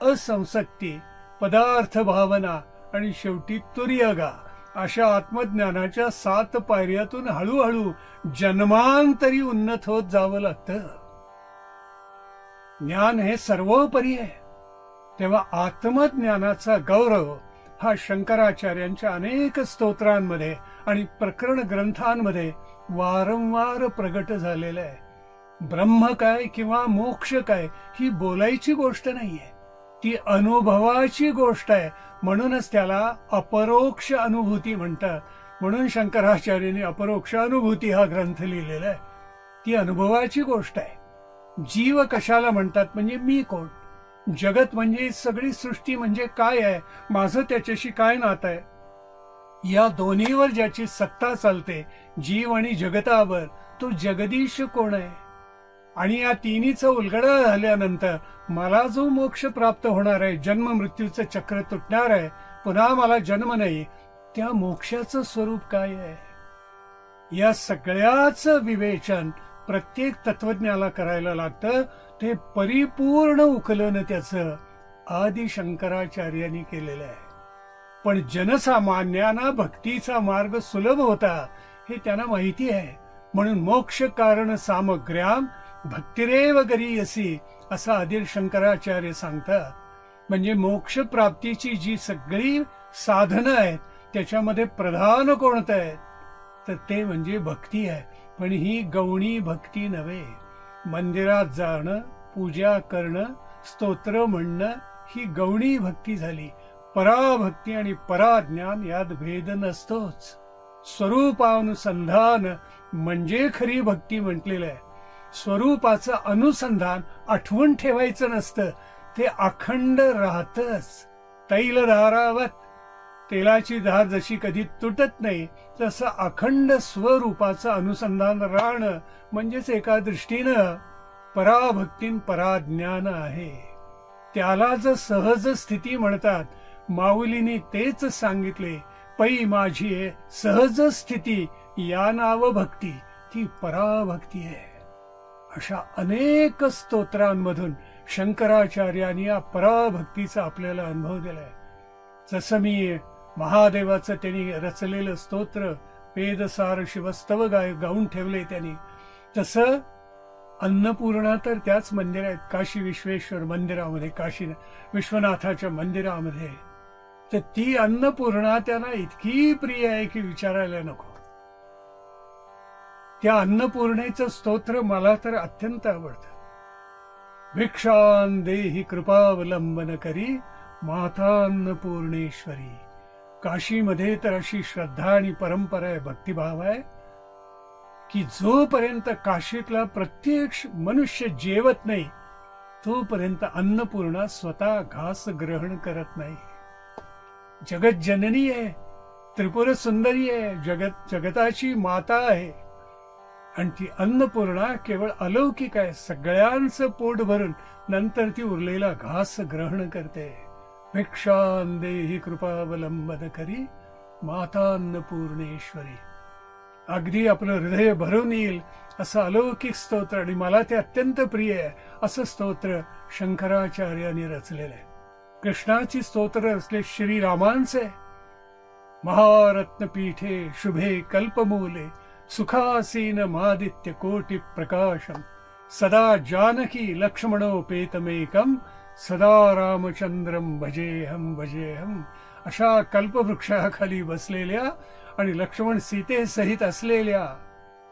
असंसक्ती, पदार्थ भावना आणि शेवटी तुर्यगा अशा आत्मज्ञानाच्या 7 पायऱ्यातून हळूहळू जन्मांतरी उन्नत होत जावं लागतं. ज्ञान हे सर्वोपरी आहे. तेव्हा आत्मज्ञानाचा गौरव हा शंकराचार्यांच्या अनेक स्तोत्रांमध्ये आणि प्रकरण ग्रंथांमध्ये वारंवार प्रगट झालेला आहे. ब्रह्म काय किंवा मोक्ष काय ही बोलायची गोष्ट नाहीये, ती अनुभवाची गोष्ट आहे. म्हणूनच त्याला अपरोक्ष अनुभूती म्हणतात. म्हणून शंकराचार्यांनी अपरोक्ष अनुभूती हा ग्रंथ लिहिलेला आहे. ती अनुभवाची गोष्ट आहे. जीव कशाला म्हणतात म्हणजे मी कोण, जगत म्हणजे सगळी सृष्टी म्हणजे काय आहे, माझं त्याच्याशी काय नातं आहे, या दोन्हीवर ज्याची सत्ता चालते, जीव आणि जगतावर, तो जगदीश कोण आहे. आणि या तिन्हीचा उलगडा झाल्यानंतर मला जो मोक्ष प्राप्त होणार आहे, जन्म मृत्यूचं चक्र तुटणार आहे, पुन्हा मला जन्म नाही, त्या मोक्षाचं स्वरूप काय आहे, या सगळ्याचं विवेचन प्रत्येक तत्वज्ञाला करायला लागतं. ते परिपूर्ण उकलन त्याचं आदि शंकराचार्यांनी केलेलं आहे. पण जनसामान्यांना भक्तीचा मार्ग सुलभ होता हे त्यांना माहिती आहे. म्हणून मोक्ष कारण सामग्र्याम भक्तिरेव गरीयसी असं आदि शंकराचार्य सांगतात. म्हणजे मोक्ष प्राप्तीची जी सगळी साधनं आहेत त्याच्यामध्ये प्रधान कोणतं आहे तर ते म्हणजे भक्ती आहे. पण ही गौणी भक्ती नव्हे. मंदिरात जाणं, पूजा करणं, स्तोत्र म्हणणं ही गौणी भक्ती झाली. पराभक्ती आणि पराज्ञान यात भेद नसतोच. स्वरूपानुसंधान म्हणजे खरी भक्ती म्हटलेलं आहे. स्वरूपाचं अनुसंधान आठवण ठेवायचं नसतं, ते अखंड राहतच. तैलधारावत, तेलाची धार जशी कधी तुटत नाही तसं अखंड स्वरूपाचं अनुसंधान राहणं म्हणजेच एका दृष्टीनं पराभक्तीन पराज्ञान आहे. त्याला जर सहज स्थिती म्हणतात. माऊलींनी तेच सांगितले, पै माझी सहज स्थिती या नाव भक्ती, ती पराभक्ती आहे. अशा अनेक स्तोत्रांमधून शंकराचार्यांनी या पराभक्तीचा आपल्याला अनुभव दिलाय. जसं मी महादेवाचं त्यांनी रचलेलं स्तोत्र वेदसार शिवस्तव गाऊन ठेवले त्यांनी, तसं अन्नपूर्णा तर त्याच मंदिर आहेत. काशी विश्वेश्वर मंदिरामध्ये, काशी विश्वनाथाच्या मंदिरामध्ये, तर ती अन्नपूर्णा त्यांना इतकी प्रिय आहे की विचारायला नको. त्या अन्नपूर्णेचं स्तोत्र मला तर अत्यंत आवडतं. भिक्षां देहि कृपावलंबन करी माता अन्नपूर्णेश्वरी. काशीमध्ये तर अशी श्रद्धा आणि परंपरा आहे, भक्तिभाव आहे की जोपर्यंत काशीतला प्रत्येक मनुष्य जेवत नाही तोपर्यंत अन्नपूर्णा स्वतः घास ग्रहण करत नाही. जगत जननी आहे, त्रिपुर सुंदरी आहे, जगताची माता आहे. आणि ती अन्नपूर्णा केवळ अलौकिक आहे. सगळ्यांचं पोट भरून नंतर ती उरलेला घास ग्रहण करते. भिक्षां देहि कृपावलंबन करी माता अन्नपूर्णेश्वरी. अगदी आपलं हृदय भरून येईल असं अलौकिक स्तोत्र, आणि मला ते अत्यंत प्रिय आहे असं स्तोत्र शंकराचार्यांनी रचलेलं आहे. कृष्णाची स्तोत्र रचले श्रीरामांचे. महारत्न पीठे शुभे कल्पमूले सुखासीन मादित्य कोटि प्रकाशम सदा जानकी लक्ष्मणोपेतमेकम सदा रामचंद्रम भजेहम. अशा कल्पवृक्षाखाली बसलेल्या आणि लक्ष्मण सीतेसहित असलेल्या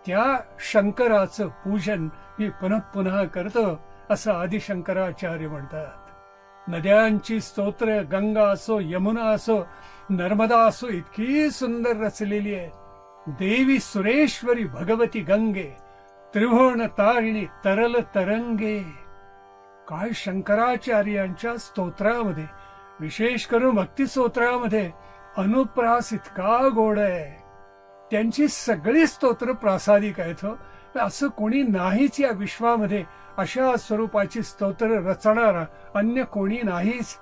त्या शंकराचं पूजन मी पुन्हा पुन्हा करतो असं आदिशंकराचार्य म्हणतात. नद्यांची स्तोत्र गंगा असो, यमुना असो, नर्मदा असो इतकी सुंदर रचलेली आहे. देवी सुरेश्वरी भगवती गंगे त्रिभुवन तारिणी तरल तरंगे. काय शंकराचार्यांच्या स्तोत्रामध्ये, विशेष करून भक्ती स्तोत्रामध्ये अनुप्रास इतका गोड आहे, त्यांची सगळी स्तोत्र प्रासादिक आहेत. असं कोणी नाहीच या विश्वामध्ये. अशा स्वरूपाची स्तोत्र रचणारा अन्य कोणी नाहीच.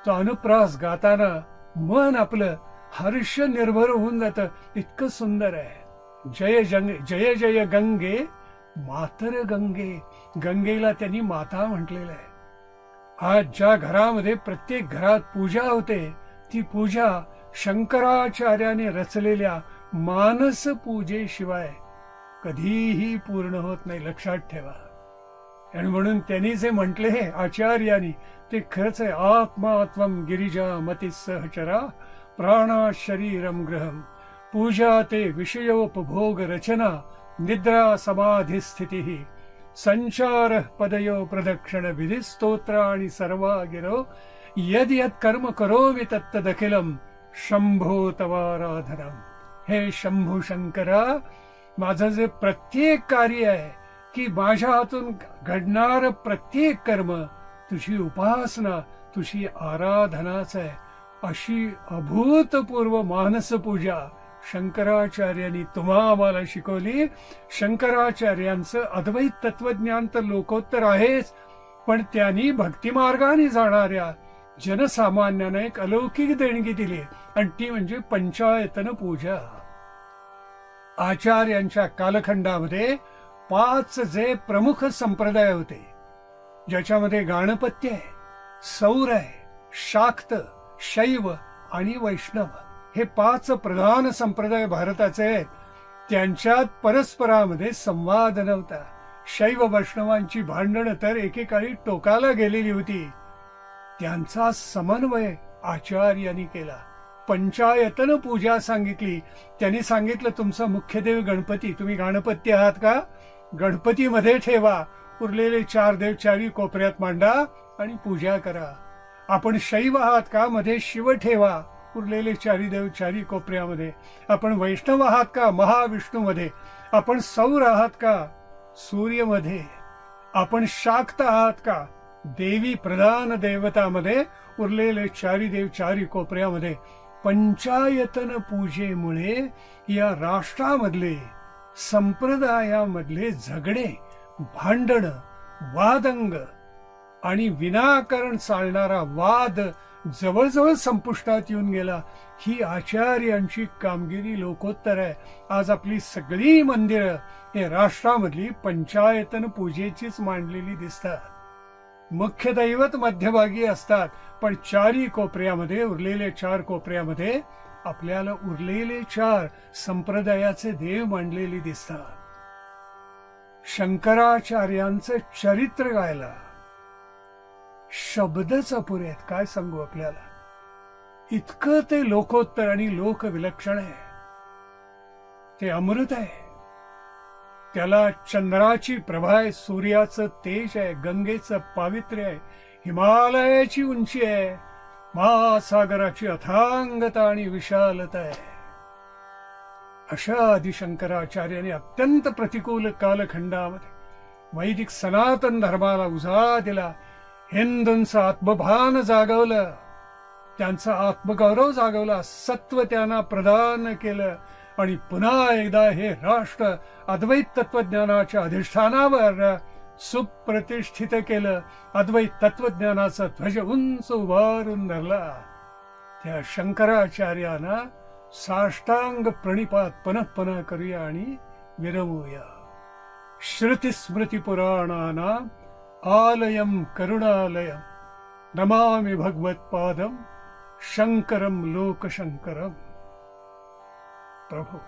तो अनुप्रास गाताना मन आपलं हर्ष निर्भर होऊन जातं. इतकं सुंदर आहे. जय जय जय गंगे मातर गंगे. गंगेला त्यांनी माता म्हटलेलं आहे. आज ज्या घरामध्ये प्रत्येक घरात पूजा होते, ती पूजा शंकराचार्याने रचलेल्या मानस पूजेशिवाय कधीही पूर्ण होत नाही. लक्षात ठेवा. आणि म्हणून त्यांनी जे म्हटले आचार्यांनी ते खरंच आहे. आत्मा त्वं गिरिजा मती सहचरा प्राणा शरीरम ग्रहम. पूजा ते विषयोपभोग रचना निद्रा समाधी स्थिती संचार पदयो प्रदक्षिण विधी स्तोत्राणि सर्वा गिरो यद यद कर्म करोमि तत्तदखिलम शंभो तवाराधनम. हे शंभू शंकरा, माझं जे प्रत्येक कार्य आहे की माझ्या हातून घडणार प्रत्येक कर्म तुझी उपासना, तुझी आराधनाच आहे. अशी अभूतपूर्व मानस पूजा शंकराचार्यांनी तुम्हा आम्हाला शिकवली. शंकराचार्यांचं अद्वैत तत्वज्ञान तर लोकोत्तर आहेच, पण त्यांनी भक्तिमार्गाने जाणाऱ्या जनसामान्यांना एक अलौकिक देणगी दिली, आणि ती म्हणजे पंचायतन पूजा. आचार्यांच्या कालखंडामध्ये 5 जे प्रमुख संप्रदाय होते, ज्याच्यामध्ये गाणपत्य आहे, सौर आहे, शाक्त, शैव आणि वैष्णव हे 5 प्रधान संप्रदाय भारताचे आहेत. त्यांच्यात परस्परामध्ये संवाद नव्हता. शैव वैष्णवांची भांडणं तर एकेकाळी टोकाला गेलेली होती. त्यांचा समन्वय आचार्यांनी केला. पंचायतन पूजा सांगितली. त्यांनी सांगितलं तुमचा मुख्य देव गणपती, तुम्ही गणपती आहात का? गणपतीमध्ये ठेवा. उरलेले 4 देव 4 कोपऱ्यात मांडा आणि पूजा करा. आपण शैव आहात का? मध्ये शिव ठेवा. उरलेले 4 देव 4 कोपऱ्यामध्ये. आपण वैष्णव आहात का? महाविष्णू मध्ये. आपण सौर आहात का? सूर्यमध्ये. आपण शाक्त आहात का? देवी प्रधान देवतामध्ये. उरलेले 4 देव 4 कोपऱ्यामध्ये. पंचायतन पूजेमुळे या राष्ट्रामधले संप्रदायामधले झगडे, भांडण, वादंग आणि विनाकारण चालणारा वाद जवळजवळ संपुष्टात येऊन गेला. ही आचार्यांची कामगिरी लोकोत्तर आहे. आज आपली सगळी मंदिरं हे राष्ट्रामधली पंचायतन पूजेचीच मांडलेली दिसतात. मुख्य दैवत मध्यभागी असतात, पण 4 कोपऱ्यामध्ये, उरलेले 4 कोपऱ्यामध्ये आपल्याला उरलेले 4 संप्रदायाचे देव मांडलेले दिसतात. शंकराचार्यांचं चरित्र गायला शब्दच अपुरे आहेत. काय सांगू आपल्याला. इतकं ते लोकोत्तर आणि लोकविलक्षण आहे. ते अमृत आहे. त्याला चंद्राची प्रभा आहे, सूर्याचं तेज आहे, गंगेचं पावित्र्य आहे, हिमालयाची उंची आहे, महासागराची अथांगता आणि विशालता आहे. अशा आदिशंकराचार्यांनी अत्यंत प्रतिकूल कालखंडामध्ये वैदिक सनातन धर्माला उजाळा दिला. हिंदूंचं आत्मभान जागवलं, त्यांचा आत्मगौरव जागवला, सत्व त्यांना प्रदान केलं, आणि पुन्हा एकदा हे राष्ट्र अद्वैत तत्वज्ञानाच्या अधिष्ठानावर सुप्रतिष्ठित केलं. अद्वैत तत्वज्ञानाचा ध्वज उंच उभारून धरला. त्या शंकराचार्यांना साष्टांग प्रणिपात पुनः करूया आणि विरमूया. श्रुतिस्मृती पुराणानां आलयं करुणालयं नमामि भगवत्पादं शंकरं लोकशंकरं. प्रभु